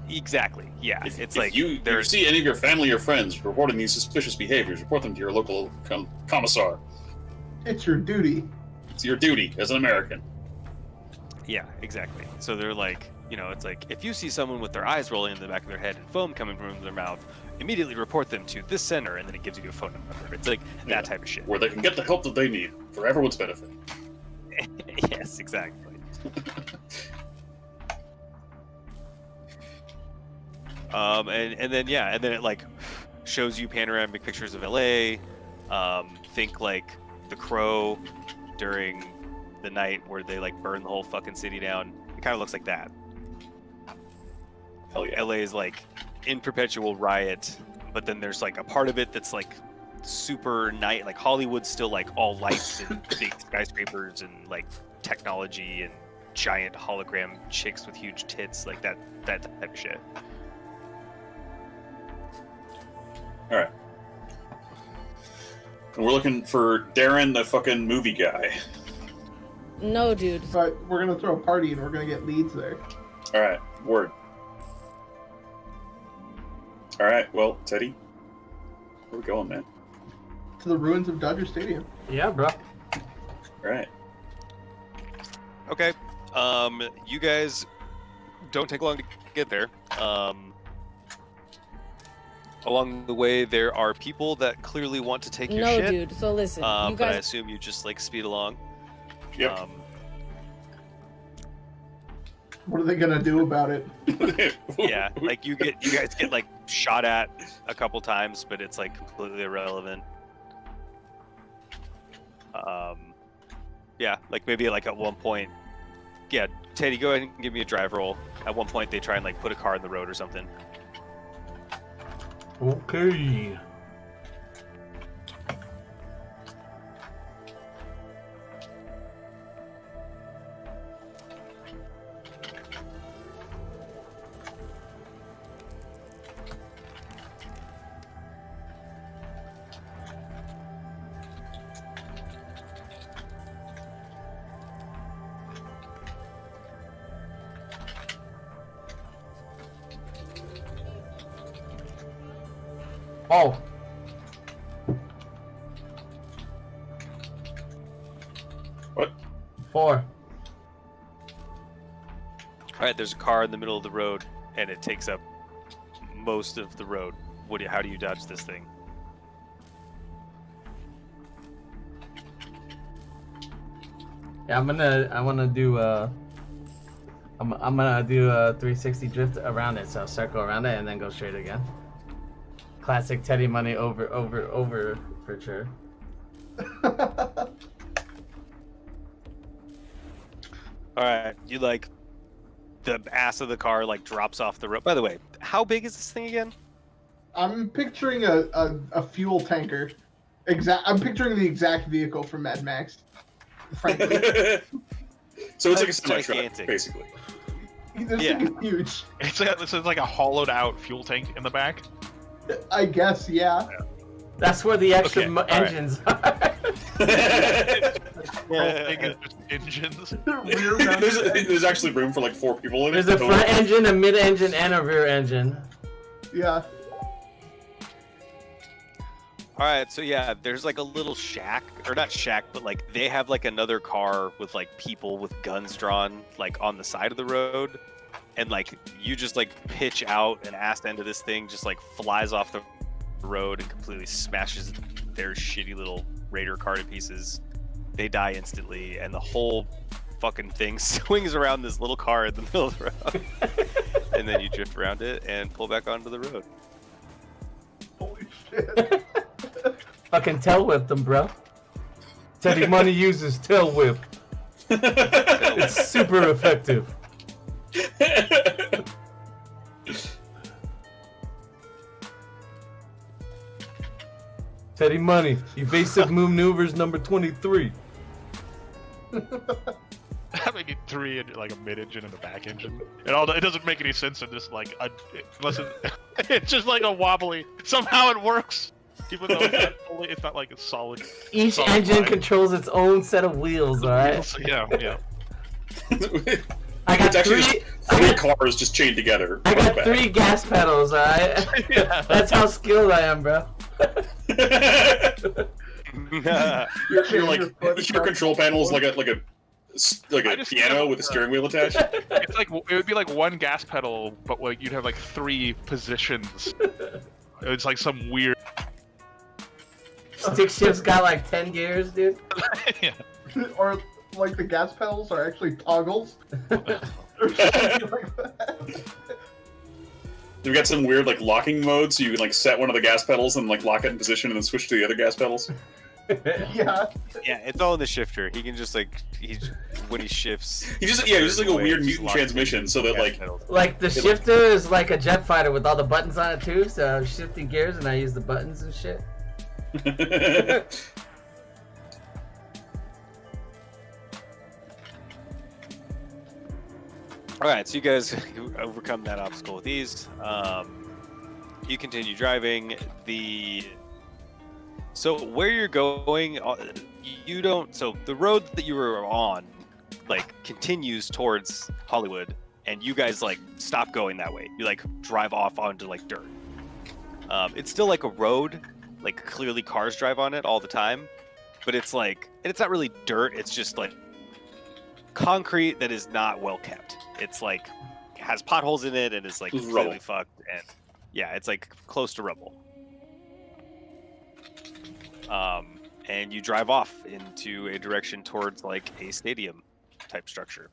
exactly, yeah, If, it's if like you there's see any of your family or friends reporting these suspicious behaviors, report them to your local commissar. It's your duty. It's your duty as an American. yeah, exactly. So they're like, it's like if you see someone with their eyes rolling in the back of their head and foam coming from their mouth, immediately report them to this center, and then it gives you a phone number. It's like that Yeah. type of shit. Where they can get the help that they need for everyone's benefit. Yes, exactly. And then it like shows you panoramic pictures of LA. Think like The Crow during the night where they like burn the whole fucking city down. It kind of looks like that. Hell yeah. LA is like in perpetual riot, but then there's like a part of it that's like super night, like Hollywood's still like all lights and big skyscrapers and like technology and giant hologram chicks with huge tits, like that type of shit. All right. And we're looking for Darren, the fucking movie guy. No, dude. But we're gonna throw a party and we're gonna get leads there. All right. Word. All right. Well, Teddy, where we going, man? To the ruins of Dodger Stadium. Yeah, bro. All right. Okay. You guys don't take long to get there. Along the way, there are people that clearly want to take your No, shit. dude. So listen, you But I guys. assume you just like speed along. Yep. What are they gonna do about it? Yeah, like you guys get like shot at a couple times, but it's like completely irrelevant. Yeah, like maybe like at one point, yeah, Teddy, go ahead and give me a drive roll. At one point, they try and like put a car in the road or something. Okay. Oh. What? 4. All right, there's a car in the middle of the road, and it takes up most of the road. How do you dodge this thing? Yeah, I'm gonna do I'm gonna do a 360 drift around it, so circle around it and then go straight again. Classic Teddy money over for sure. All right, you like the ass of the car like drops off the road. By the way, how big is this thing again? I'm picturing a fuel tanker. I'm picturing the exact vehicle from Mad Max. Frankly, So it's like a That's semi-truck, gigantic. basically. this Yeah. thing is huge. It's like a hollowed out fuel tank in the back. I guess, yeah. That's where the extra Okay, all right. engines are. Whole thing is just engines. Rear mounted. There's actually room for like 4 people in it. There's a total. front engine, a mid engine, and a rear engine. Yeah. All right, so yeah, there's like a little shack, or not shack, but like they have like another car with like people with guns drawn like on the side of the road, and like you just like pitch out an ass end of this thing, just like flies off the road and completely smashes their shitty little Raider car to pieces. they die instantly, and the whole fucking thing swings around this little car in the middle of the road. And then you drift around it and pull back onto the road. Holy shit. Fucking tail whip them, bro. Teddy Money uses tail whip. It's super effective. Teddy Money, evasive maneuvers number 23. Having 3 in like a mid-engine and a back engine, it doesn't make any sense in this unless it's just like a wobbly. Somehow it works, even though it's not like a solid. Each solid engine line. controls its own set of wheels. All right. Yeah. I got It's actually three. just 3 cars just chained together. I on the got back. 3 gas pedals. All right. That's how skilled I am, bro. Your control panel is like a I just piano feel- with a steering wheel attached. It's like it would be like 1 gas pedal, but like you'd have like 3 positions. It's like some weird. Stick shift's got like 10 gears, dude. Yeah. Or like the gas pedals are actually toggles. Or something like that. They've got some weird like locking mode, so you can like set one of the gas pedals and like lock it in position, and then switch to the other gas pedals. Yeah. Yeah, it's all in the shifter. He can just like when he shifts. He's just like a weird mutant transmission, so that gas like pedals. Like the shifter is like a jet fighter with all the buttons on it too. So I'm shifting gears and I use the buttons and shit. All right, so you guys overcome that obstacle with ease. You continue driving. So where you're going, you don't. So the road that you were on, like, continues towards Hollywood, and you guys like stop going that way. You like drive off onto like dirt. It's still like a road, like clearly cars drive on it all the time, but it's like, and it's not really dirt. It's just like concrete that is not well kept. It's like has potholes in it and is like It's completely rubble. fucked, and yeah, it's like close to rubble. And you drive off into a direction towards like a stadium type structure.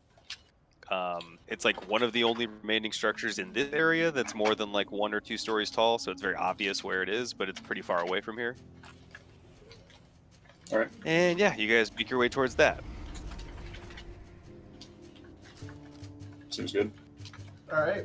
It's like one of the only remaining structures in this area that's more than like 1 or 2 stories tall, so it's very obvious where it is, but it's pretty far away from here. All right. And yeah, you guys make your way towards that. Seems good. Alright.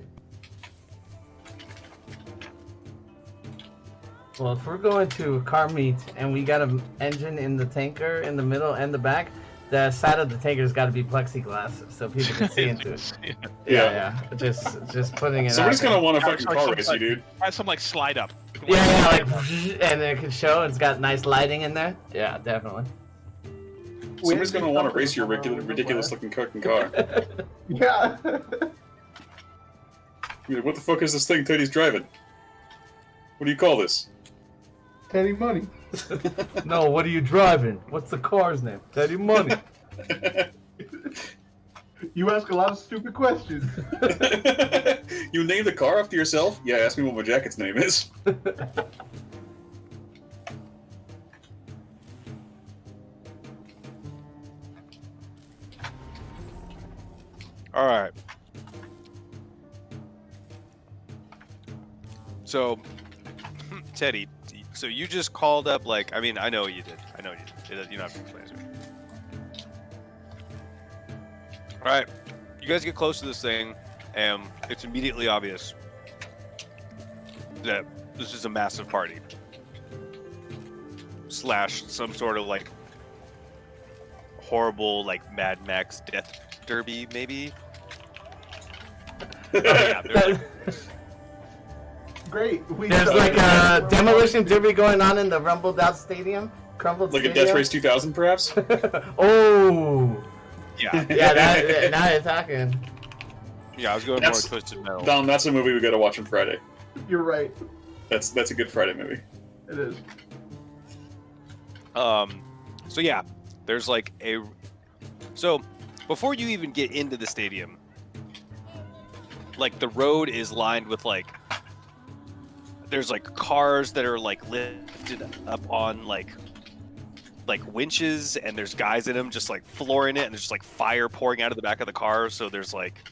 Well, if we're going to a car meet and we got an engine in the tanker in the middle and the back, the side of the tanker's got to be plexiglass so people can see into it. Yeah. Just putting it. Somebody's out gonna there. want to fucking car race you, dude. Try some like slide up. Yeah, like, and it can show. It's got nice lighting in there. Yeah, definitely. Somebody's gonna want to race your ridiculous looking fucking car. Yeah. You're like, what the fuck is this thing Teddy's driving? What do you call this? Teddy Money. No, what are you driving? What's the car's name? Teddy Money. You ask a lot of stupid questions. You named the car after yourself? Yeah, ask me what my jacket's name is. All right. So, Teddy, so you just called up, like, I mean, I know you did. I know you did. You don't have to explain it to me. All right. You guys get close to this thing, and it's immediately obvious that this is a massive party. / some sort of, like, horrible, like, Mad Max death derby, maybe? Oh, yeah, there's, like, Great. There's like a demolition derby going on in the rumbled out stadium. Crumbled Like a stadium. Death Race 2000, perhaps? Oh. yeah. Yeah, that, now you're talking. Yeah, I was going That's- more Twisted Metal. Dom, that's a movie we gotta watch on Friday. You're right. That's a good Friday movie. It is. So yeah, there's like a. So before you even get into the stadium, like the road is lined with like. There's like cars that are like lifted up on like like winches, and there's guys in them just like flooring it, and there's just like fire pouring out of the back of the car. So there's like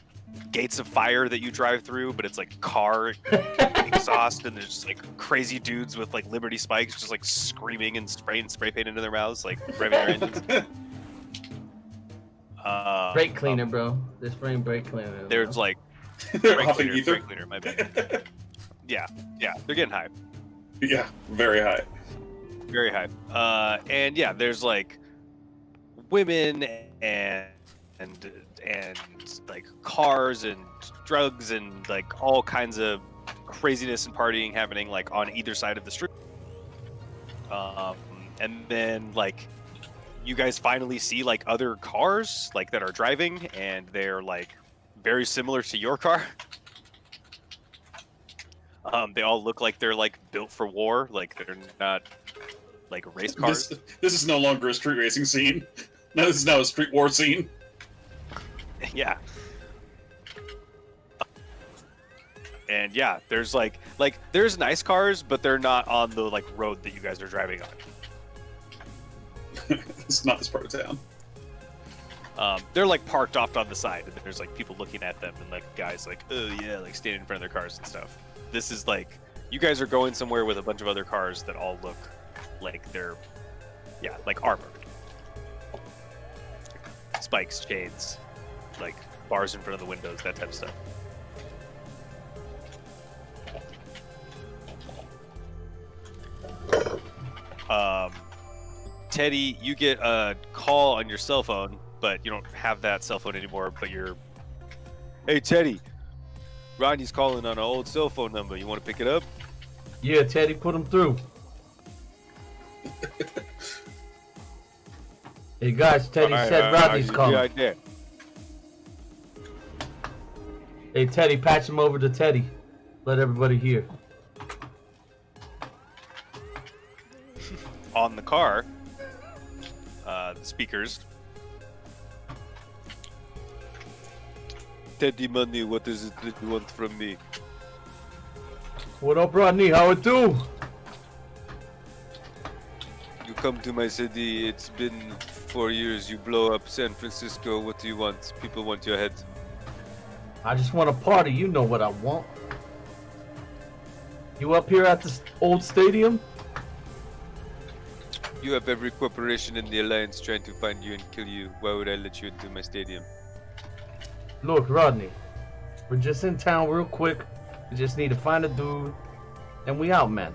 gates of fire that you drive through, but it's like car exhaust, and there's just like crazy dudes with like Liberty spikes just like screaming and spraying spray paint into their mouths, like revving their engines. Brake cleaner, bro. They're spraying brake cleaner. There's like They're brake huffing cleaner, ether. brake cleaner, my bad. Yeah, they're getting high. Yeah, very high. Very high. And yeah, there's like women and like cars and drugs and like all kinds of craziness and partying happening like on either side of the street. And then like you guys finally see like other cars like that are driving, and they're like very similar to your car. They all look like they're like built for war, like they're not like race cars. This is no longer a street racing scene. No, this is now a street war scene. Yeah. And yeah, there's like there's nice cars, but they're not on the like road that you guys are driving on. This is not this part of town. They're like parked off on the side, and there's like people looking at them, and like guys like, oh yeah, like standing in front of their cars and stuff. This is like you guys are going somewhere with a bunch of other cars that all look like they're, yeah, like armored. Spikes, chains, like bars in front of the windows, that type of stuff. Teddy, you get a call on your cell phone, but you don't have that cell phone anymore, but you're... Hey, Teddy. Rodney's calling on an old cell phone number. You want to pick it up? Yeah, Teddy, put him through. Hey, guys, Teddy said Rodney's calling. Right there. Hey, Teddy, patch him over to Teddy. Let everybody hear. On the car, the speakers. Teddy Money, what is it that you want from me? What up, Rodney? How it do? You come to my city, it's been 4 years, you blow up San Francisco, what do you want? People want your head. I just want a party. You know what I want. You up here at the old stadium? You have every corporation in the Alliance trying to find you and kill you. Why would I let you into my stadium? Look, Rodney, we're just in town real quick. We just need to find a dude, and we out, man.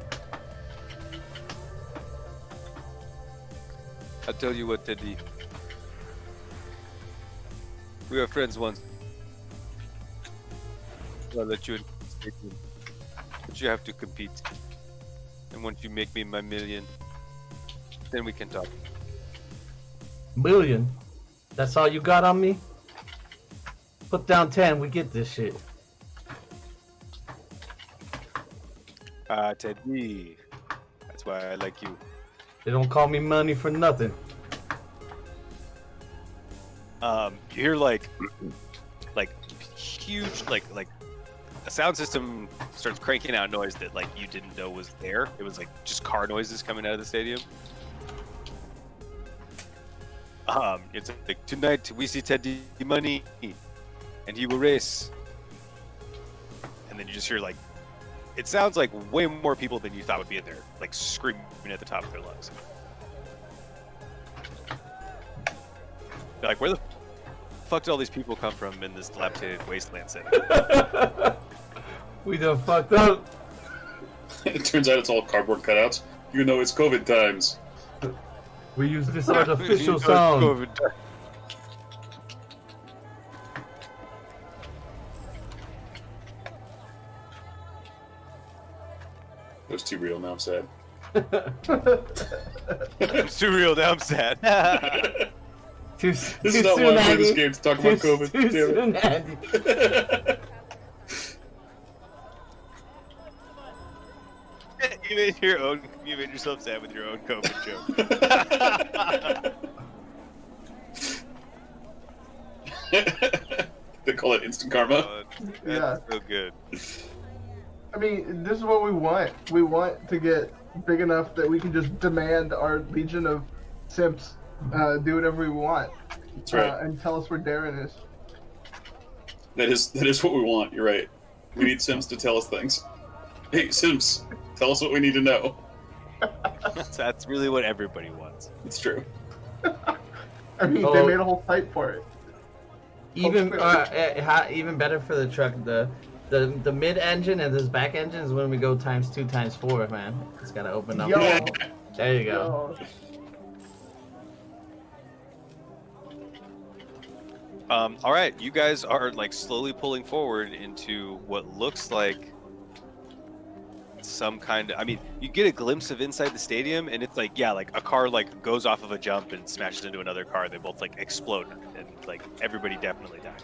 I'll tell you what, Teddy. We were friends once. I'll let you in the stadium. But you have to compete. And once you make me my million, then we can talk. Million? That's all you got on me? Put down 10, we get this shit. Teddy. That's why I like you. They don't call me money for nothing. You hear like huge like a sound system starts cranking out noise that like you didn't know was there. It was like just car noises coming out of the stadium. It's like, tonight we see Teddy Money and he will race. And then you just hear like, it sounds like way more people than you thought would be in there, like screaming at the top of their lungs. They're like, where the fuck did all these people come from in this dilapidated wasteland setting? We done fucked up. It turns out it's all cardboard cutouts. You know it's COVID times. We use this artificial sound. It was too real, now I'm sad. It's too real, now I'm sad. This is not why I play this game, to talk about COVID. Too Damn soon, Andy. it. You made yourself sad with your own COVID joke. They call it instant karma. That's Yeah. so good. I mean, this is what we want. We want to get big enough that we can just demand our legion of Simps, do whatever we want. That's right. And tell us where Darren is. That is what we want. You're right. We need Sims to tell us things. Hey, Sims, tell us what we need to know. That's really what everybody wants. It's true. I mean, they made a whole site for it. Even better for the truck. The mid engine and this back engine is when we go times 2 times 4, man. It's gotta open up. Yo. There you go. Yo. All right, you guys are like slowly pulling forward into what looks like some kind of. I mean, you get a glimpse of inside the stadium, and it's like, yeah, like a car like goes off of a jump and smashes into another car. They both like explode, and like everybody definitely died.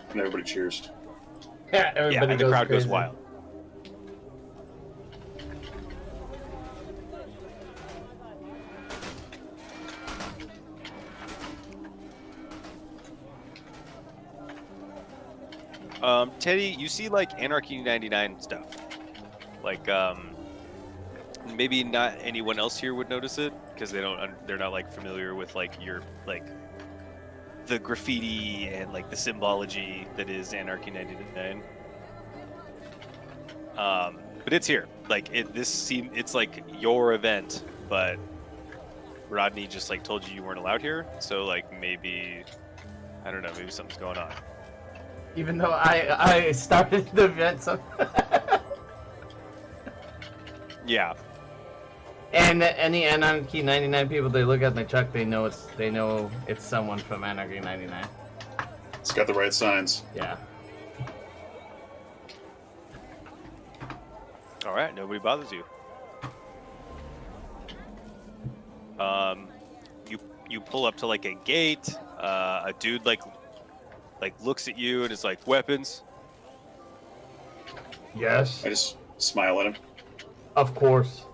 And everybody cheers. Yeah, Yeah, everybody and the crowd crazy. goes wild. Teddy, you see like Anarchy 99 stuff. Like, maybe not anyone else here would notice it because they're not like familiar with like your like the graffiti and like the symbology that is Anarchy 99. But it's here. Like it's like your event, but Rodney just like told you weren't allowed here. So like maybe, I don't know, maybe something's going on. Even though I started the event, so. Yeah. And any Anarchy 99 people, they look at my truck, they know it's someone from Anarchy 99. It's got the right signs. Yeah. All right, nobody bothers you. You pull up to like a gate. A dude like looks at you and is like, weapons. Yes. I just smile at him. Of course.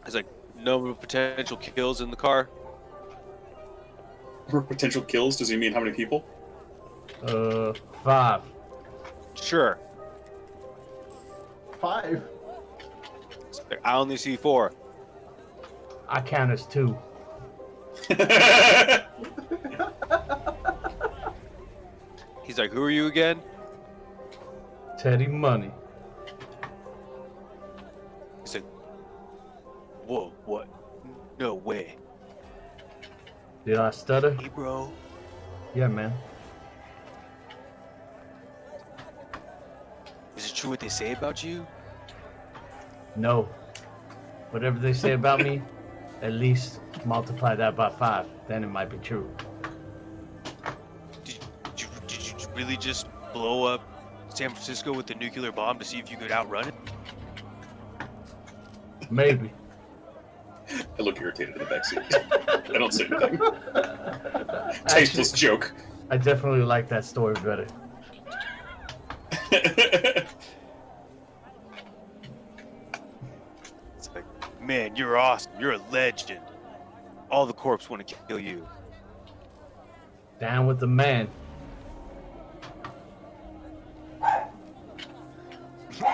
He's like, no potential kills in the car. For potential kills, does he mean how many people? 5. Sure. 5. I only see 4. I count as 2. He's like, who are you again? Teddy Money. He's like, whoa, what? No way. Did I stutter? Hey, bro. Yeah, man. Is it true what they say about you? No. Whatever they say about me, at least multiply that by 5. Then it might be true. Did you really just blow up San Francisco with a nuclear bomb to see if you could outrun it? Maybe. I look irritated in the backseat. I don't say anything. Tasteless joke. I definitely like that story better. It's like, man, you're awesome. You're a legend. All the corps want to kill you. Down with the man.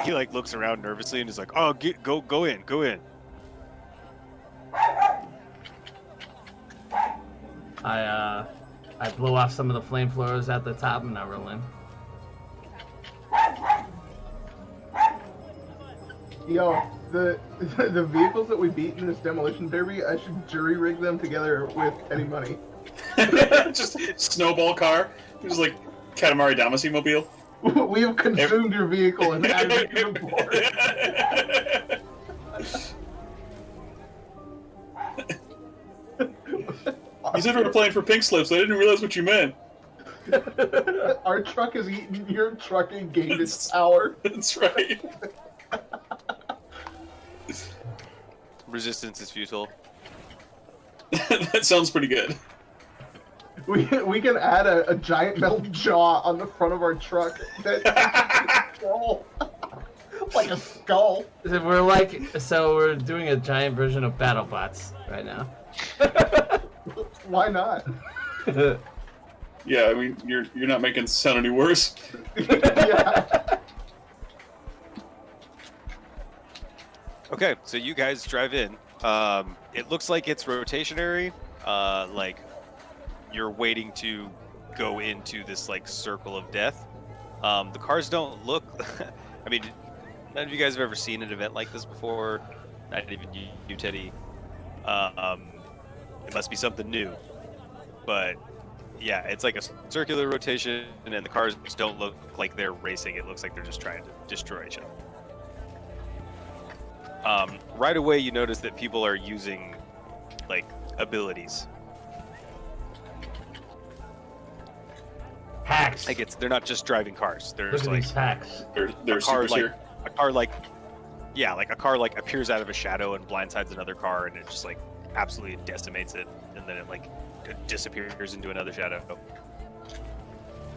He like looks around nervously and is like, "Oh, go in." I blow off some of the flamethrowers at the top and I roll in. Yo, the vehicles that we beat in this demolition derby, I should jury rig them together with any money. Just snowball car. Just like Katamari Damacy mobile. We have consumed your vehicle and added it to the board. You said we were playing for pink slips. I didn't realize what you meant. Our truck has eaten your truck and gained its power. That's right. Resistance is futile. That sounds pretty good. We can add a giant metal jaw on the front of our truck that skull. Like a skull. We're doing a giant version of BattleBots right now. Why not? Yeah, I mean, you're not making it sound any worse. Yeah. Okay, so you guys drive in. It looks like it's rotationary. Like you're waiting to go into this like circle of death. The cars don't look. I mean, none of you guys have ever seen an event like this before. Not even you, Teddy. It must be something new. But yeah, it's like a circular rotation, and the cars don't look like they're racing. It looks like they're just trying to destroy each other. Right away, you notice that people are using like abilities. Hacks. Like they're not just driving cars. Look There's at like these hacks. There's car supers like here. a car like yeah, like a car like appears out of a shadow and blindsides another car, and it just like absolutely decimates it, and then it like disappears into another shadow.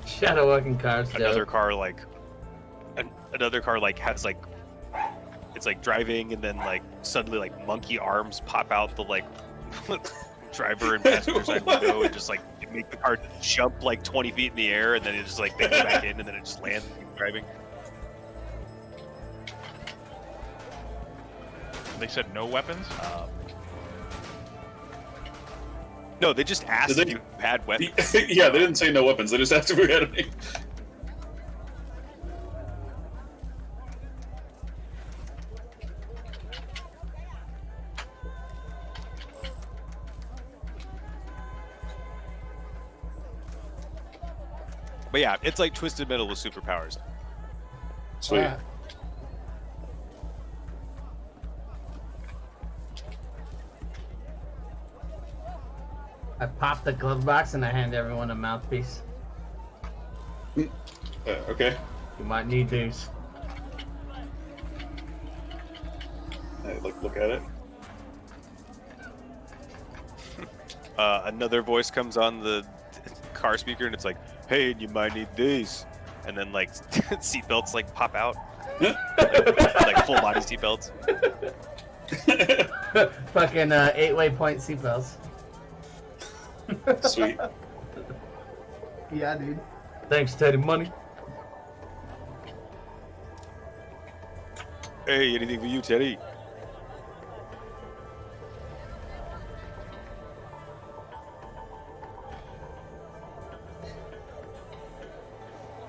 Shadow walking cars. Another car like another car like has like it's like driving, and then like suddenly like monkey arms pop out the like driver and passenger side window and just like make the car jump like 20 feet in the air, and then it just like they go back in, and then it just lands and keeps driving. They said no weapons. No, they just asked Did they- if you had weapons. Yeah, they didn't say no weapons. They just asked if we had any. But yeah, it's like Twisted Metal with superpowers. Sweet. Yeah. I pop the glove box and I hand everyone a mouthpiece. Okay. You might need these. I look at it. Another voice comes on the car speaker, and it's like, "Hey, and you might need these." And then like seatbelts like pop out, like full body seatbelts. Fucking 8-way point seatbelts. Sweet. Yeah, dude. Thanks, Teddy Money. Hey, anything for you, Teddy?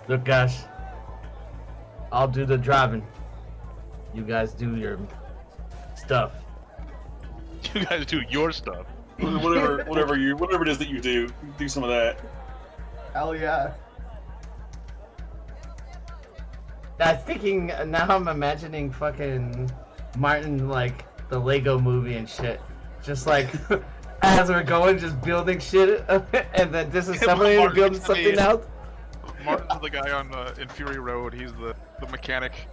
Look, guys. I'll do the driving. You guys do your stuff. You guys do your stuff. whatever it is that you do some of that. Hell yeah. I'm thinking, now I'm imagining fucking Martin, like, the Lego movie and shit. Just like, as we're going, just building shit, and then disassembling and building something else. Martin's the guy on in Fury Road. He's the mechanic,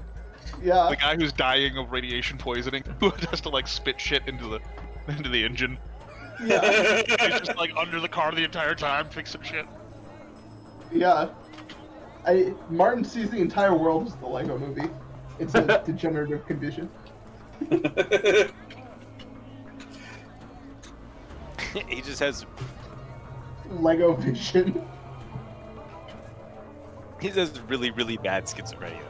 Yeah. the guy who's dying of radiation poisoning, who has to like spit shit into the engine. Yeah. He's just like under the car the entire time fixing shit. Yeah. Martin sees the entire world as the Lego movie. It's a degenerative condition. He just has Lego vision. he has really really bad schizophrenia.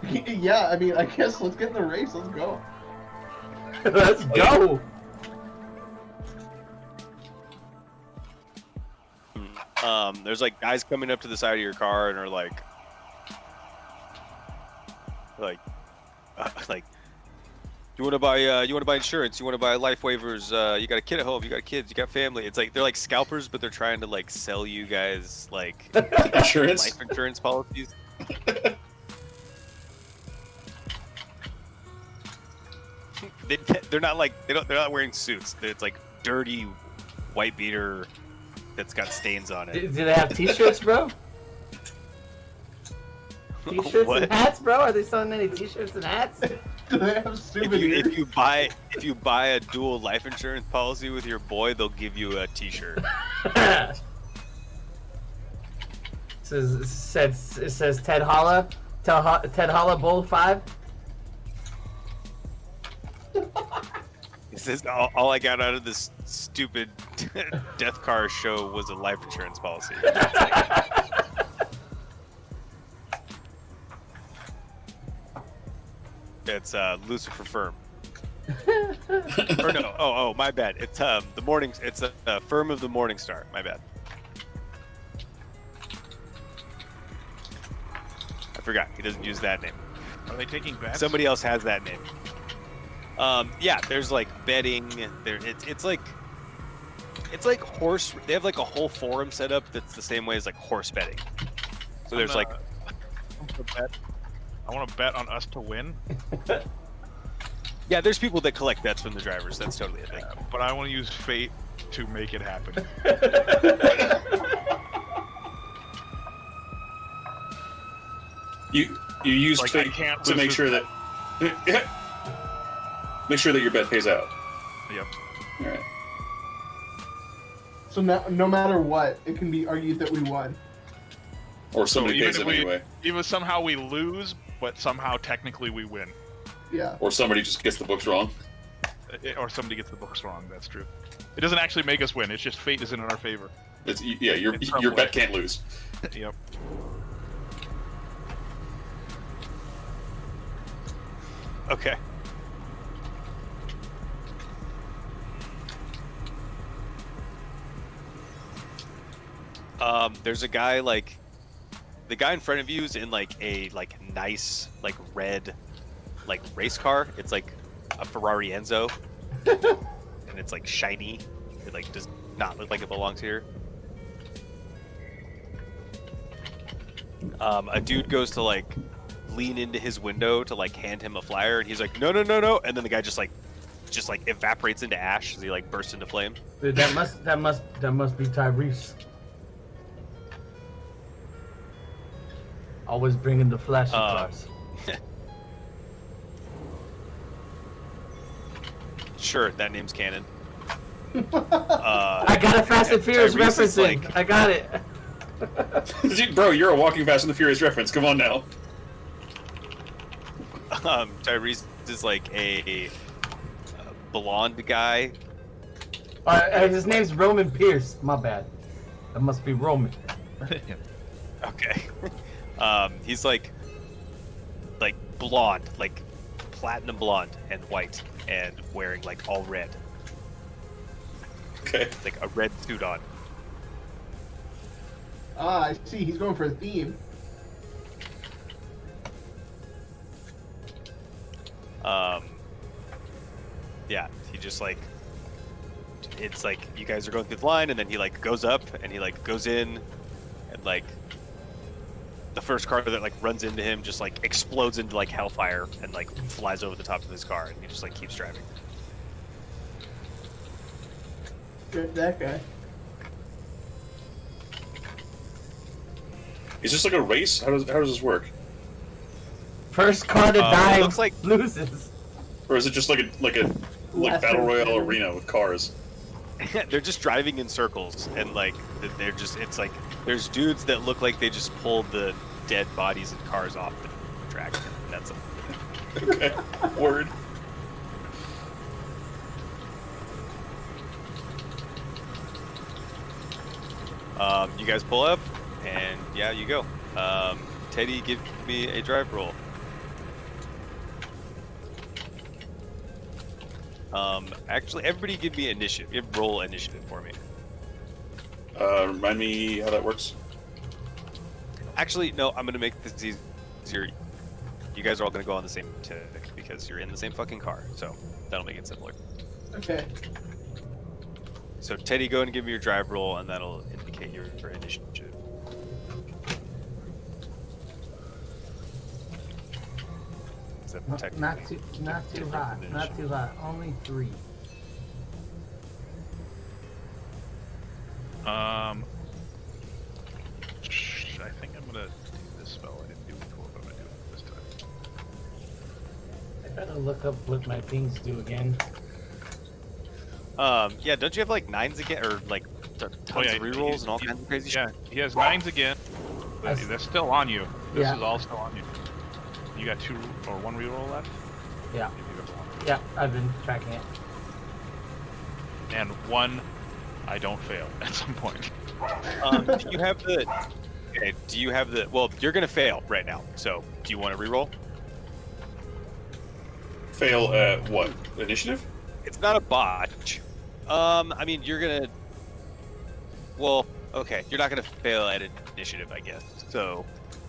Yeah, I mean, I guess let's get in the race. Let's go. Let's go! There's like guys coming up to the side of your car and are like, you want to buy insurance? You want to buy life waivers? You got a kid at home? You got kids? You got family? It's like they're like scalpers, but they're trying to like sell you guys like Insurance? life insurance policies. They're not like they're not wearing suits. It's like dirty white beater that's got stains on Do it. they have t-shirts, bro? T-shirts What? and hats, bro? Are they selling any t-shirts and hats? Do they have souvenirs? If you buy a dual life insurance policy with your boy, they'll give you a T-shirt. It says Ted Holla. Ted Holla Bowl 5. It says all I got out of this stupid Death Car show was a life insurance policy. It's like, It's Lucifer Firm. Or no, oh, my bad. It's the morning. It's a Firm of the Morning Star. My bad. I forgot. He doesn't use that name. Are they taking bets? Somebody else has that name. Yeah, there's like betting. There, it's like horse. They have like a whole forum set up that's the same way as like horse betting. So there's like, I want to bet on us to win, yeah, there's people that collect bets from the drivers. That's totally a thing. but I want to use fate to make it happen. You use Like, I fate can't to lose make this sure that make sure that your bet pays out. Yep. All right. So no matter what, it can be argued that we won. Or somebody even pays if them we, anyway. even somehow we lose, but somehow technically we win. Yeah. Or somebody just gets the books wrong. Or somebody gets the books wrong. That's true. It doesn't actually make us win. It's just fate is in our favor. It's, yeah, your In some your way. bet can't lose. Yep. Okay. There's a guy like, the guy in front of you is in like a nice like red like race car. It's like a Ferrari Enzo, and it's like shiny. It like does not look like it belongs here. A dude goes to like lean into his window to like hand him a flyer, and he's like, no, and then the guy just like evaporates into ash as he like bursts into flame. Dude, that must be Tyrese. Always bringing the flashy cars. Sure, that name's canon. I got a Fast and Furious Tyrese reference is in. like- I got it. Bro, you're a walking Fast and the Furious reference. Come on now. Tyrese is like a blonde guy. His name's Roman Pierce. My bad. That must be Roman. Okay. He's like blonde, like platinum blonde and white, and wearing like all red, Okay. like a red suit on. Ah, I see. He's going for a theme. Yeah, he just like, it's like you guys are going through the line, and then he like goes up and he like goes in, and like the first car that like runs into him just like explodes into like hellfire and like flies over the top of his car, and he just like keeps driving. Good, that guy. Is this like a race? How does this work? First car to die looks like- loses. Or is it just like a Last battle one. royale arena with cars? They're just driving in circles, and like they're just, it's like there's dudes that look like they just pulled the dead bodies and cars off the track, and that's it. Okay. Word. You guys pull up, and yeah, you go. Teddy, give me a drive roll. Actually, everybody give me initiative. Give roll initiative for me. Remind me how that works. Actually, no, I'm gonna make this easier. You guys are all gonna go on the same tick because you're in the same fucking car, so that'll make it simpler. Okay. So Teddy, go and give me your drive roll, and that'll indicate your initiative. Except technically, Not too different hot. than Not too hot. Only 3. I think I'm gonna do this spell. I didn't do it before, but I'm gonna do it this time. I gotta look up what my things do again. Yeah, don't you have like 9s again, or like tons yeah, of rerolls and all kinds of crazy Yeah, shit? he has 9s again. But That's- that's still on you. This Yeah. is all still on you. You got 2 or 1 reroll left? Yeah. You got 1. Yeah, I've been tracking it. And 1, I don't fail at some point. Do you have the? Okay, do you have the? Well, you're gonna fail right now. So, do you want to reroll? Fail at what? Initiative? It's not a botch. I mean, you're gonna. Well, okay, you're not gonna fail at initiative, I guess. So,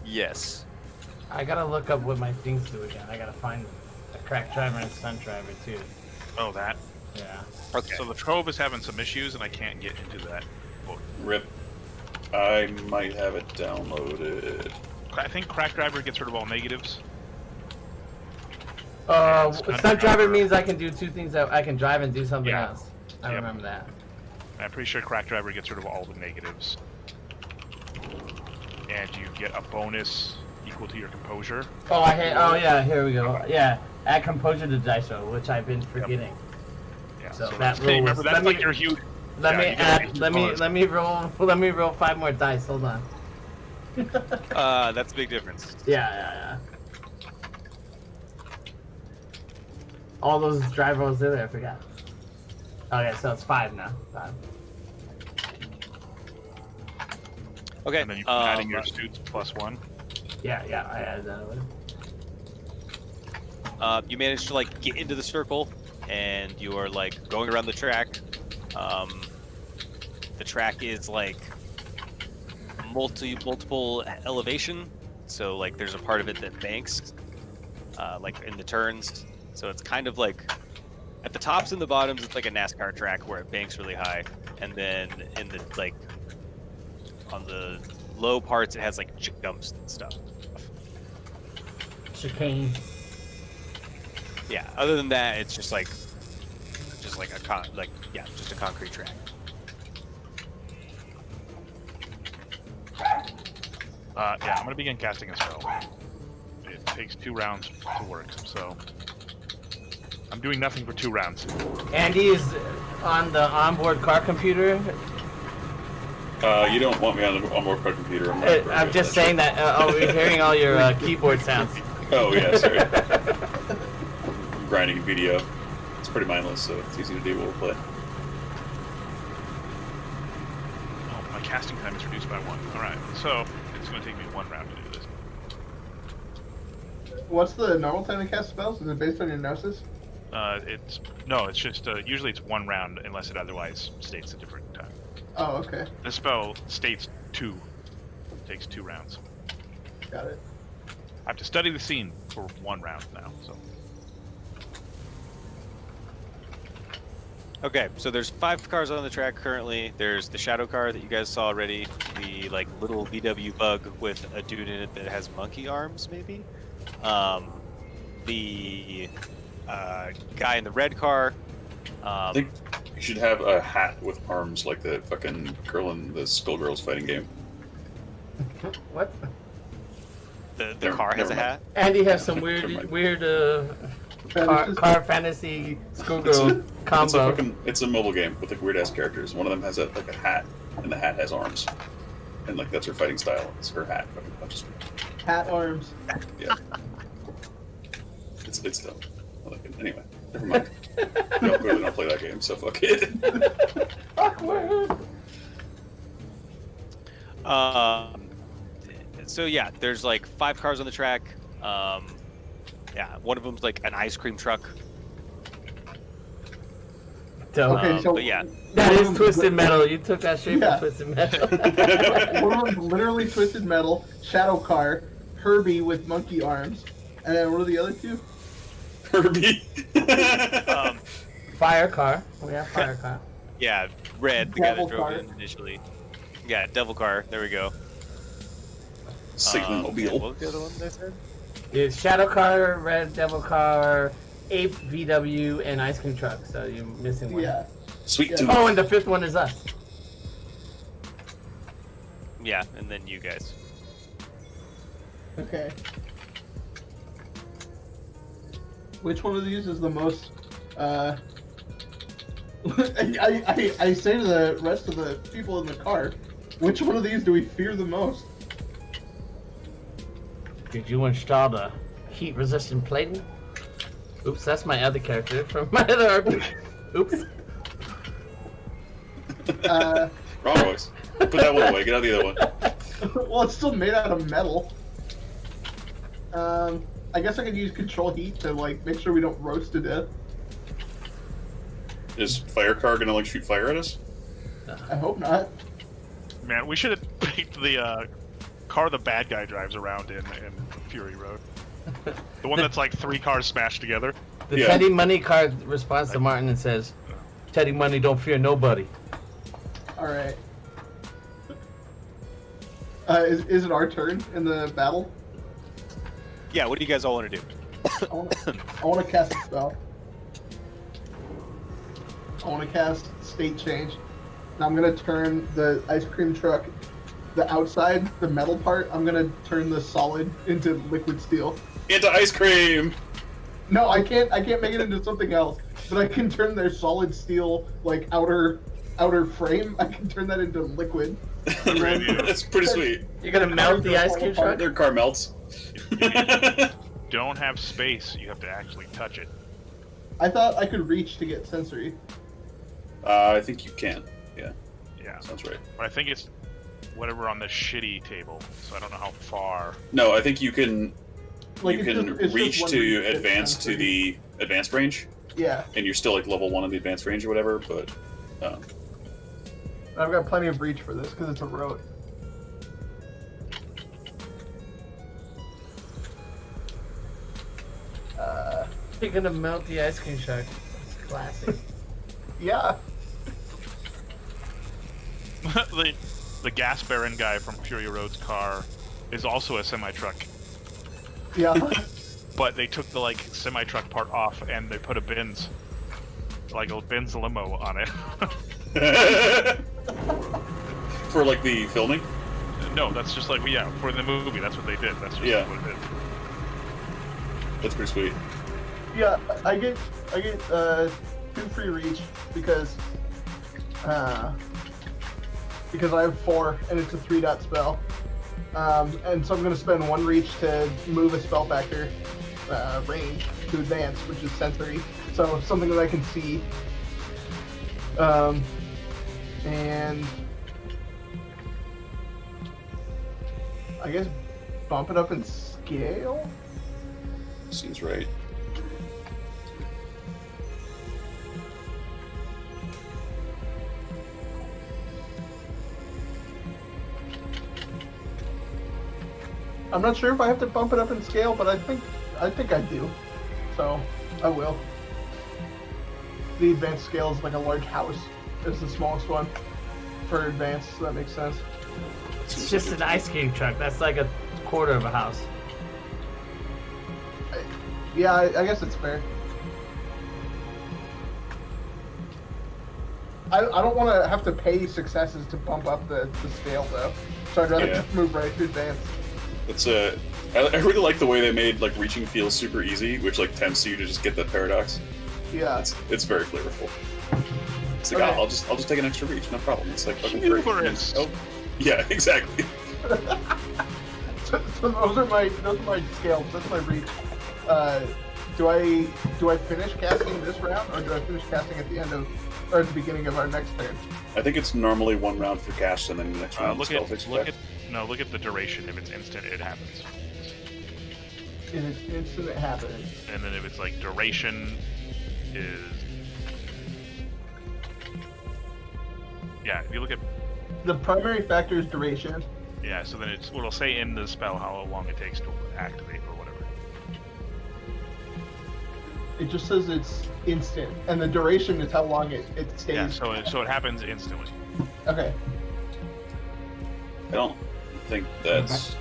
yes. I gotta look up what my things do again. I gotta find a crack driver and stunt driver too. Oh, that. Yeah. Okay. So the Trove is having some issues, and I can't get into that book. Rip. I might have it downloaded. I think Crack Driver gets rid of all negatives. Stunt driver means I can do two things. I can drive and do something Yeah. else. I Yep. remember that. I'm pretty sure Crack Driver gets rid of all the negatives. And you get a bonus equal to your composure. Oh, yeah. Here we go. Yeah, add composure to dice roll, which I've been forgetting. Yeah. So that that's, rule remember, was- that's let like me- your huge. Let Yeah, me you get add. extra Let me bonus. let me roll 5 more dice. Hold on. That's a big difference. Yeah. All those drive rolls in there. I forgot. Okay, so it's 5 now. 5. Okay. And then you're adding your suits +1. Yeah. I added that over. You manage to like get into the circle, and you are like going around the track. The track is like multiple elevation, so like there's a part of it that banks, like in the turns. So it's kind of like at the tops and the bottoms, it's like a NASCAR track where it banks really high, and then in the like on the low parts, it has like jumps and stuff. Chicane. Yeah. Other than that, it's just like just a concrete track. Yeah, I'm gonna begin casting a spell. It takes 2 rounds to work, so I'm doing nothing for 2 rounds. Andy is on the onboard car computer. You don't want me on the onboard car computer. I'm, not very I'm good just at saying that. We're hearing all your keyboard sounds. shit. Oh yeah, sorry. I'm grinding a video. It's pretty mindless, so it's easy to do while we play. Oh, my casting time is reduced by 1. Alright, so it's gonna take me 1 round to do this. What's the normal time to cast spells? Is it based on your gnosis? It's just usually it's 1 round unless it otherwise states a different time. Oh, okay. The spell states 2. Takes 2 rounds. Got it. I have to study the scene for 1 round now, so. Okay, so there's 5 cars on the track currently. There's the shadow car that you guys saw already, the like little VW bug with a dude in it that has monkey arms, maybe. The guy in the red car. I think you should have a hat with arms like the fucking girl in the Skullgirls fighting game. What? The car has never a mind. hat. Andy has some Never mind. weird Fetishes? car fantasy It's schoolgirl a combo. it's a mobile game with like weird ass characters. One of them has a hat, and the hat has arms, and like that's her fighting style. It's her hat. Fucking punches people. Hat arms. Yeah. It's dumb. I like it. Anyway, never mind. Y'all clearly don't play that game, so fuck it. Awkward. So yeah, there's like 5 cars on the track. Yeah, one of them's like an ice cream truck. Dope. Okay, so But yeah, That is Twisted Metal. You took that straight Yeah. from Twisted Metal. one of them's literally Twisted Metal, Shadow Car, Herbie with monkey arms, and then what are the other 2? Herbie. Fire car. We have fire car. yeah, red, the guy Devil that drove car. in initially. Yeah, devil car. There we go. Sigma and Mobile. what was the other one I said? It's Shadow Car, Red Devil Car, Ape VW, and Ice Cream Truck. So you're missing one. Yeah. Sweet Yeah. tooth. Oh, and the 5th one is us. Yeah, and then you guys. Okay. Which one of these is the most? I say to the rest of the people in the car, which one of these do we fear the most? Did you install the heat-resistant plating? Oops, that's my other character from my other RPG. Oops. Wrong voice. Put that one away. Get out the other one. Well, it's still made out of metal. I guess I could use control heat to like make sure we don't roast to death. Is fire car gonna like shoot fire at us? I hope not. Man, we should have picked the car the bad guy drives around in Fury Road. The one that's like 3 cars smashed together. The Yeah. Teddy Money card responds to Martin and says, "Teddy Money don't fear nobody." All right. Is it our turn in the battle? Yeah, what do you guys all want to do? I want to cast a spell. I want to cast State Change. And I'm going to turn the ice cream truck, the outside, the metal part, I'm going to turn the solid into liquid steel. Into ice cream! No, I can't make it into something else. But I can turn their solid steel, like, outer frame, I can turn that into liquid. That's pretty sweet. You're gonna melt the ice cream truck? Their car melts. Don't have space. You have to actually touch it. I thought I could reach to get sensory. I think you can. Yeah, Yeah. sounds right. But I think it's whatever on the shitty table. So I don't know how far. No, I think you can. Like, You it's can just- it's just reach one to reach to advance to sensory. the advanced range, Yeah. and you're still like level 1 in the advanced range or whatever. But I've got plenty of reach for this because it's a road. You're gonna melt the ice cream truck. It's classic. Yeah. the gas baron guy from Fury Road's car is also a semi truck, Yeah. but they took the like semi truck part off and they put a Benz limo on it. for like the filming, No, that's just like for the movie. That's what they did. That's just Yeah. what it is. that's pretty sweet. Yeah, I get 2 free reach because I have 4 and it's a 3-dot spell. And so I'm gonna spend 1 reach to move a spell factor range to advance, which is sensory. So something that I can see. And I guess bump it up in scale. Seems right. I'm not sure if I have to bump it up in scale, but I think I do. So I will. The advanced scale is like a large house. It's the smallest one for advanced, so that makes sense. It's just an ice cream truck. That's like a quarter of a house. Yeah, I guess it's fair. I don't want to have to pay successes to bump up the scale though, so I'd rather Yeah. just move right to advance. It's I really like the way they made like reaching feel super easy, which like tempts you to just get that paradox. Yeah. It's very flavorful. It's like, Okay. I'll just take an extra reach, no problem. It's like fucking free. Humorous. Oh, yeah, exactly. So those are my scales. That's my reach. Do I finish casting this round, or do I finish casting at the end of, or at the beginning of our next turn? I think it's normally 1 round for cast, and then the next round Look spell takes effect. at the duration. If it's instant, it happens. It is instant. It happens. And then if it's like duration is if you look at The primary factor is duration. so then it'll say in the spell how long it takes to activate or whatever. It just says it's instant, and the duration is how long it stays. Yeah, so it happens instantly. Okay. I don't think that's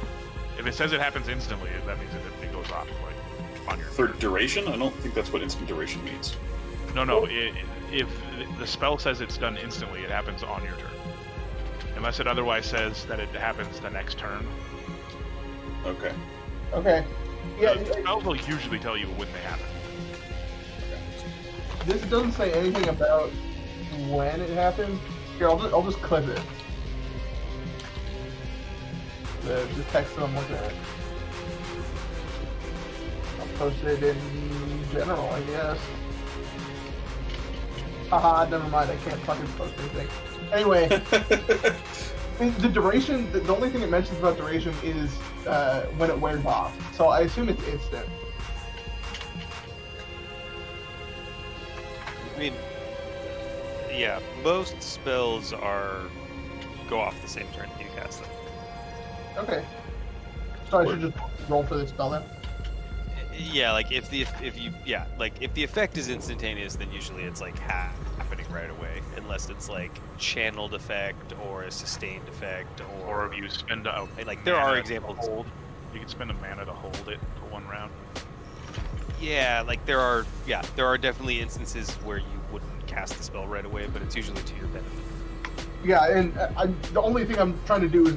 If it says it happens instantly, that means it goes off like on your for duration. I don't think that's what instant duration means. No. If the spell says it's done instantly, it happens on your turn. Unless it otherwise says that it happens the next turn. Okay. Okay. Yeah. The spells will usually tell you when they happen. This doesn't say anything about when it happened. Here, I'll just clip it. The text that I'm looking at. I'll post it in general, I guess. Haha, never mind. I can't fucking post anything. Anyway, The duration, the only thing it mentions about duration is when it wears off. So I assume it's instant. I mean, yeah, most spells go off the same turn that you cast them. Okay. So I should just roll for this spell then? Yeah, like if the effect is instantaneous, then usually it's like happening right away, unless it's like channeled effect or a sustained effect, Or if you spend a like there mana are to examples. hold, you can spend a mana to hold it for 1 round. Yeah, like there are definitely instances where you wouldn't cast the spell right away, but it's usually to your benefit. Yeah, and the only thing I'm trying to do is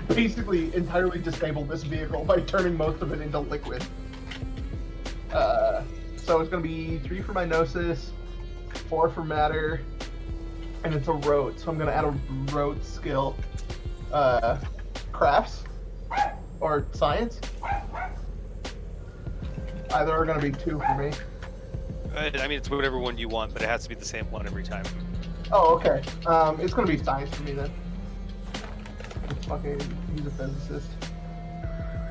basically entirely disable this vehicle by turning most of it into liquid. So it's going to be 3 for my Gnosis, 4 for Matter, and it's a Rote, so I'm going to add a Rote skill. Crafts? Or Science? Either are going to be 2 for me. I mean, it's whatever one you want, but it has to be the same one every time. Oh, okay. It's going to be Science for me then. Fucking, he's a physicist.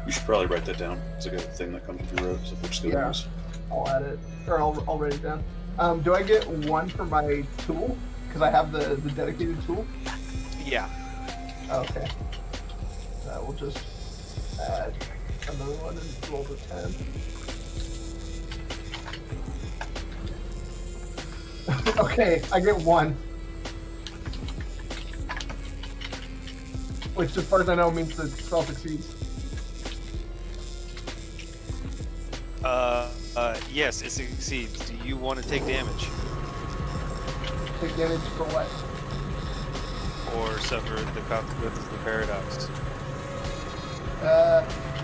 You should probably write that down. It's like a thing that comes with your road, so which skill Yeah. it is. I'll add it, or I'll write it down. Do I get 1 for my tool? Because I have the dedicated tool? Yeah. Okay. We'll just add another one and roll the 10. Okay, I get 1. Which, as far as I know, means the spell succeeds. Yes, it succeeds. Do you want to take damage? Take damage for what? Or suffer the consequences of the paradox?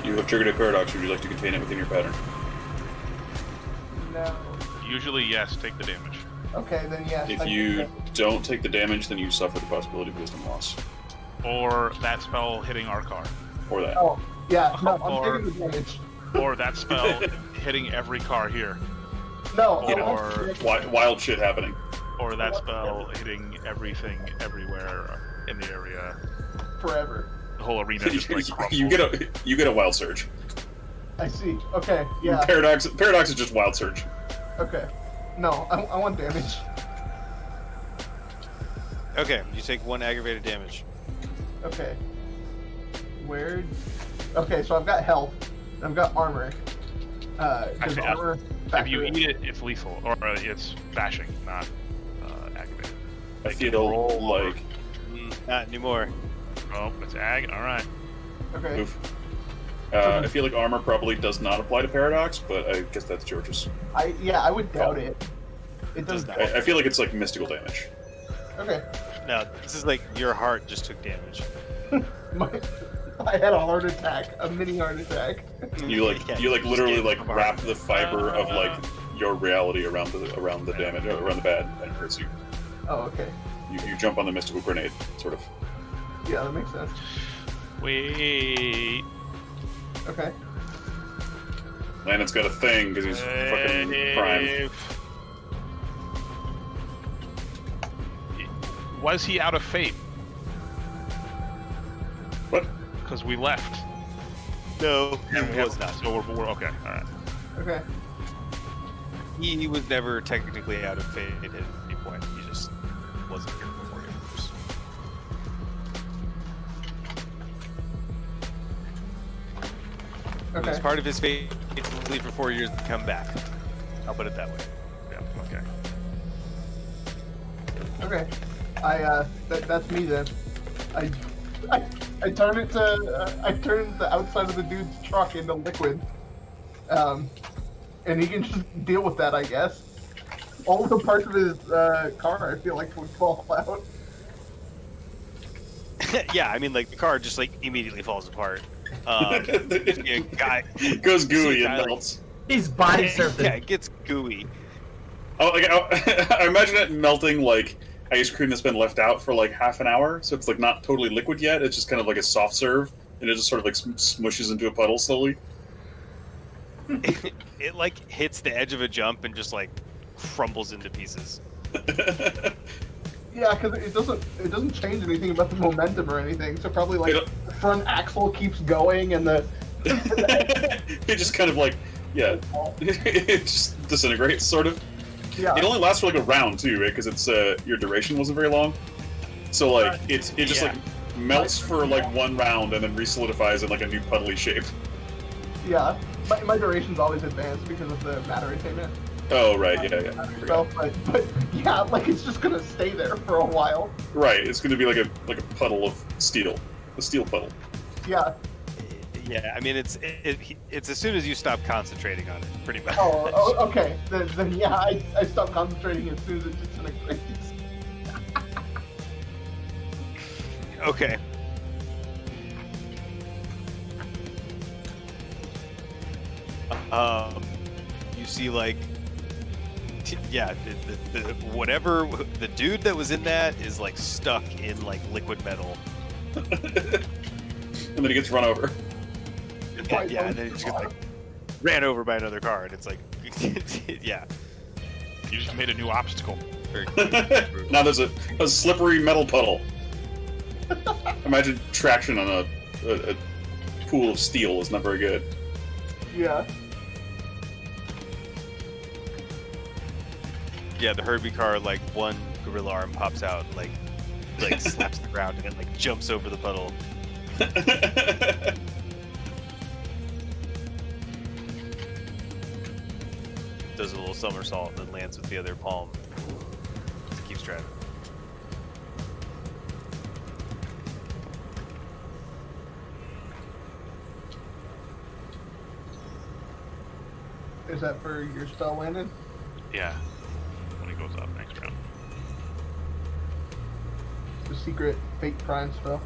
You have triggered a paradox. Would you like to contain it within your pattern? No. Usually, yes, take the damage. Okay, then yes. If you don't take the damage, then you suffer the possibility of wisdom loss. Or that spell hitting our car. Or that. Oh, yeah, no, I'm Or- taking the damage. Or that spell hitting every car here. No, Or- Wild shit happening. Or that spell hitting everything everywhere in the area. forever. The whole arena just like you get a wild surge. I see. Okay, yeah. Paradox is just wild surge. Okay. No, I want damage. Okay, you take 1 aggravated damage. Okay. Where? Okay, so I've got health. I've got armor. Does Actually, armor If factor you in? eat it, it's lethal, or it's bashing, not activated. I feel like Not anymore. Oh, it's ag. All right. Okay. oof. I feel like armor probably does not apply to paradox, but I guess that's George's. I would doubt it. It does Does not. not. I feel like it's like mystical damage. Okay. No, this is like your heart just took damage. I had a heart attack, a mini heart attack. You like Yeah, you like just literally gave like him a heart wrap the fiber of like your reality around the damage, around the bad, and it hurts you. Oh, okay. You jump on the mystical grenade, sort of. Yeah, that makes sense. Wait. Okay. Landon's got a thing because he's fucking prime. Was he out of fate? What? Because we left. No, And he we was have- not. So we're okay. All right. Okay. He was never technically out of fate at any point. He just wasn't here for 4 years. It was Okay. part of his fate to leave for 4 years and come back. I'll put it that way. Yeah. Okay. Okay. That's me then. I turn it to I turn the outside of the dude's truck into liquid. And he can just deal with that, I guess. All the parts of his car, I feel like, would fall out. Yeah, I mean, like the car just like immediately falls apart. A guy Goes gooey See, and I like- melts. He's body yeah, surfing. it gets gooey. Oh, like I imagine it melting like ice cream that's been left out for like half an hour, so it's like not totally liquid yet. It's just kind of like a soft serve, and it just sort of like smushes into a puddle slowly. It like hits the edge of a jump and just like crumbles into pieces. Yeah, because it doesn't change anything about the momentum or anything. So probably like the front axle keeps going and the it just kind of like it just disintegrates sort of. yeah. It only lasts for like a round too, right? Because it's your duration wasn't very long. So like it just like melts for like one round and then resolidifies in like a new puddly shape. Yeah, my duration's always advanced because of the matter attainment. Oh right, yeah. So, but yeah, like it's just gonna stay there for a while. Right, it's gonna be like a puddle of steel, a steel puddle. Yeah. Yeah, I mean it's as soon as you stop concentrating on it, pretty much. Oh, okay. Then yeah, I stop concentrating as soon as it disintegrates. Okay. You see like, the whatever the dude that was in that is like stuck in like liquid metal. And then he gets run over. Yeah, and then he just gets like ran over by another car, and it's like, yeah. You just made a new obstacle. Very Now there's a slippery metal puddle. Imagine traction on a pool of steel is not very good. Yeah. Yeah, the Herbie car, like one gorilla arm pops out, like slaps the ground, and it like jumps over the puddle. Does a little somersault, then lands with the other palm. Keeps driving. Is that for your spell landing? Yeah. When he goes up next round. The secret fake prime spell.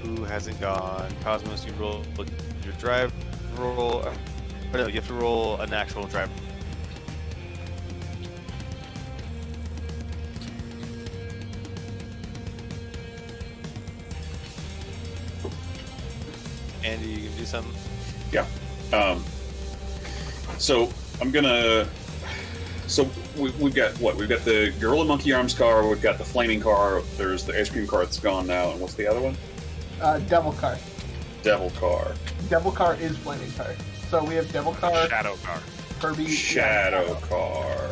Who hasn't gone? Cosmos, you roll your drive roll. Oh no, you have to roll an actual drive. Andy, you can do something? Yeah. So I'm gonna. So we've got what? We've got the Gorilla Monkey Arms car. We've got the Flaming car. There's the ice cream car that's gone now. And what's the other one? Devil car. Devil car. Devil car is flaming car. So we have devil car, Shadow car. Herbie, Shadow car.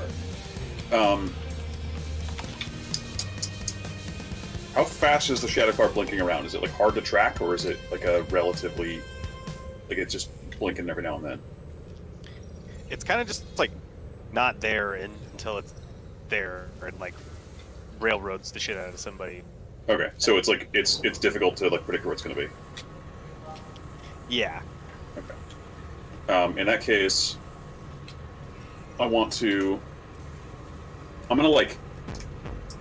How fast is the shadow car blinking around? Is it like hard to track, or is it like a relatively like it's just blinking every now and then? It's kind of just like not there until it's there, and like railroads the shit out of somebody. Okay, so it's like it's difficult to like predict where it's going to be. Yeah. Okay. In that case, I'm gonna like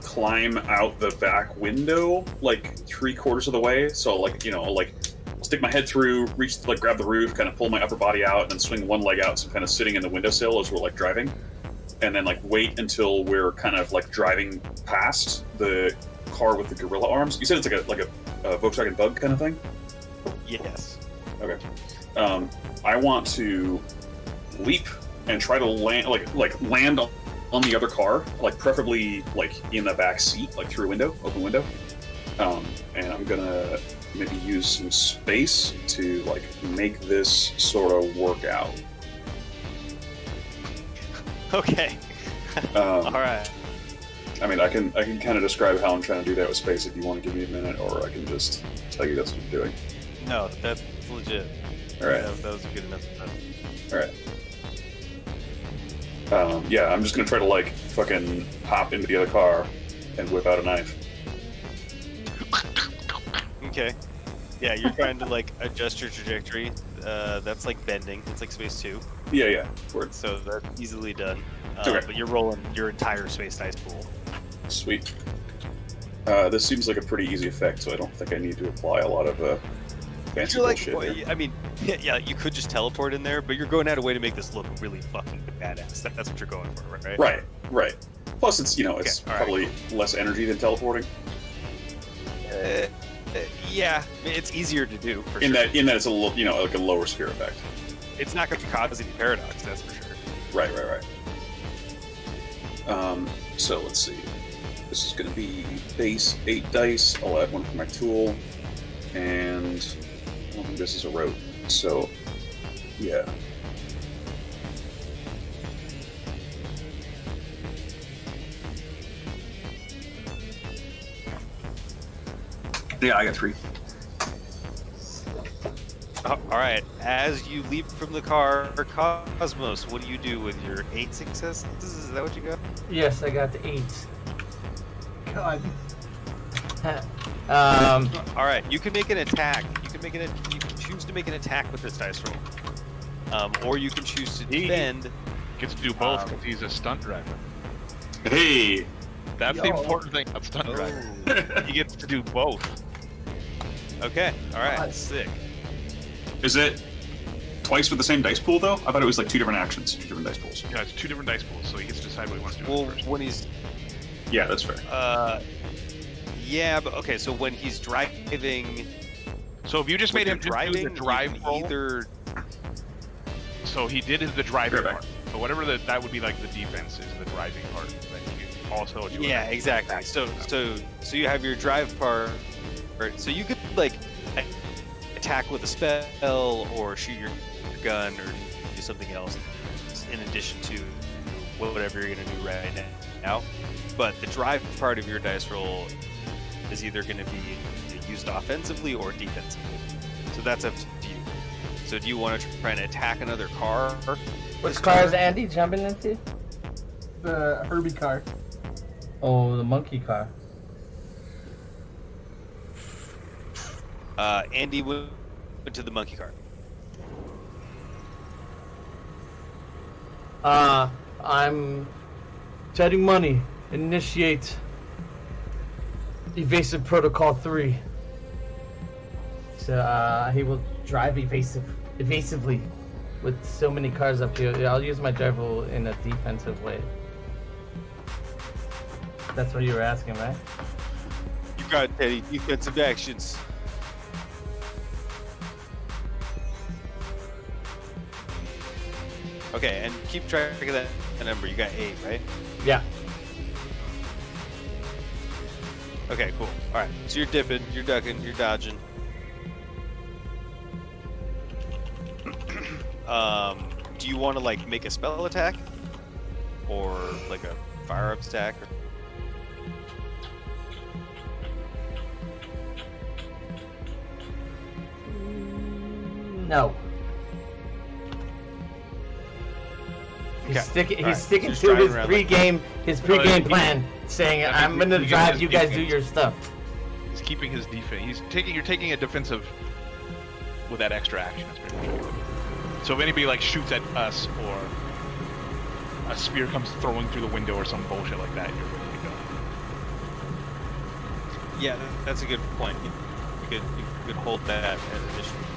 climb out the back window like 3/4 of the way. So like like stick my head through, reach like grab the roof, kind of pull my upper body out, and then swing one leg out, so I'm kind of sitting in the windowsill as we're like driving, and then like wait until we're kind of like driving past the car with the gorilla arms. You said it's like a Volkswagen Bug kind of thing. Yes. Okay. I want to leap and try to land land on the other car, like preferably like in the back seat, like through a window, open window. And I'm gonna maybe use some space to like make this sort of work out. Okay. All right. I mean, I can kind of describe how I'm trying to do that with space if you want to give me a minute, or I can just tell you that's what I'm doing. No, that's legit. All right. That was a good enough. All right. Yeah, I'm just gonna try to like fucking hop into the other car and whip out a knife. Okay. Yeah, you're trying to like adjust your trajectory. That's like bending. It's like space 2. Yeah. Word. So that's easily done. Okay. But you're rolling your entire space dice pool. Sweet. This seems like a pretty easy effect, so I don't think I need to apply a lot of fancy You're like, bullshit well, here. I mean, yeah, you could just teleport in there, but you're going out of a way to make this look really fucking badass. That's what you're going for, right? Right. Plus, it's it's Okay, all right. probably less energy than teleporting. Yeah, I mean, it's easier to do for In sure. that it's a like a lower sphere effect. It's not going to cause any paradox, that's for sure. Right. So let's see. This is going to be base 8 dice. I'll add 1 for my tool, and I don't think this is a rote. So, yeah. Yeah, I got 3. All right. As you leap from the car, Cosmos, what do you do with your 8 successes? Is that what you got? Yes, I got the 8. God. All right. You can make an attack. You can choose to make an attack with this dice roll, or you can choose to defend. Gets to do both because he's a stunt driver. Hey! That's the important thing about stunt driver. He gets to do both. Okay. All right. God. Sick. Is it twice with the same dice pool, though? I thought it was like 2 different actions, 2 different dice pools. Yeah, it's 2 different dice pools, so he gets to decide what he wants to do Well, first. when he's Yeah, that's fair. yeah, but okay. So when he's driving, So if you just made him just do driving, the drive you can roll, either. so he did the driving Fair back. part. So whatever that would be like the defense is the driving part. Then you can also do Yeah, it. exactly. So you have your drive part. So you could like attack with a spell or shoot your gun or do something else in addition to whatever you're gonna do right now. But the drive part of your dice roll is either going to be used offensively or defensively. So that's up to you. So do you want to try and attack another car? Which car is Andy jumping into? The Herbie car. Oh, the monkey car. Andy went to the monkey car. I'm getting money. Initiate evasive protocol 3. So he will drive evasively with so many cars up here. Yeah, I'll use my drive roll in a defensive way. That's what you were asking, right? You got it, Teddy. Defensive actions. Okay, and keep track of that number. You got 8, right? Yeah. Okay, cool. All right. So you're dipping, you're ducking, you're dodging. Do you want to like make a spell attack, or like a fire-up stack? Or... No. He's Okay. sticking. All right. He's sticking Just to driving his around pre-game. His pre-game he- plan, saying, I think "I'm gonna you drive. guys You guys defense. do your stuff." He's keeping his defense. You're taking a defensive with that extra action. That's pretty good. So if anybody like shoots at us or a spear comes throwing through the window or some bullshit like that, you're ready to go. Yeah, that's a good point. You could hold that at initiative.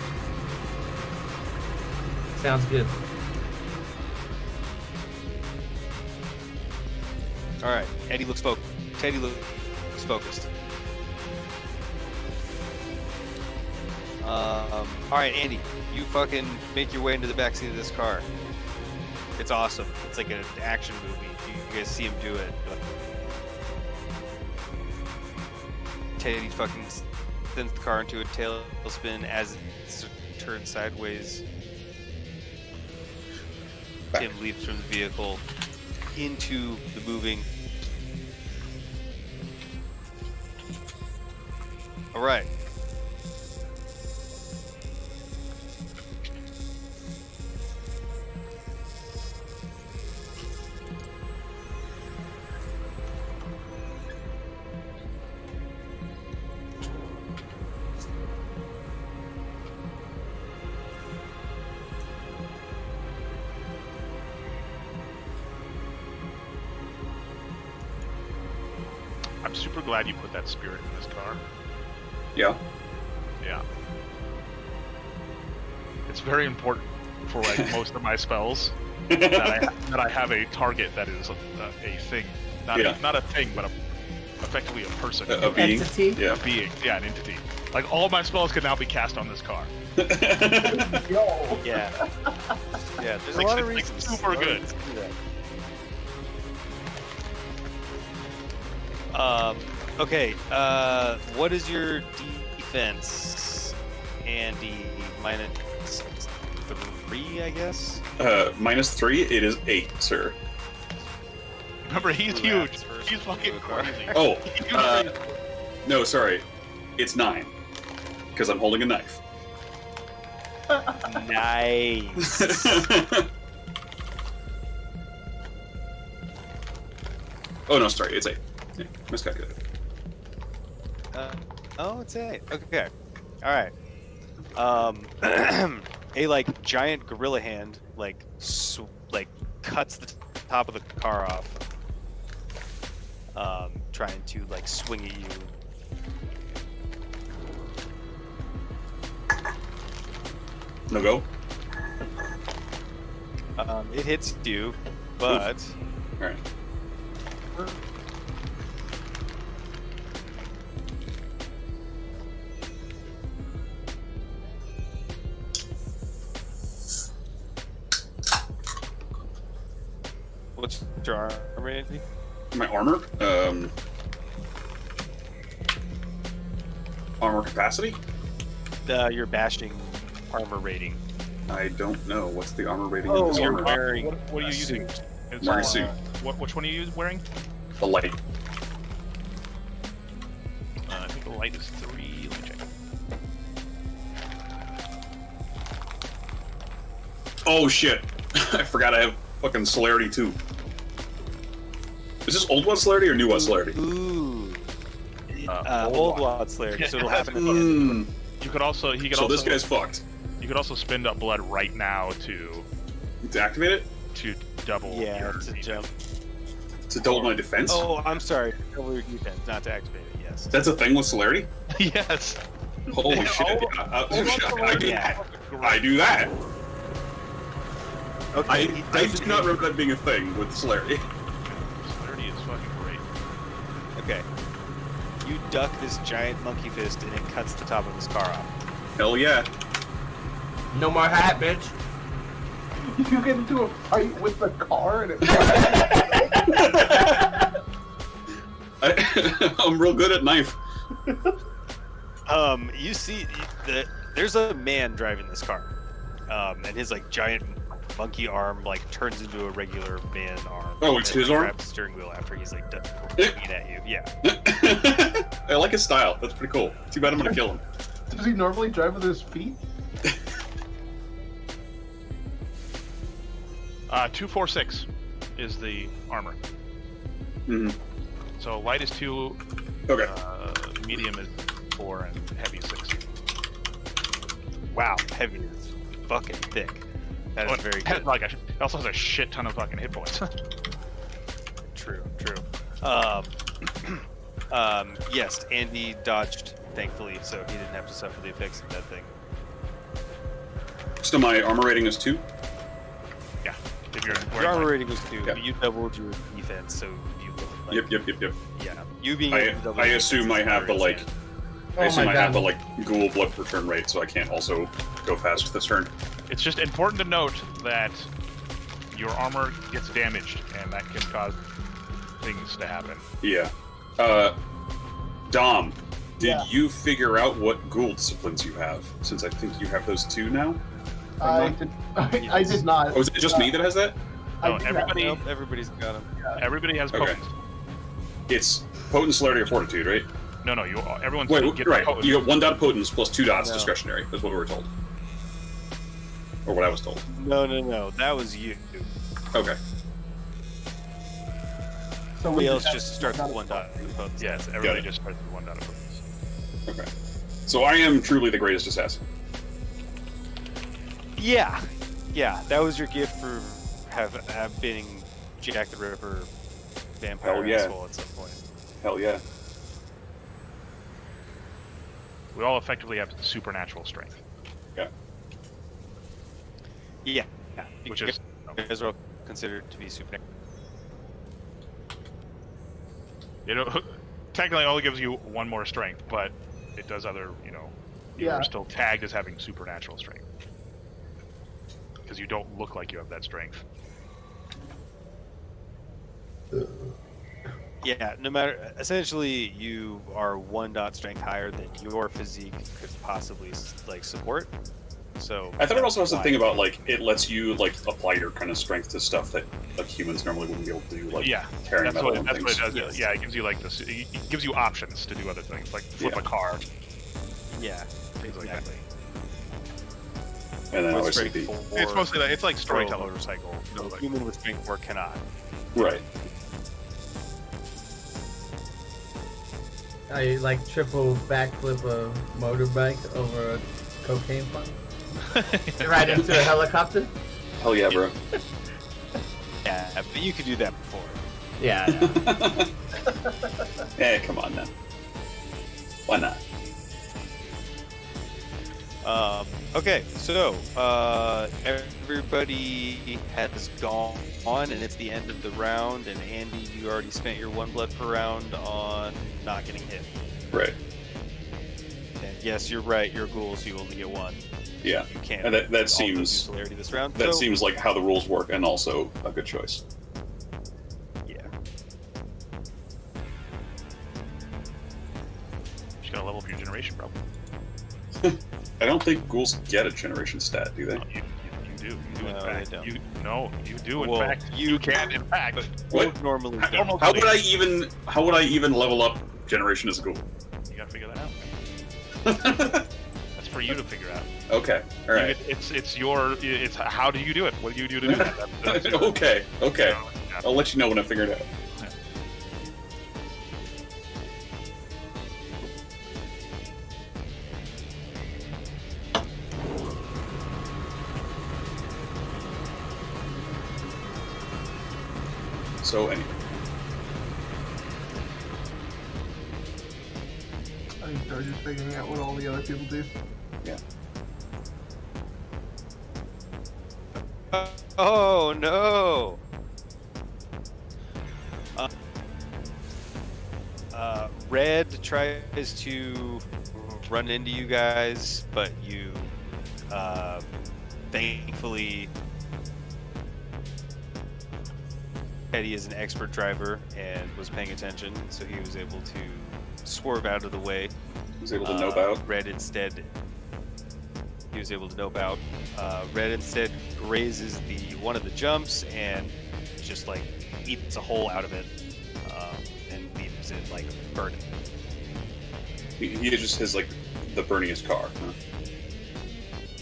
Sounds good. All right. Eddie looks focused. Teddy looks focused. All right, Andy, you fucking make your way into the backseat of this car. It's awesome. It's like an action movie. You guys see him do it. Teddy fucking sends the car into a tailspin as it turns sideways. Tim leaps from the vehicle into the moving. All right. I'm super glad you put that spirit in this car. Yeah. Yeah. It's very important for like most of my spells that I have a target that is a thing, not Yeah. not a thing, but effectively a person, A being. Entity? Yeah. a being, yeah, an entity. Like all my spells can now be cast on this car. Yo. Yeah. Yeah, there's a Like, lot of like, reasons. super a lot of good. reasons to do that. Okay, what is your defense, Andy? -3, I guess? -3, it is 8, sir. Remember, he's Who huge. acts first He's in fucking the car? crazy. Oh, He's crazy. no, sorry. It's 9. Because I'm holding a knife. Nice. Oh, no, sorry, it's 8. Yeah, miscalculated. Oh, it's 8. Okay. Alright. A, like, giant gorilla hand, like, cuts the top of the car off. Trying to, like, swing at you. No go? It hits you, but... Alright. What's your armor, Andy? My armor? Armor capacity? Your bashing armor rating. I don't know. What's the armor rating Oh, of this you're armor? wearing What are you a using? suit. It's, Wearing a suit. Which one are you wearing? The light. I think the light is 3. Let me check. Oh shit! I forgot I have fucking celerity too. Is this old WOD celerity or new WOD celerity? Ooh. Old Old WOD. WOD Slayer, so it'll happen at the end. Mm. You could also he could So also this guy's fucked. you could also spend up blood right now to To activate it? double Yeah, your to defense. jump. To double my defense? Oh, I'm sorry. Double your defense, not to activate it, yes. That's a thing with celerity? Yes. Holy Yeah, shit. oh, I do yeah. that. I do that. Okay, I do not remember that being a thing with celerity. Celerity is fucking great. Okay. You duck this giant monkey fist and it cuts the top of his car off. Hell yeah. No more hat, bitch. You get into a fight with the car and it. I'm real good at knife. You see, there's a man driving this car, and his like giant monkey arm like turns into a regular man arm. Oh, it's and his he arm? grabs the steering wheel after he's like looking at you. Yeah. I like his style. That's pretty cool. Too bad I'm gonna kill him. Does he normally drive with his feet? 246 is the armor. Hmm. So light is 2, Okay. medium is 4, and heavy is 6. Wow, heavy is fucking thick. That is very good. Like it also has a shit ton of fucking hit points. True. Yes, Andy dodged, thankfully, so he didn't have to suffer the effects of that thing. So my armor rating is 2? Yeah. If you're Your wearing, armor like, rating was 2, Yeah. but you doubled your defense, so you look like... Yep. Yeah, you being able to double I your assume defense I is have the very like. insane. I assume my I have God. the like ghoul blood return rate, so I can't also go fast this turn. it's just important to note that your armor gets damaged, and that can cause things to happen. Yeah. Dom, did Yeah. you figure out what ghoul disciplines you have? Since I think you have those 2 now. I did not. Oh, is it just me that has that? I No, do everybody- Nope, everybody's got them. Everybody has Okay. potence. It's potent, celerity, or fortitude, right? No, everyone's Wait, get right. potence. You get 1 dot of potence plus 2 dots No. discretionary, is what we were told. Or what I was told. No, that was you. Okay. So Everybody else have just starts with 1 dot. dot. Yes, everybody it. just starts with 1 dot of potence. Okay. So I am truly the greatest assassin. Yeah, that was your gift for have being Jack the Ripper vampire Hell yeah. asshole at some point. Hell yeah. We all effectively have supernatural strength, Yeah, which you is guys are all considered to be super. technically only gives you 1 more strength, but it does other, you Yeah. are still tagged as having supernatural strength. Because you don't look like you have that strength. Yeah, no matter. Essentially, you are 1 dot strength higher than your physique could possibly like support. So I thought it also has that's the thing why. about like it lets you like apply your kind of strength to stuff that like humans normally wouldn't be able to do, like Yeah, carrying that's metal what and that's things. what it does. Yes. Yeah, it gives you like this. It gives you options to do other things, like flip Yeah. a car, Yeah, things like that. exactly. And then With obviously strength the It's four, mostly like, it's like pro storytelling. motorcycle. No, No, like- human with strength 4 cannot. right. I like triple backflip a motorbike over a cocaine plant. Right into a helicopter. Hell yeah, bro. Yeah, but you could do that before. Yeah. Hey, come on now. Why not? Okay, so everybody has gone, and it's the end of the round. And Andy, you already spent your 1 blood per round on not getting hit. Right. And yes, you're right. You're a ghoul, so you only get 1. Yeah. You can't. And that also seems use celerity this round. that so, seems like how the rules work, and also a good choice. Yeah. Just gotta level up your generation, bro. I don't think ghouls get a generation stat, do they? No, you do. You do No, in they fact. don't. You do in Well, fact. You can in fact. What? Ghouls normally How- don't. How would I even level up generation as a ghoul? You gotta figure that out. That's for you to figure out. Okay. All right. It's how do you do it? What do you do to do that? That's Okay. Okay. yeah. I'll let you know when I figure it out. So anyway, I think they're just figuring out what all the other people do. yeah. Oh no! Red tries to run into you guys, but you thankfully Eddie is an expert driver and was paying attention, so he was able to swerve out of the way. He was able to know about. Red instead. He was able to know about. Red instead grazes one of the jumps and just like eats a hole out of it, and leaves it like burning. He just has like the burniest car. Huh?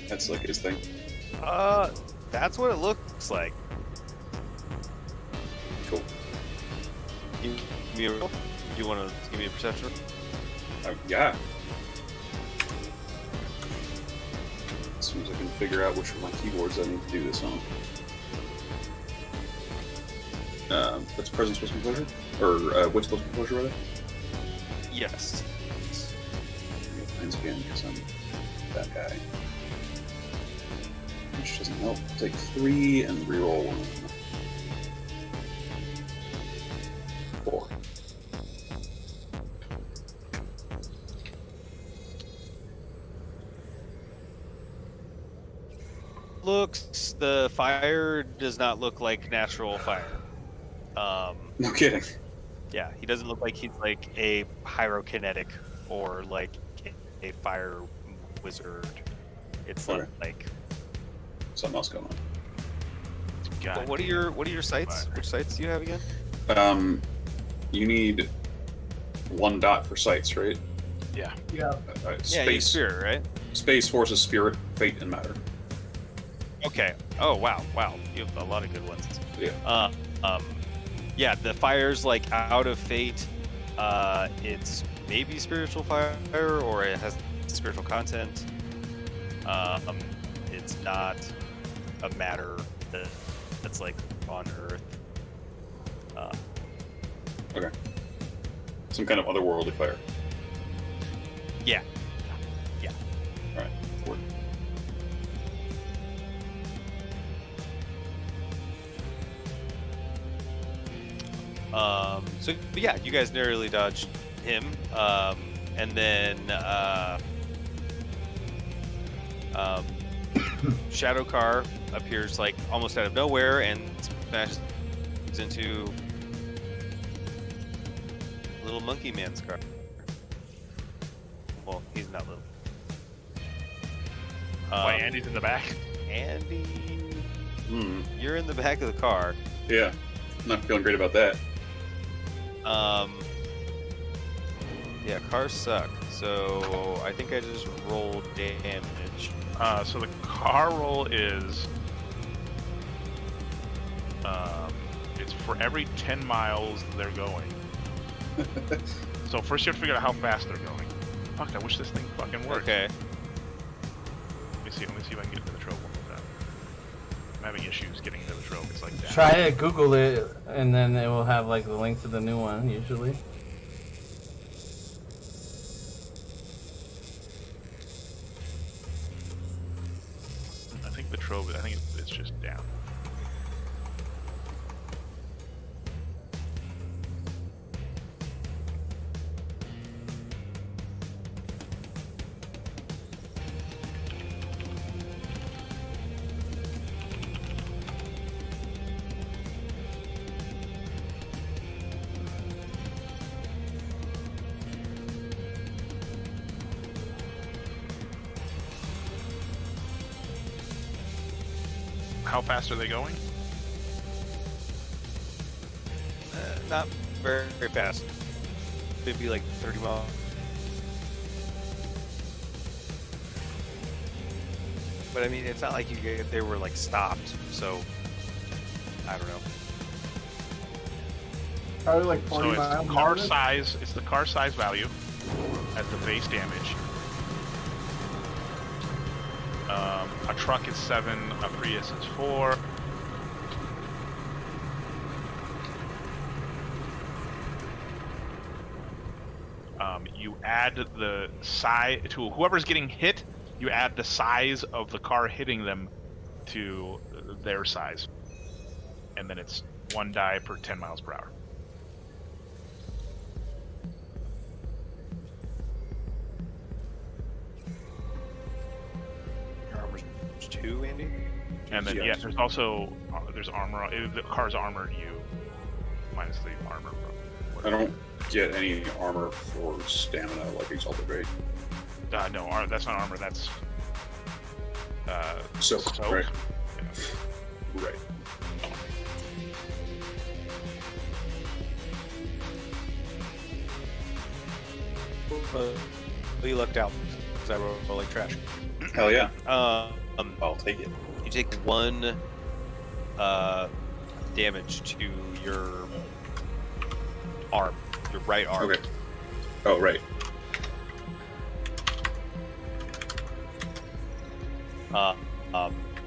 That's like his thing. That's what it looks like. Cool. You want to give me a perception? Yeah. As soon as I can figure out which of my keyboards I need to do this on. That's present supposed to be pleasure? Or what's supposed to be pleasure, rather? Yes. Mine's again, because I'm that guy. Which doesn't help. Take 3 and reroll 1. 4. The fire does not look like natural fire. No kidding. Yeah, he doesn't look like he's like a pyrokinetic or like a fire wizard. It's Okay. like Something else going God. what are your sites? Which sites do you have again? on. You need 1 dot for sights, right? Yeah. Yeah. Yeah, you Space, spirit, right? space, forces, spirit, fate, and matter. Okay. Oh wow. You have a lot of good ones. Yeah. Yeah, the fire's like out of fate. It's maybe spiritual fire or it has spiritual content. It's not a matter that's like on Earth. Okay. Some kind of otherworldly fire. Yeah. Alright. Work. So but yeah, you guys narrowly dodged him. And then Shadow Car appears like almost out of nowhere and smashes into Little Monkey Man's car. Well, he's not little. Why Andy's in the back? Andy, Hmm. you're in the back of the car. Yeah. Not feeling great about that. Yeah, cars suck. So I think I just rolled damage. So the car roll is it's for every 10 miles they're going. So first you have to figure out how fast they're going. Fuck, I wish this thing fucking worked. Okay. Let me see if I can get into the trove one more time. I'm having issues getting into the trove. It's like that. Try to Google it, and then it will have like the link to the new one usually. I think the trove. I think it's just down. How fast are they going? Not very, very fast. Maybe like 30 miles. But I mean, it's not like they were like stopped. So I don't know. Probably like 40 So it's miles. the car an hour. size. It's the car size value as the base damage. A truck is 7. A Prius is 4. You add the size to whoever's getting hit. You add the size of the car hitting them to their size, and then it's 1 die per 10 miles per hour. Your armor's 2, Andy? And then, Yes. yeah, there's also there's armor. The car's armored you minus the armor from I don't get any armor for stamina like Exalted Rate. no, that's not armor. That's Soak, soak. right? Yeah. Right. You lucked out because I rolled like trash. Hell yeah. I'll take it. You take 1 damage to your arm, your right arm. Okay. Oh, right.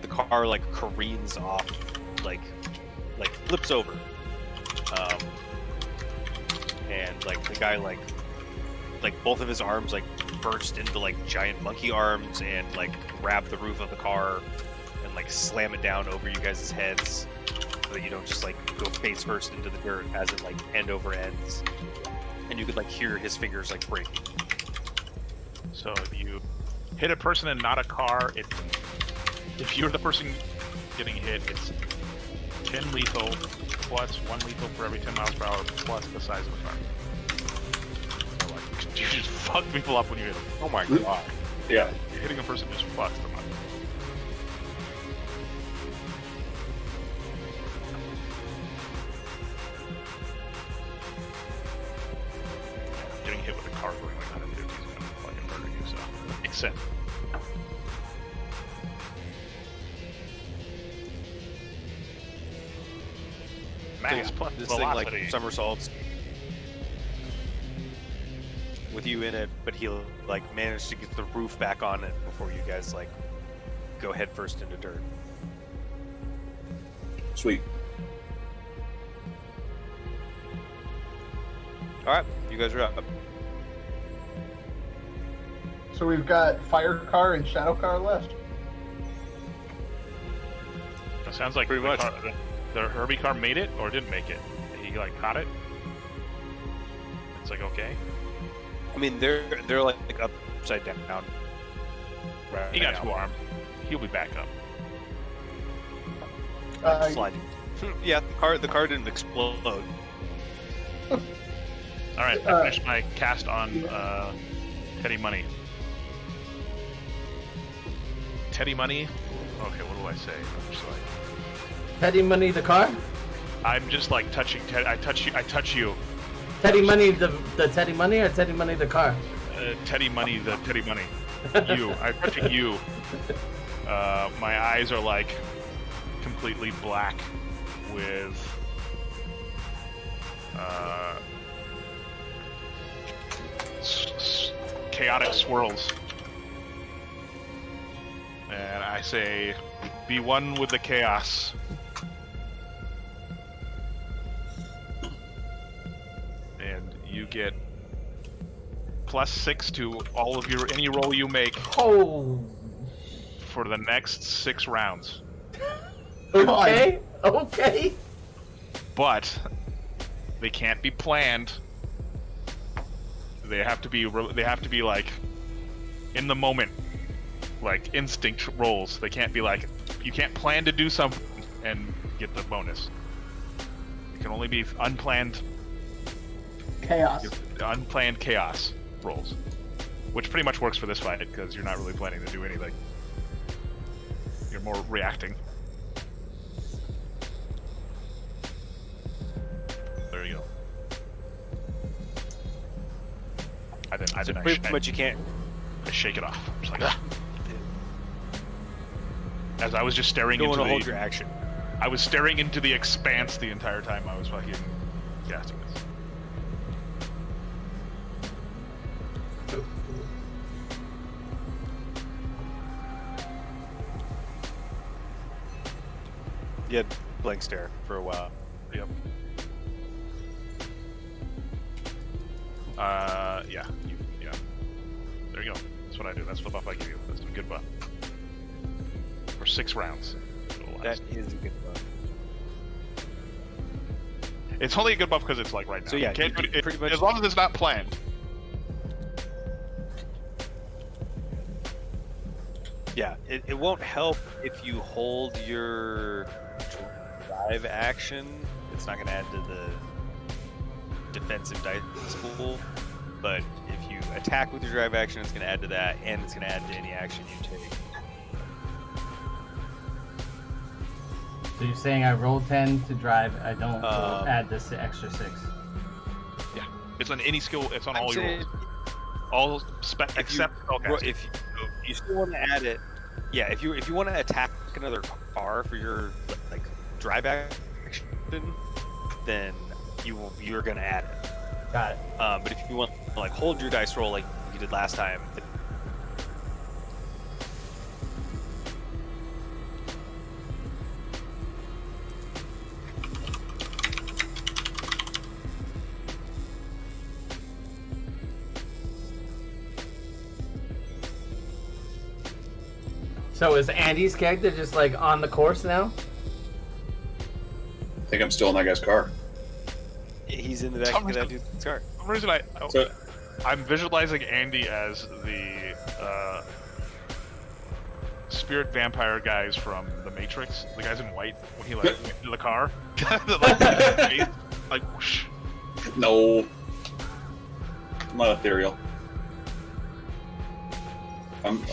The car like careens off, like flips over, and like the guy like both of his arms like burst into like giant monkey arms and like grab the roof of the car and like slam it down over you guys' heads so that you don't just like go face first into the dirt as it like end over ends, and you could like hear his fingers like break. So if you hit a person and not a car, if you're the person getting hit, it's 10 lethal plus 1 lethal for every 10 miles per hour plus the size of the car. So like, you just fuck people up when you hit them. Oh my god. Yeah. You're hitting a person just fucks them up. Getting hit with a car going like 150 is gonna fucking murder you, so makes sense. Mass plus This velocity. thing like somersaults with you in it, but he'll like manage to get the roof back on it before you guys like go head first into dirt. Sweet. All right, you guys are up. So we've got fire car and shadow car left. It sounds like Pretty the much. car- the Herbie car made it or didn't make it. He like caught it. It's like okay. I mean, they're like upside down. Right. He got now. 2 arms. He'll be back up. Sliding. Yeah, the car didn't explode. All right, I finished my cast on Teddy Money. Teddy Money. Okay, what do I say? I'm just like, Teddy Money the car? I'm just like touching. I touch you. Teddy Money the Teddy Money or Teddy Money the car? Teddy Money, the Teddy Money. You. I'm touching you. My eyes are like completely black with chaotic swirls. And I say, be one with the chaos. And you get +6 to all of your any roll you make Oh. for the next 6 rounds. Okay. Okay. But they can't be planned. They have to be like in the moment, like instinct rolls. They can't be like, you can't plan to do something and get the bonus. It can only be unplanned chaos rolls, which pretty much works for this fight because you're not really planning to do anything. You're more reacting. There you go. Pretty much you can't. I shake it off. I'm just like, ah. As I was just staring You don't into want to the, hold your action. I was staring into the expanse the entire time I was fucking casting this. You had blank stare for a while. Yep. Yeah. Yeah. There you go. That's what I do. That's the buff I give you. That's a good buff. For 6 rounds. It'll That last. is a good buff. It's only a good buff because it's like right now. So yeah, You can't you do it, pretty much- as long as it's not planned. Yeah, it won't help if you hold your drive action. It's not going to add to the defensive dice pool. But if you attack with your drive action, it's going to add to that, and it's going to add to any action you take. So you're saying I roll 10 to drive, I don't add this extra 6. Yeah. It's on any skill. It's on I'm all your saying rolls. All if except you, spellcasting. if you still want to add it, yeah. If you want to attack another car for your like drive action, then you're going to add it. Got it. But if you want to like hold your dice roll like you did last time, So is Andy's character just like on the course now? I think I'm still in that guy's car. he's in the back of that dude's car. For some reason, So I'm visualizing Andy as the spirit vampire guys from the Matrix, the guys in white when he like went into the car, like whoosh. no, I'm not ethereal. I'm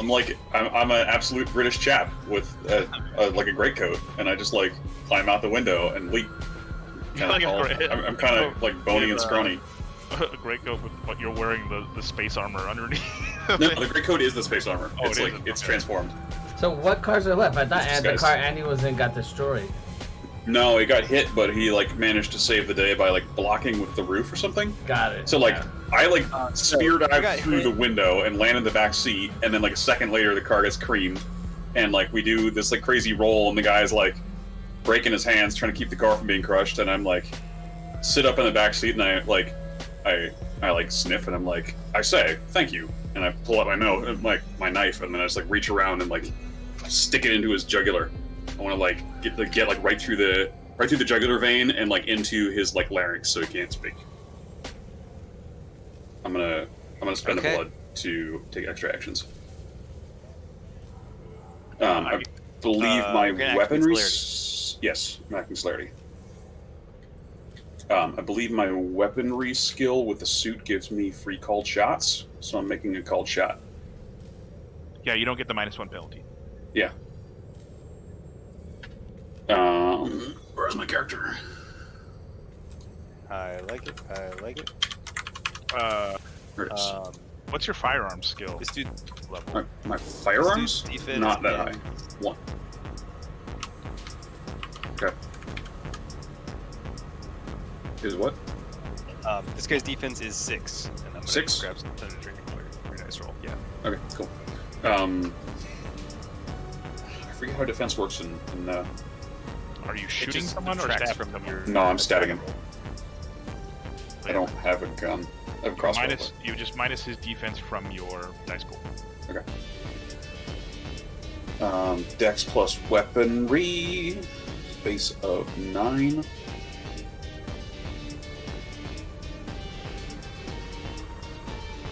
an absolute British chap with like a greatcoat, and I just like climb out the window and leap. I'm kind of like bony and scrawny. A great coat with what you're wearing the space armor underneath. No, the greatcoat is the space armor. Oh, It's it like is? it's Okay. transformed. So what cars are left? I thought the Guys. car Andy was in got destroyed. No, he got hit, but he like managed to save the day by like blocking with the roof or something. Got it. So like yeah. I like spear I got dive through hit. the window and land in the back seat, and then like a second later the car gets creamed, and like we do this like crazy roll, and the guy's like breaking his hands trying to keep the car from being crushed, and I'm like sit up in the back seat and I like sniff and I'm like I say thank you, and I pull out my knife, and then I just like reach around and like stick it into his jugular. I want to like get like right through the jugular vein and like into his like larynx so he can't speak. I'm gonna I'm gonna spend Okay. a blood to take extra actions. I believe my you're gonna act weaponry. with Yes, I'm acting celerity. I believe my weaponry skill with the suit gives me free called shots, so I'm making a called shot. Yeah, you don't get the -1 penalty. Yeah. Where's my character? I like it. I like it. There it is. What's your firearm skill This dude level? My firearms? This dude's defense Not that high. and- 1. Okay. Is what? This guy's defense is 6, and I'm gonna 6? grab some thunder drink for your dice roll. Yeah. Okay, cool. I forget how defense works in Are you It shooting just someone or subtracts stabbing from someone? your. No, I'm stabbing him. I don't have a gun. I have a crossbow. You just minus his defense from your dice pool. Okay. Dex plus weaponry. Base of 9.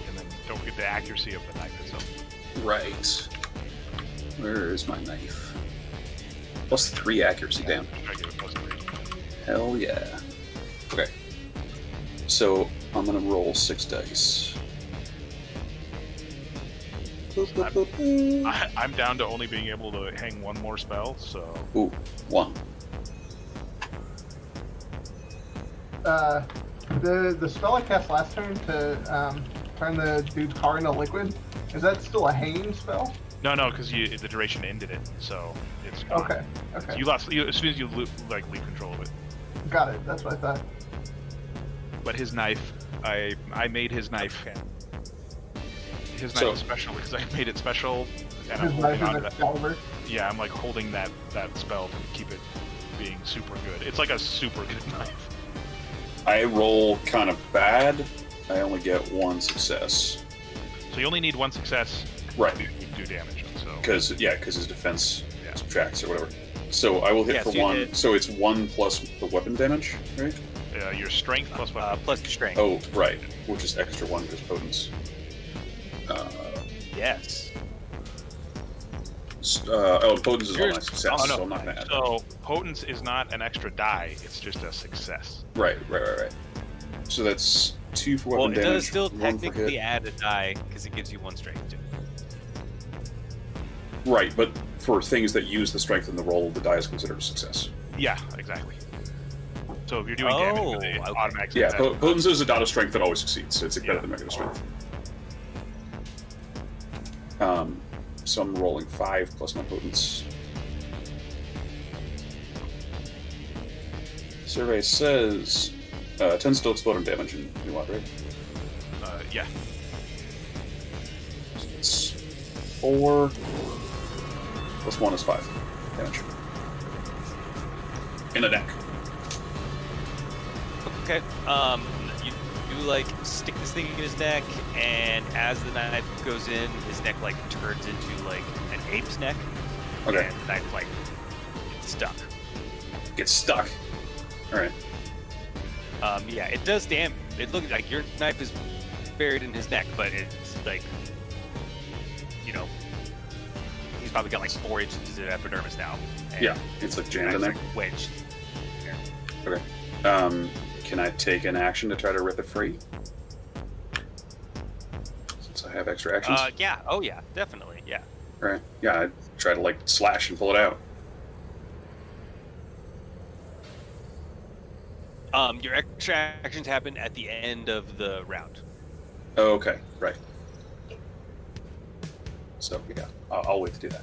And then don't forget the accuracy of the knife itself. Right. Where is my knife? Plus 3 accuracy, damn. Try to get a +3. Hell yeah. Okay. So I'm gonna roll 6 dice. Boop, boop, boop, boop. I'm down to only being able to hang one more spell, so Ooh, 1. The spell I cast last turn to turn the dude's car into liquid, is that still a hanging spell? no, because the duration ended it, so it's gone. Okay, okay. You lost as soon as you leave control of it. Got it, that's what I thought. But his knife, I made his knife. His knife So- is special because I made it special, and I'm His holding knife on to is that. Excalibur. Yeah, I'm like holding that spell to keep it being super good. It's like a super good knife. I roll kind of bad. I only get 1 success. So you only need 1 success Right. to do damage. So Because his defense Yeah. subtracts or whatever. So I will hit Yeah, for so you 1. hit- So it's 1 plus the weapon damage, right? your strength plus weapon. Plus your strength. Oh, right. Which is extra 1 because potence. Yes. Potence is all Yours- my success, Oh, no. so I'm not gonna add that. So potence is not an extra die; it's just a success. Right. So that's 2 for Well, weapon it damage. does still 1 for technically hit. add a die because it gives you 1 strength too. Right, but for things that use the strength in the roll, the die is considered a success. Yeah, exactly. So if you're doing damage with it, Oh, okay. automatically. Yeah, potence is a dot of strength that always succeeds. So it's better than regular strength. So I'm rolling 5 plus my potence. Survey says 10 still explode and damage in New Odd, right? Yeah. So it's 4 plus 1 is 5 damage. In the neck. Okay. You like stick this thing in his neck, and as the knife goes in, his neck like turns into like an ape's neck. Okay. And the knife like gets stuck. Gets stuck. Alright. Yeah, it does damage. It looks like your knife is buried in his neck, but it's like, you know, he's probably got like 4 inches of epidermis now. And Yeah, it's like jammed in knife's, there. like, wedged. Okay. Can I take an action to try to rip it free? Since I have extra actions? Yeah. Oh, yeah. Definitely. Yeah. Right. Yeah, I'd try to, like, slash and pull it out. Your extra actions happen at the end of the round. Oh, okay. Right. So, yeah, I'll wait to do that.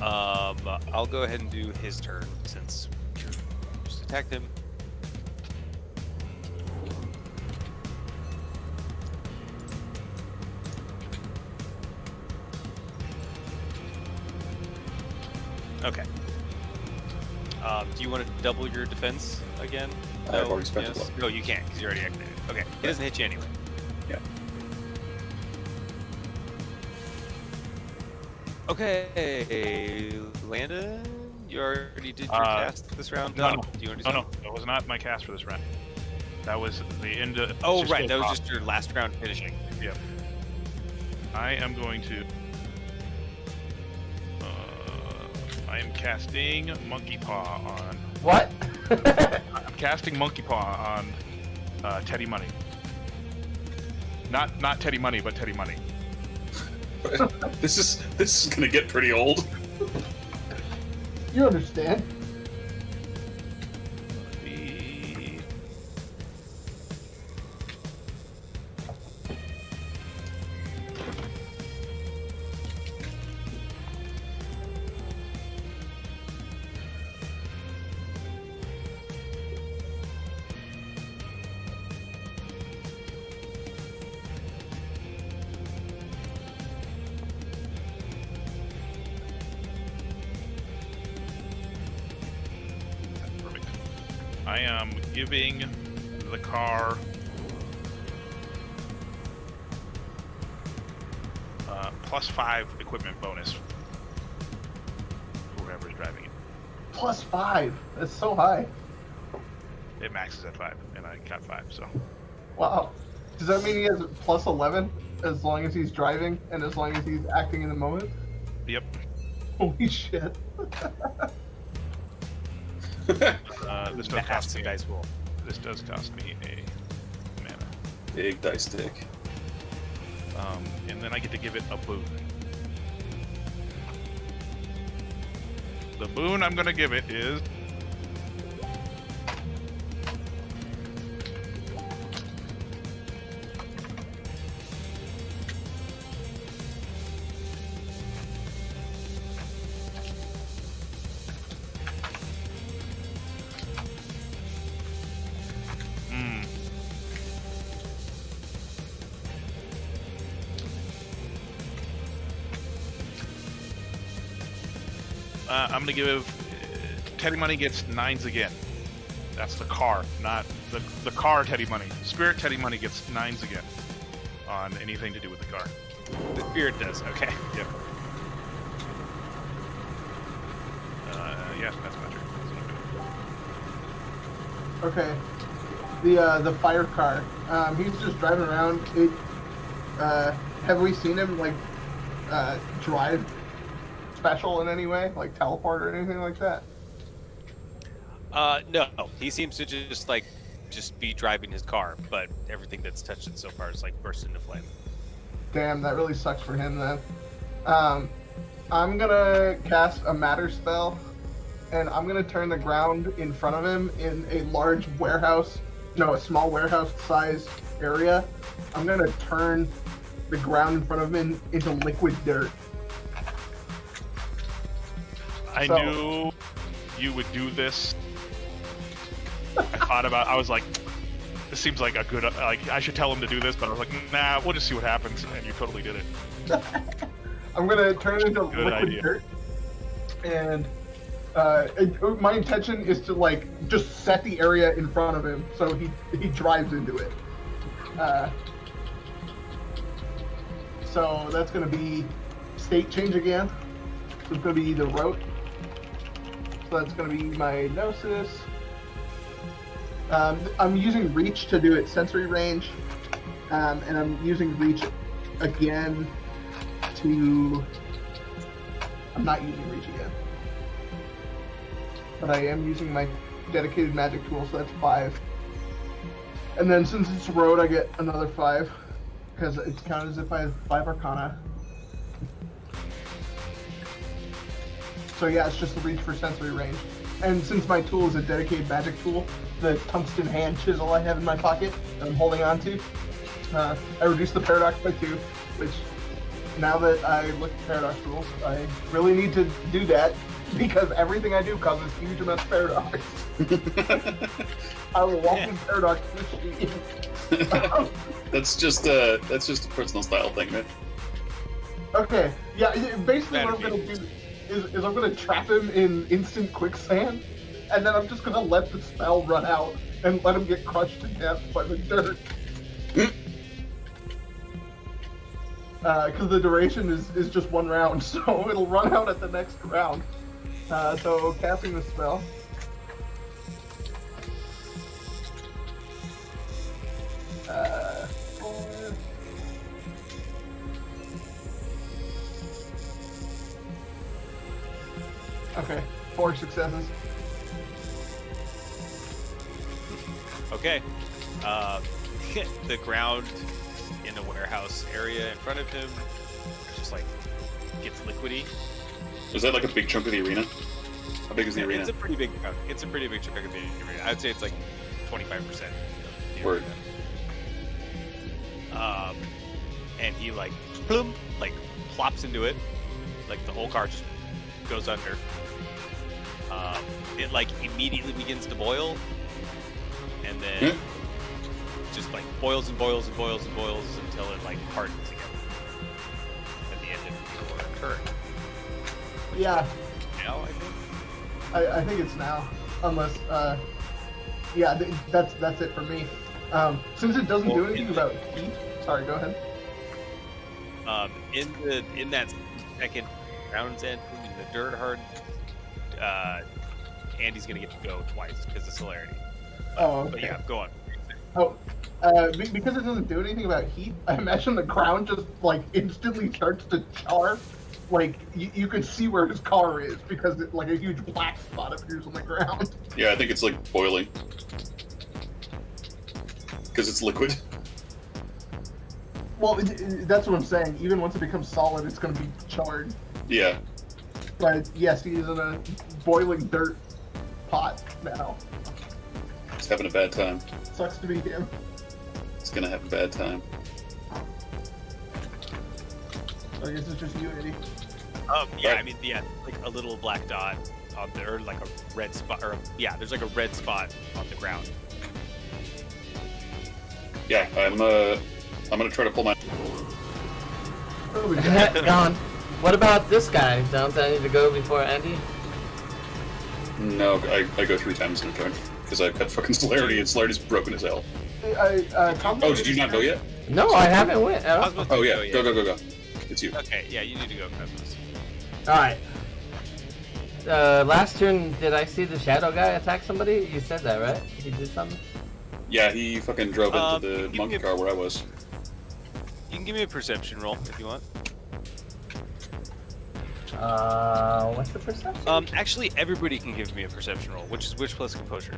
I'll go ahead and do his turn since you just attacked him. Okay. Do you want to double your defense again? I've already spent a blow. No, you can't because you already activated. Okay, he doesn't hit you anyway. Yeah. Okay, Landon, you already did your cast this round. No, Do you want to do no, that was not my cast for this round. That was the end of. Oh, just right. That was off. just your last round finishing. Yep. I am going to. I am casting Monkey Paw on. What? I'm casting Monkey Paw on Teddy Money. Not Teddy Money, but Teddy Money. This is gonna get pretty old. You understand? Perfect. I am giving the car +5 equipment bonus. Whoever is driving it. +5. That's so high. It maxes at 5, and I got 5, so. Wow. Does that mean he has +11 as long as he's driving and as long as he's acting in the moment? Yep. Holy shit. This does That's cost the me. dice roll. This does cost me a mana. Big dice stick. And then I get to give it a boon. The boon I'm gonna give it is I'm gonna give Teddy Money gets 9s again. That's the car, not the car Teddy Money. Spirit Teddy Money gets 9s again on anything to do with the car. The spirit does. Okay. Yep. Yeah, that's my turn. That's what I'm doing. Okay. The fire car. He's just driving around. Have we seen him like drive special in any way, like teleport or anything like that? No, he seems to just be driving his car, but everything that's touched it so far is like burst into flame. Damn, that really sucks for him then. I'm gonna cast a matter spell, and I'm gonna turn the ground in front of him in a large warehouse, no, a small warehouse size area. I'm gonna turn the ground in front of him into liquid dirt. I knew you would do this. I was like, this seems like a good, like, I should tell him to do this, but I was like, nah, we'll just see what happens, and you totally did it. I'm gonna turn it into Good liquid idea. dirt, and my intention is to like just set the area in front of him so he drives into it. So that's gonna be state change again. So it's gonna be the rote. So that's gonna be my gnosis. I'm using reach to do it sensory range, and I'm using reach again to. I'm not using reach again, but I am using my dedicated magic tool, so that's 5. And then since it's road, I get another 5 because it's counted as if I have 5 Arcana. So yeah, it's just the reach for sensory range. And since my tool is a dedicated magic tool, the tungsten hand chisel I have in my pocket that I'm holding on to, I reduced the paradox by 2, which now that I look at paradox rules, I really need to do that because everything I do causes huge amounts of paradox. I will walk in paradox machine. That's just a personal style thing, man. Okay, yeah, basically That'd what I'm be- gonna do is I'm gonna trap him in instant quicksand, and then I'm just gonna let the spell run out and let him get crushed to death by the dirt. Because the duration is just 1 round, so it'll run out at the next round. So casting the spell. 4. Okay, 4 successes. Okay. The ground in the warehouse area in front of him just like gets liquidy. Is that like a big chunk of the arena? How big is the arena? It's a pretty big chunk. It's a pretty big chunk of the arena. I'd say it's like 25% of the Word. arena. And he like plum, like plops into it, like the whole car just goes under. It like immediately begins to boil, and then just like boils and boils and boils and boils until it like hardens again at the end of your turn. Yeah, Now I think. I think it's now. Unless, yeah, that's it for me. Since it doesn't do anything about heat. Sorry, go ahead. In that second round's end, in the dirt hard, Andy's gonna get to go twice because of celerity. Oh, okay. But yeah, go on. Oh, because it doesn't do anything about heat, I imagine the ground just like instantly starts to char. Like you could see where his car is because it, like a huge black spot appears on the ground. Yeah, I think it's like boiling. Because it's liquid. Well, that's what I'm saying. Even once it becomes solid, it's going to be charred. Yeah. But yes, he is in a boiling dirt pot now. It's having a bad time. Sucks to be him. It's gonna have a bad time. So I guess it's just you, Eddie. Yeah, Right. I mean, yeah, like a little black dot on there, or like a red spot, or yeah, there's like a red spot on the ground. Yeah, I'm gonna try to pull my. Oh, we got it. Gone. What about this guy? Don't I need to go before Andy? No, I go 3 times in a turn because I've got fucking celerity and celerity's broken as hell. Oh, did you not go yet? No, I haven't went. Cosmos Oh didn't yeah, go go yet. go go go. It's you. Okay, yeah, you need to go, Cosmos. Alright. Last turn, did I see the shadow guy attack somebody? You said that, right? He did something? Yeah, he fucking drove into the give me monkey a- car where I was. You can give me a perception roll if you want. What's the perception? Actually, everybody can give me a perception roll, which is witch plus composure.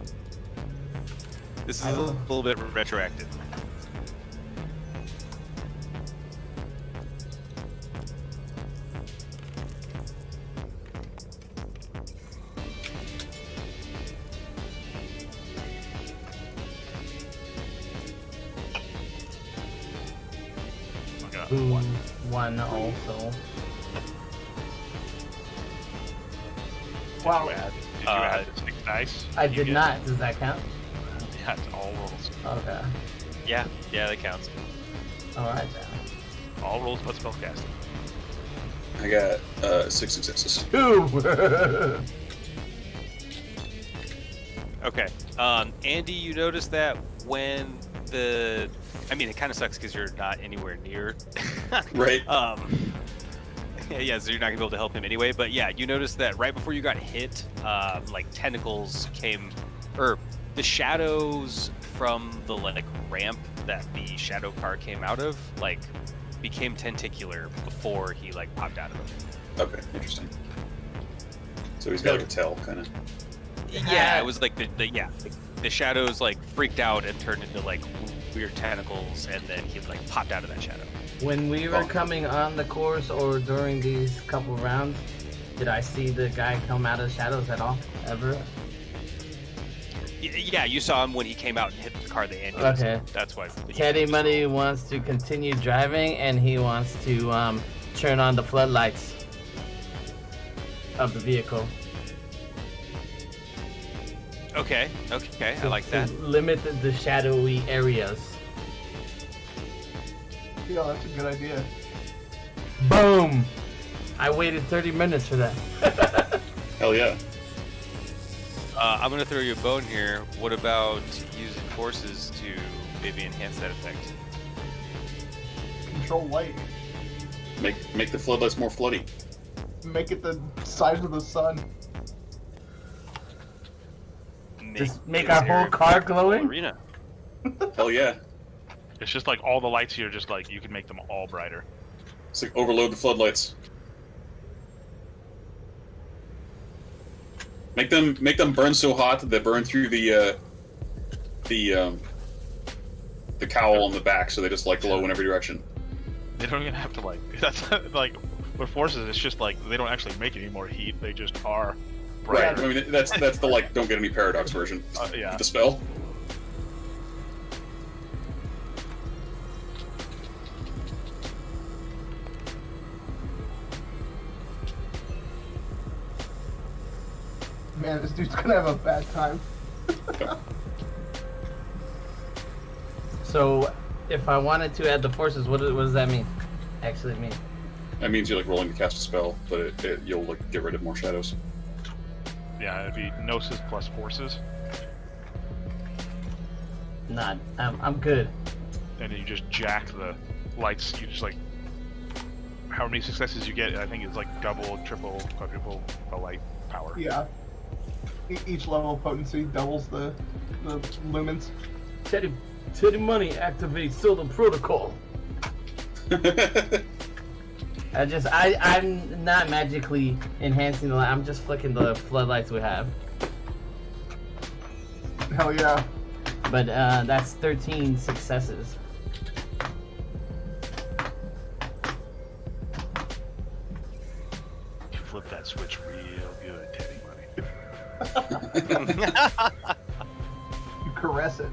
This is I a will. little bit retroactive. I got Ooh, one. one also. Wow. Did you add 6 dice? I You did get- not. Does that count? Yeah, it's all rolls. Okay. Yeah, that counts. Alright then. All rolls but spellcasting. I got 6 successes. 2! Okay. Andy, you notice that when I mean, it kind of sucks because you're not anywhere near. Right. Yeah, so you're not gonna be able to help him anyway. But yeah, you notice that right before you got hit, like tentacles came, or the shadows from the like ramp that the shadow car came out of, like became tentacular before he like popped out of them. Okay, interesting. So he's got like a tail, kind of. Yeah, it was like the shadows like freaked out and turned into like weird tentacles, and then he like popped out of that shadow. When we were Oh. coming on the course or during these couple rounds, did I see the guy come out of the shadows at all? Ever? Yeah, you saw him when he came out and hit the car that Andy was in. Okay. That's why. Teddy Money wants to continue driving and he wants to turn on the floodlights of the vehicle. Okay, I like that. To limit the shadowy areas. Yeah, that's a good idea. Boom! I waited 30 minutes for that. Hell yeah. I'm gonna throw you a bone here. What about using forces to maybe enhance that effect? Control light. Make the floodlights more floody. Make it the size of the sun. Just make this our whole area car a glowing? Arena. Hell yeah. It's just like all the lights here, just like you can make them all brighter. It's like overload the floodlights. Make them burn so hot that they burn through the cowl on the back, so they just like glow in every direction. They don't even have to like. That's like with forces. It's just like they don't actually make any more heat. They just are Right. brighter. I mean, that's the like don't get any paradox version. Yeah. of the spell. Man, this dude's gonna have a bad time. So, if I wanted to add the forces, what does that mean? Actually mean? That means you're like rolling to cast a spell, but you'll like get rid of more shadows. Yeah, it'd be Gnosis plus forces, Nah, I'm good. and then you just jack the lights. You just like how many successes you get. I think it's like double, triple, quadruple the light power. Yeah. Each level of potency doubles the lumens. Teddy Money activates Silver Protocol. I'm not magically enhancing the light. I'm just flicking the floodlights we have. Hell yeah. But that's 13 successes. You flip that switch real good, Teddy Money. You caress it.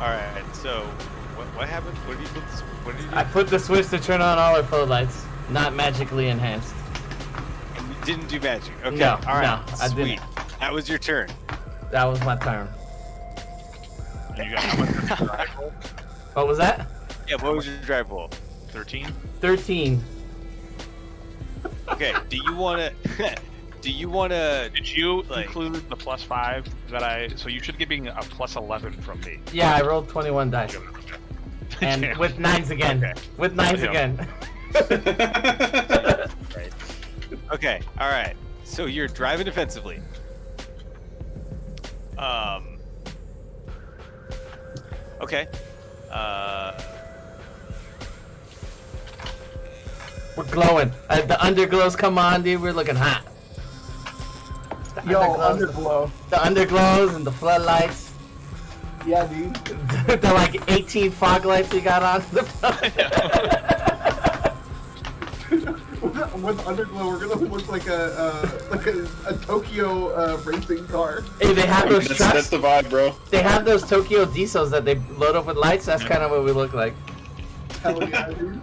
All right. So, what happened? What did you put? What did you do? I put the switch to turn on all our floodlights, not magically enhanced. And you didn't do magic. Okay. No, All right. no, I Sweet. didn't. That was your turn. That was my turn. And you got how much for your drive roll? What was that? Yeah. What was your drive roll? 13. 13. Okay. Do you want to? Do you want to? Did you Like- include the +5 that I? So you should be getting a +11 from me. Yeah, I rolled 21 dice. And Damn. with nines again. Okay. With nines Yeah. again. Right. Okay. All right. So you're driving defensively. Okay. We're glowing. The underglows come on, dude. We're looking hot. The Yo, underglows, underglow. the underglows and the floodlights. Yeah, dude. The like 18 fog lights we got on. With underglow, we're gonna look like a Tokyo racing car. Hey, they have those That's trucks. the vibe, bro. They have those Tokyo diesels that they load up with lights. That's kind of what we look like. Hell yeah, dude.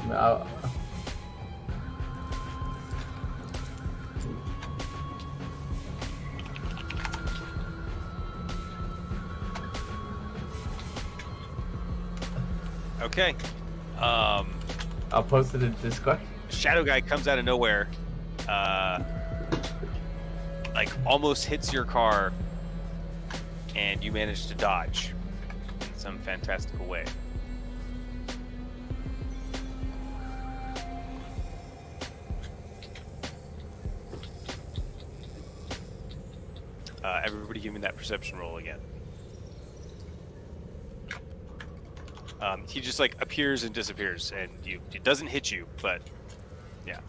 No. Okay. I'll post it in Discord. Shadow guy comes out of nowhere, like almost hits your car, and you manage to dodge in some fantastical way. Everybody give me that perception roll again. He just like appears and disappears, and it doesn't hit you, but yeah.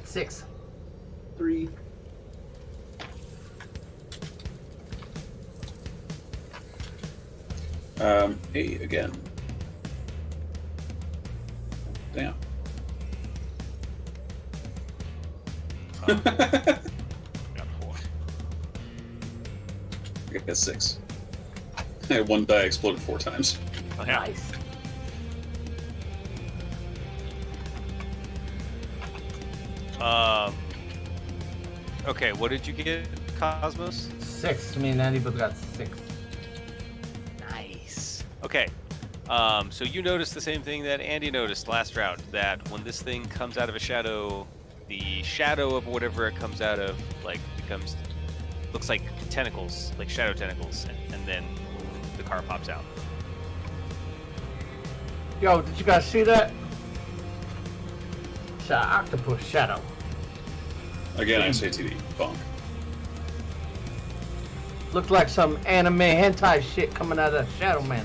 Six. 3. Eight again. Damn. Got 4. I got 6. I had one die exploded 4 times. Oh, yeah. Nice. Okay, what did you get, Cosmos? 6. Me and Andy both got 6. Nice. Okay. So you noticed the same thing that Andy noticed last round, that when this thing comes out of a shadow, the shadow of whatever it comes out of, like, looks like tentacles, like shadow tentacles, and then the car pops out. Yo, did you guys see that? It's an octopus shadow. Again, I say TD. Bonk. Looked like some anime hentai shit coming out of Shadow Man.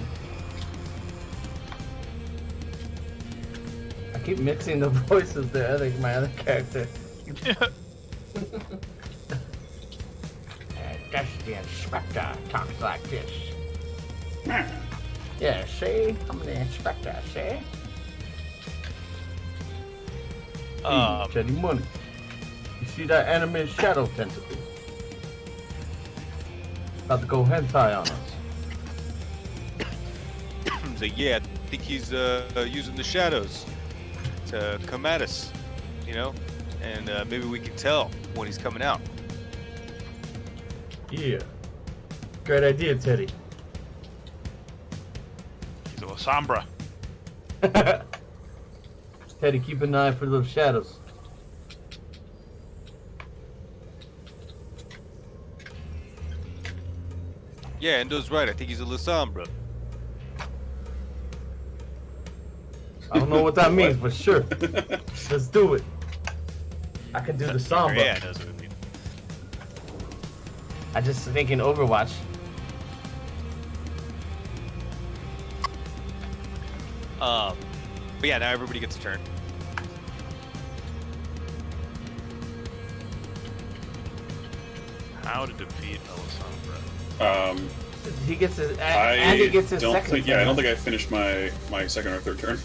I keep mixing the voices there. I think my other character. That's the inspector talks like this. Yeah, see? I'm the inspector, see? Teddy Money. You see that anime shadow tentacle? About to go hentai on us. So yeah, I think he's using the shadows to come at us, you know, and maybe we can tell when he's coming out. Yeah. Great idea, Teddy. He's a Sombra. Teddy, keep an eye for those shadows. Yeah, Endo's right. I think he's a Lasombra. I don't know what that means, but sure. Let's do it. I can do the samba. Yeah, it does what it means. I just thinking Overwatch. But yeah, now everybody gets a turn. How to defeat Melisandre. He gets his. I Andy gets his don't second. think. Yeah, I turn. don't think I finished my second or third turn.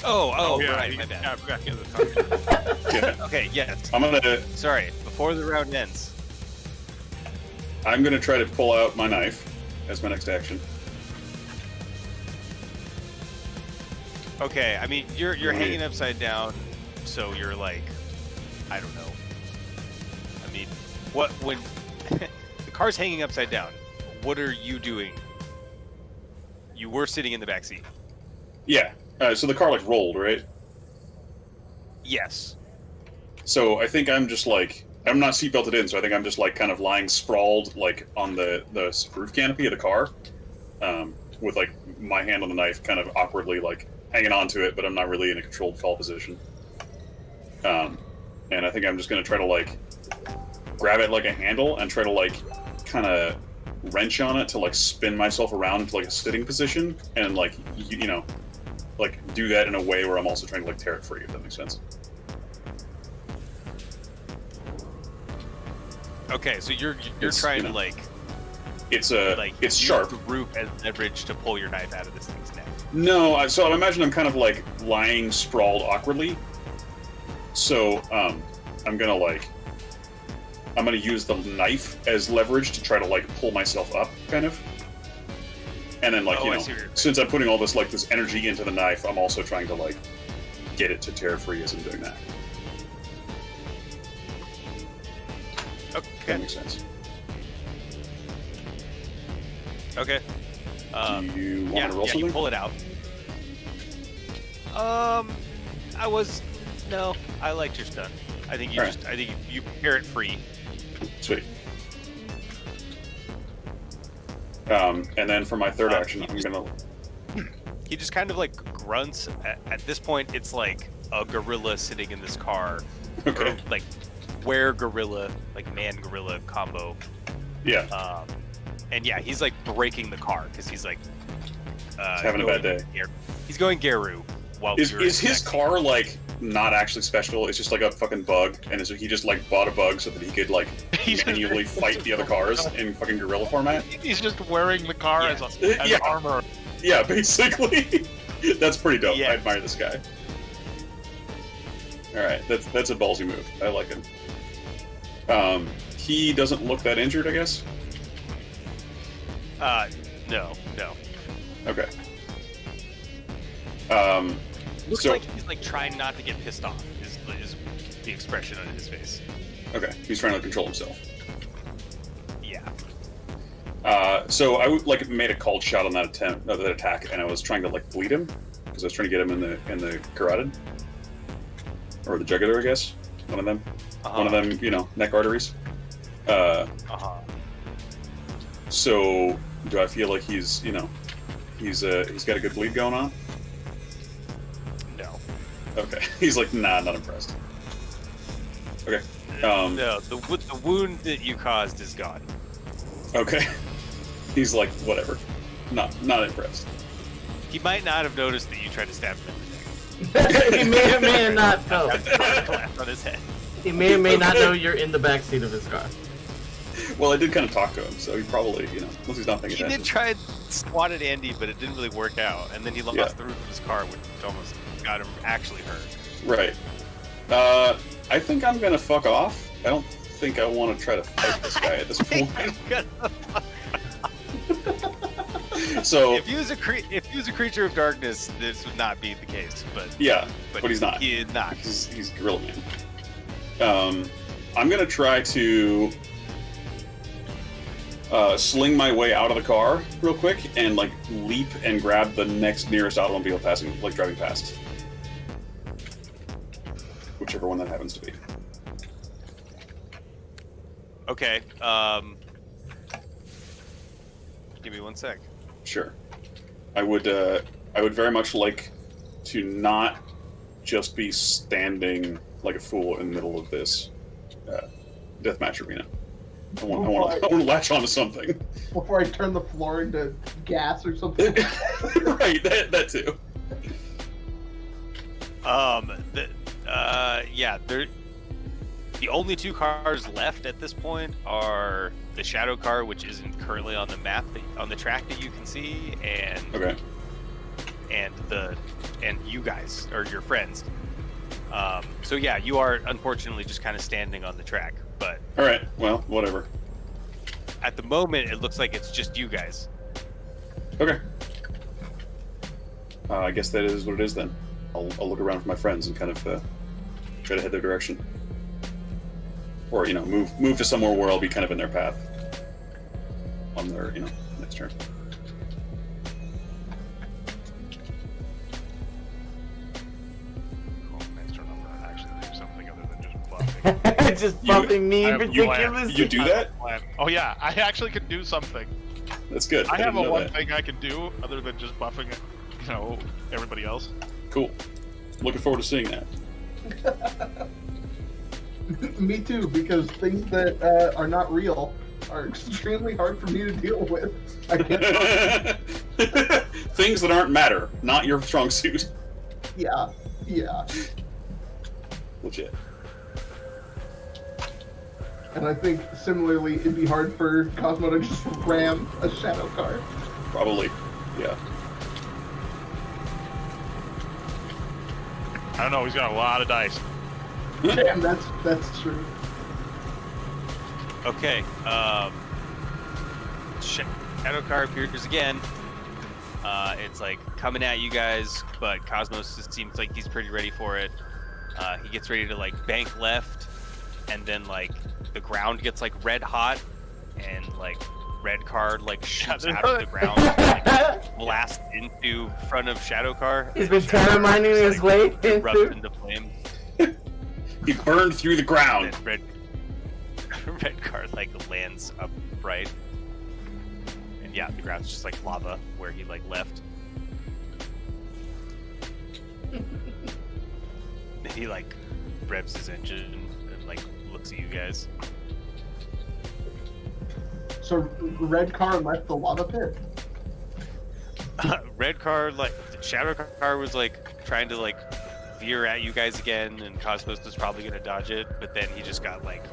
Oh, yeah, right, he- my bad. yeah, I forgot he has a target. Yeah. Okay, yes. I'm Sorry, before the round ends. gonna try to pull out my knife as my next action. Okay, I mean you're Right. hanging upside down, so you're like, I don't know. I mean, when the car's hanging upside down, what are you doing? You were sitting in the back seat. Yeah. So the car like rolled, right? Yes. So I think I'm just like I'm not seatbelted in, so I think I'm just like kind of lying sprawled like on the roof canopy of the car, with like my hand on the knife, kind of awkwardly like hanging on to it, but I'm not really in a controlled fall position. And I think I'm just gonna try to like grab it like a handle and try to like kind of wrench on it to like spin myself around into like a sitting position and like you know like do that in a way where I'm also trying to like tear it free, if that makes sense. Okay, so you're It's, trying you know, to like It's use it's sharp. the roof as leverage to pull your knife out of this thing's neck. No, so I imagine I'm kind of like lying sprawled awkwardly. So I'm gonna use the knife as leverage to try to like pull myself up, kind of. And then like Oh, you I know, see what you're saying. since I'm putting all this like this energy into the knife, I'm also trying to like get it to tear free as I'm doing that. That Okay. makes sense. Okay. Do you want Yeah, to roll you something? pull it out. No, I liked your stun. I think you Alright. I think you tear it free. Sweet. And then for my third action, I'm gonna. He just kind of like grunts. At this point, it's like a gorilla sitting in this car. Okay. Or, like were-gorilla, like man-gorilla combo. Yeah. And yeah, he's like breaking the car because he's like Having a bad day. He's going Geru while Is you're his attacking. car like not actually special? It's just like a fucking bug, and so he just like bought a bug so that he could like He's manually fight the other cars in fucking gorilla format. He's just wearing the car Yeah. as Yeah. armor. Yeah, basically. That's pretty dope. Yeah. I admire this guy. All right, that's a ballsy move. I like him. He doesn't look that injured, I guess. No. Okay. Looks So- like he's like trying not to get pissed off. Is the expression on his face. Okay, he's trying to control himself. So I like made a called shot on that attack, and I was trying to like bleed him because I was trying to get him in the carotid or the jugular, I guess. One of them. One of them, you know, neck arteries. So do I feel like he's, you know, he's got a good bleed going on? No. Okay. He's like, nah, not impressed. Okay. No, the wound that you caused is gone. Okay. He's like, whatever. Not impressed. He might not have noticed that you tried to stab him in the neck. He may or may not know. On his head. He may or may not know you're in the backseat of his car. Well, I did kind of talk to him, so he probably, you know, unless he's not paying He attention. did try and swat at Andy, but it didn't really work out. And then he lost the roof of his car, which almost got him actually hurt. Right. I think I'm gonna fuck off. I don't think I want to try to fight this guy at this point. So if he was a creature of darkness, this would not be the case. But yeah, but he's not. He is not. He's Gorilla Man. I'm gonna try to sling my way out of the car real quick and like leap and grab the next nearest automobile passing, like driving past, whichever one that happens to be. Okay. Give me 1 sec. Sure. I would very much like to not just be standing like a fool in the middle of this deathmatch arena. I want to latch onto something. Before I turn the floor into gas or something. Right, that too. Yeah, the only 2 cars left at this point are the shadow car, which isn't currently on the map, on the track that you can see, and Okay. and you guys, or your friends. So yeah, you are unfortunately just kind of standing on the track, but All right. Well, whatever. at the moment it looks like it's just you guys. Okay. I guess that is what it is then. I'll look around for my friends and kind of try to head their direction, or you know, move to somewhere where I'll be kind of in their path on their next turn. Cool. Next turn, I'm gonna actually do something other than just buffing. Just bumping me I have- ridiculous. You do that? Oh yeah, I actually can do something. That's good. I have didn't know one that. thing I can do other than just buffing, you know, everybody else. Cool. Looking forward to seeing that. Me too, because things that are not real are extremely hard for me to deal with. I can't. Things that aren't matter, not your strong suit. Yeah. Legit. And I think similarly, it'd be hard for Cosmo to just ram a shadow car. Probably. Yeah. I don't know. He's got a lot of dice. Damn, that's true. Okay. Shadow car appears again. It's like coming at you guys, but Cosmos just seems like he's pretty ready for it. He gets ready to like bank left, and then like the ground gets like red hot, and like red car like shoots out of the ground, and, like, blasts into front of Shadow car. He's been termining his way Erupts into. into flame. He burned through the And ground. then red car like lands upright, and yeah, the ground's just like lava where he like left. And he like revs his engine and like looks at you guys. So red car left the lava pit. Red car, like Shadow car, was like trying to like veer at you guys again, and Cosmos was probably gonna dodge it, but then he just got like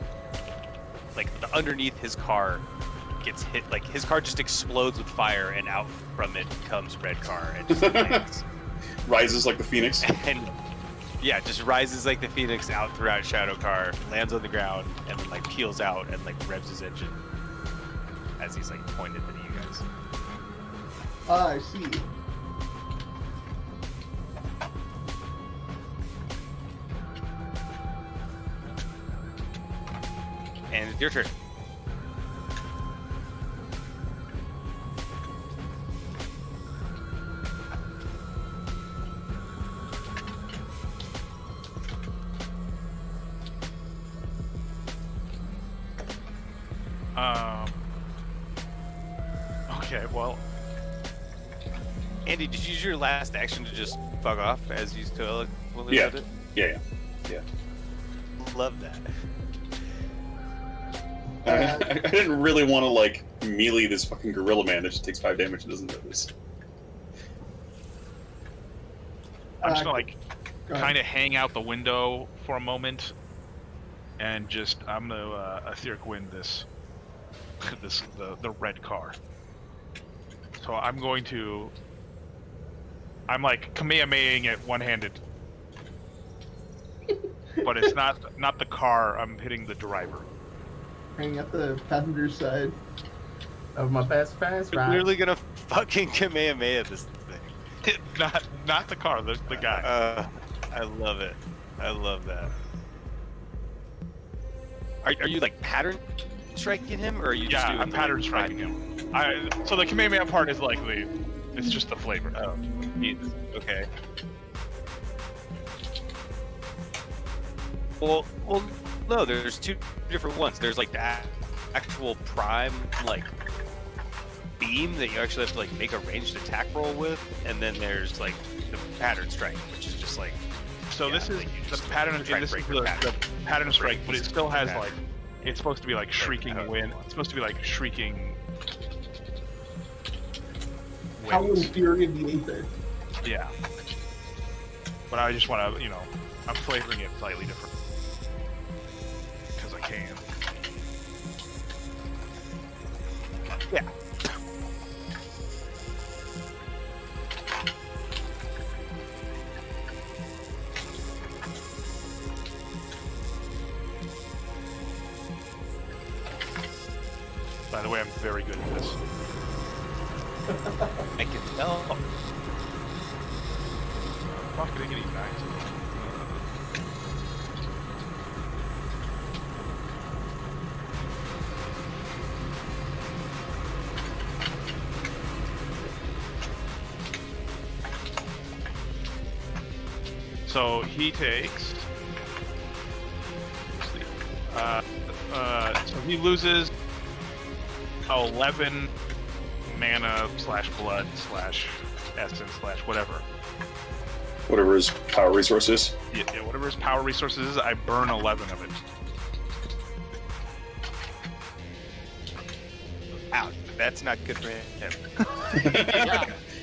underneath his car gets hit, like his car just explodes with fire, and out from it comes red car and just lands. Rises like the phoenix. And yeah, just rises like the phoenix out throughout Shadow car, lands on the ground, and then like peels out and like revs his engine as he's like pointed at you guys. Ah, I see. And it's your turn. Okay, well, Andy, did you use your last action to just fuck off as you still Yeah. did it? Yeah. Love that. I didn't really want to like melee this fucking gorilla man that just takes 5 damage and doesn't notice. I'm just gonna like Go ahead. kind of hang out the window for a moment, and just I'm gonna etheric wind this, the red car. So I'm like Kamehamehaing it one-handed, but it's not the car. I'm hitting the driver. Hanging at the passenger side. Of my best friend's You're ride. literally gonna fucking Kamehameha this thing. not the car, the guy. I love it. I love that. Are you like pattern striking him, or are you just Yeah, doing I'm pattern striking him. So the Kamehameha part is like it's just the flavor. Oh, okay. Well, no. There's two different ones. There's like the actual prime like beam that you actually have to like make a ranged attack roll with, and then there's like the pattern strike, which is just like. So Yeah, this is like you the just pattern. try to This is break the, your pattern. the pattern strike, but it still has pattern. like it's supposed to be like shrieking Break wind. pattern. It's supposed to be like shrieking. Howl winds. fury of the aether. Yeah. But I just want to, I'm flavoring it slightly different because I can. Yeah. By the way, I'm very good at this. I can tell. Fuck, didn't get any knives. So he takes. So he loses 11 mana / blood / essence / whatever. Whatever his power resource is. Yeah, whatever his power resources is, I burn 11 of it. Ouch. That's not good for him.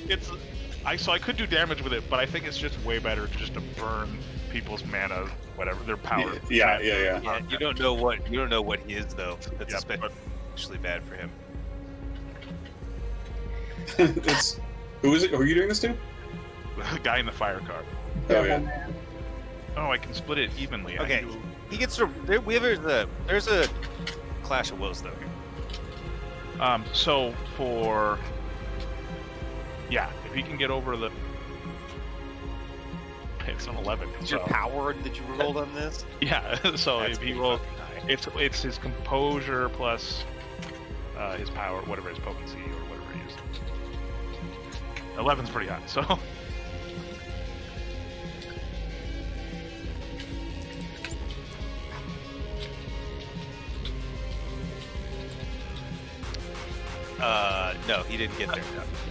Yeah, so I could do damage with it, but I think it's just way better just to burn people's mana, whatever their power. Yeah. Yeah, you don't know what he is though. That's Yeah, but- especially bad for him. Who is it? Who are you doing this to? The guy in the fire car. Oh, yeah. Man. Oh, I can split it evenly. I Okay. do- He gets to. There's a clash of wills though here. So for if he can get over the, it's an 11. Is So your power that you rolled on this? yeah, so That's if he pretty rolls, fucking high. it's his composure plus his power, whatever his potency or whatever he is. 11's pretty high, so. No, he didn't get there.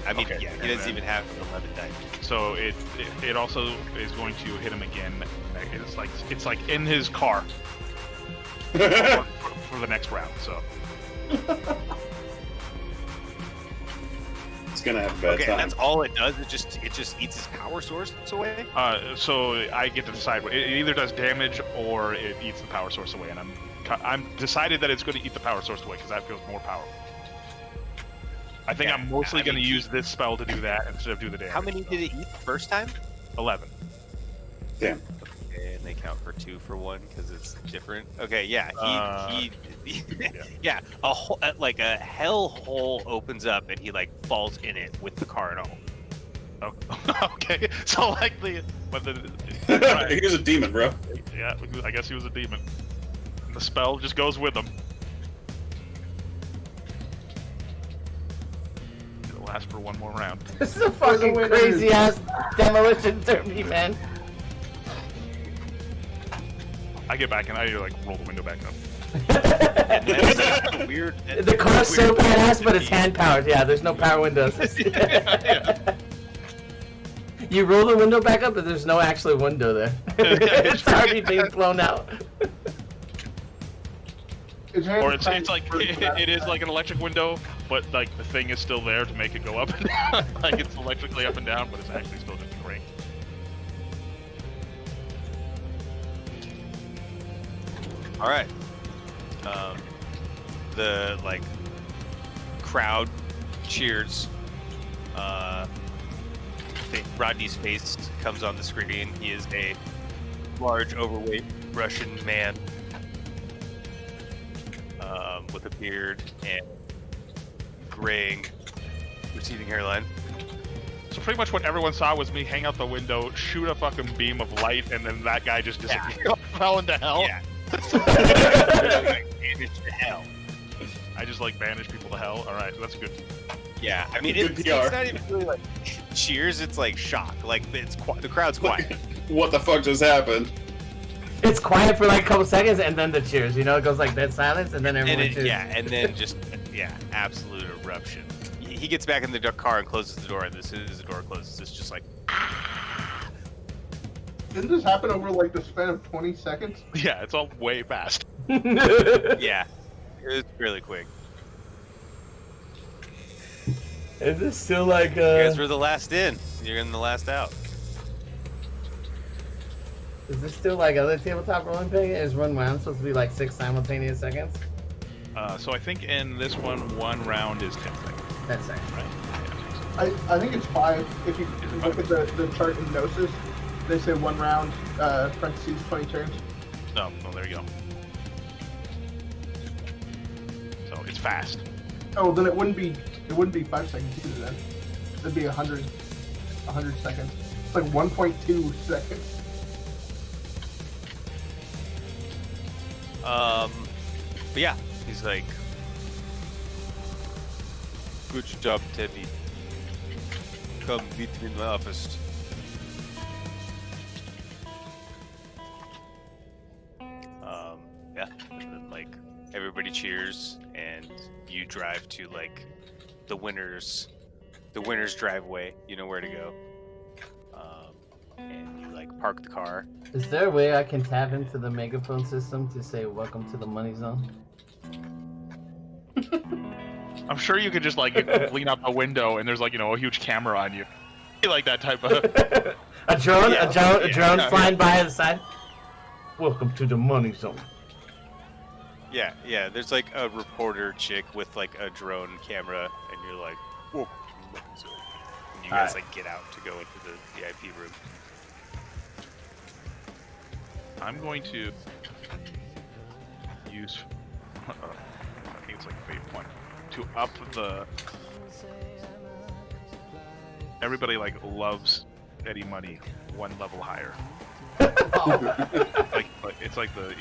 I mean, Okay, yeah, and he doesn't then- even have an 11 die. So it also is going to hit him again. It's like in his car for the next round. So It's gonna have a bad Okay, time. and that's all it does. It just eats his power source away. so I get to decide. It either does damage or it eats the power source away, and I'm decided that it's going to eat the power source away because that feels more powerful. I think Yeah, I'm mostly I going to mean- use this spell to do that instead of do the damage. How many did it eat the first time? 11. Damn. Okay, and they count for 2 for 1 because it's different. Okay, yeah, yeah, like a hell hole opens up and he like falls in it with the car and all. Okay, so like the He was a demon, bro. yeah, I guess he was a demon. And the spell just goes with him. It'll last for one more round. This is a fucking winners. crazy ass demolition derby, man. I get back and I like roll the window back up. And that's a weird. The car's so weird- badass, but it's hand powered. Yeah, there's no power windows. Yeah. You roll the window back up, but there's no actual window there. It's already being blown out. Is there Or any it's like it is like an electric window, but like the thing is still there to make it go up and down. Like it's electrically up and down, but it's actually still just a ring. All right. The like crowd cheers. Rodney's face comes on the screen. He is a large, overweight Russian man with a beard and graying, receding hairline. So pretty much what everyone saw was me hang out the window, shoot a fucking beam of light, and then that guy just disappeared, fell into hell. Yeah. Banished to hell. I just like banish people to hell. All right, that's good. Yeah, I mean, Good it's PR. not even really like cheers. It's like shock. Like the crowd's quiet. What the fuck just happened? It's quiet for like a couple seconds, and then the cheers. You know, it goes like dead silence, and then everyone cheers. And then just absolute eruption. He gets back in the car and closes the door, and as soon as the door closes, it's just like Didn't this happen over like the span of 20 seconds? Yeah, it's all way fast. yeah, it was really quick. Is this still like You guys were the last in. You're in the last out. Is this still like other tabletop role playing? Is one round supposed to be like 6 simultaneous seconds? So I think in this one round is 10 seconds, 10 seconds. right? I think it's 5. If you look at the chart in Gnosis, they say 1 round, parentheses 20 turns. No, there you go. So it's fast. Oh, then it wouldn't be 5 seconds either then. It'd be 100 seconds. It's like 1.2 seconds. But yeah, he's like, good job, Teddy. Come meet me in my office. Yeah, and then like everybody cheers, and you drive to like the winner's driveway. You know where to go. And you like park the car. Is there a way I can tap into the megaphone system to say "Welcome to the Money Zone"? I'm sure you could just like lean out the window and there's like a huge camera on you, like that type of. a drone, Yeah, a drone yeah. flying by the side. Welcome to the Money Zone. Yeah. There's like a reporter chick with like a drone camera, and you're like, whoa. So, and you guys like get out to go into the VIP room. I'm going to use. I think it's like fate point to up the. Everybody like loves Eddie Money 1 level higher. like it's like the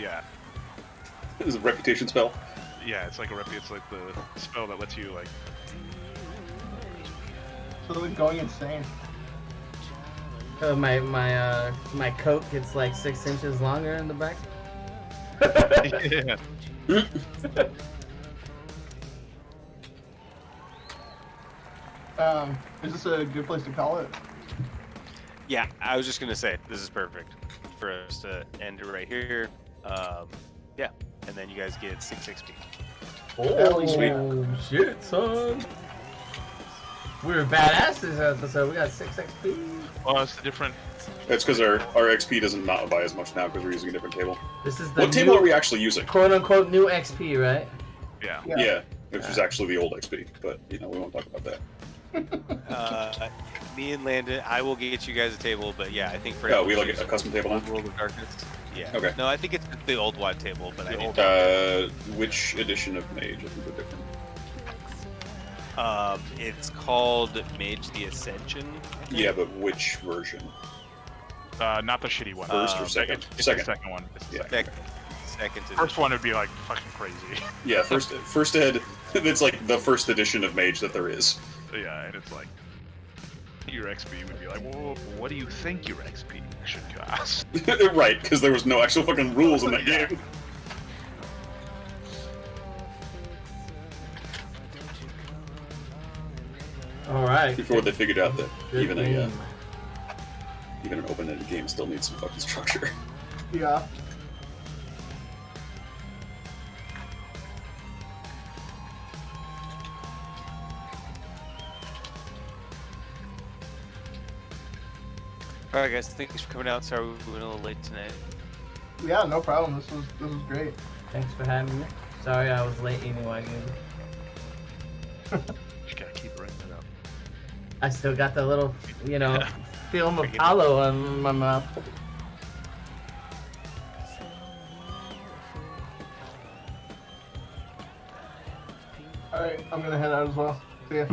This is a reputation spell. it's like it's like the spell that lets you like. So they're going insane. My coat gets like 6 inches longer in the back. Yeah. Is this a good place to call it? Yeah, I was just gonna say this is perfect for us to end it right here. Yeah, and then you guys get 6 XP. Oh, shit, son. We were badass this episode. We got 6 XP. Well, it's the different. That's because our XP doesn't not buy as much now because we're using a different table. This is the What table are we actually using? quote unquote new XP, right? Yeah. Yeah, which is actually the old XP, but we won't talk about that. Me and Landon, I will get you guys a table, but yeah, I think for Oh, we like a custom table now? World of Darkness. Yeah. Okay. No, I think it's the old WAD table, but I need Which edition of Mage? I think they're different. it's called Mage the Ascension. I think. Yeah, but which version? Not the shitty one. First or second? It's Second. the second one. It's the Yeah. second. Second edition. First one would be like fucking crazy. Yeah, first ed. It's like the first edition of Mage that there is. Yeah, and it's like your XP would be like, well, what do you think your XP should cost? Right, because there was no actual fucking rules in that Yeah. game. right. Before they figured out that Good even game. an open-ended game still needs some fucking structure. Yeah. All right, guys. Thanks for coming out. Sorry we went a little late tonight. Yeah, no problem. This was great. Thanks for having me. Sorry I was late anyway, dude. Just gotta keep bringing it up. I still got the little, film of Apollo on my mouth. All right, I'm gonna head out as well. See ya.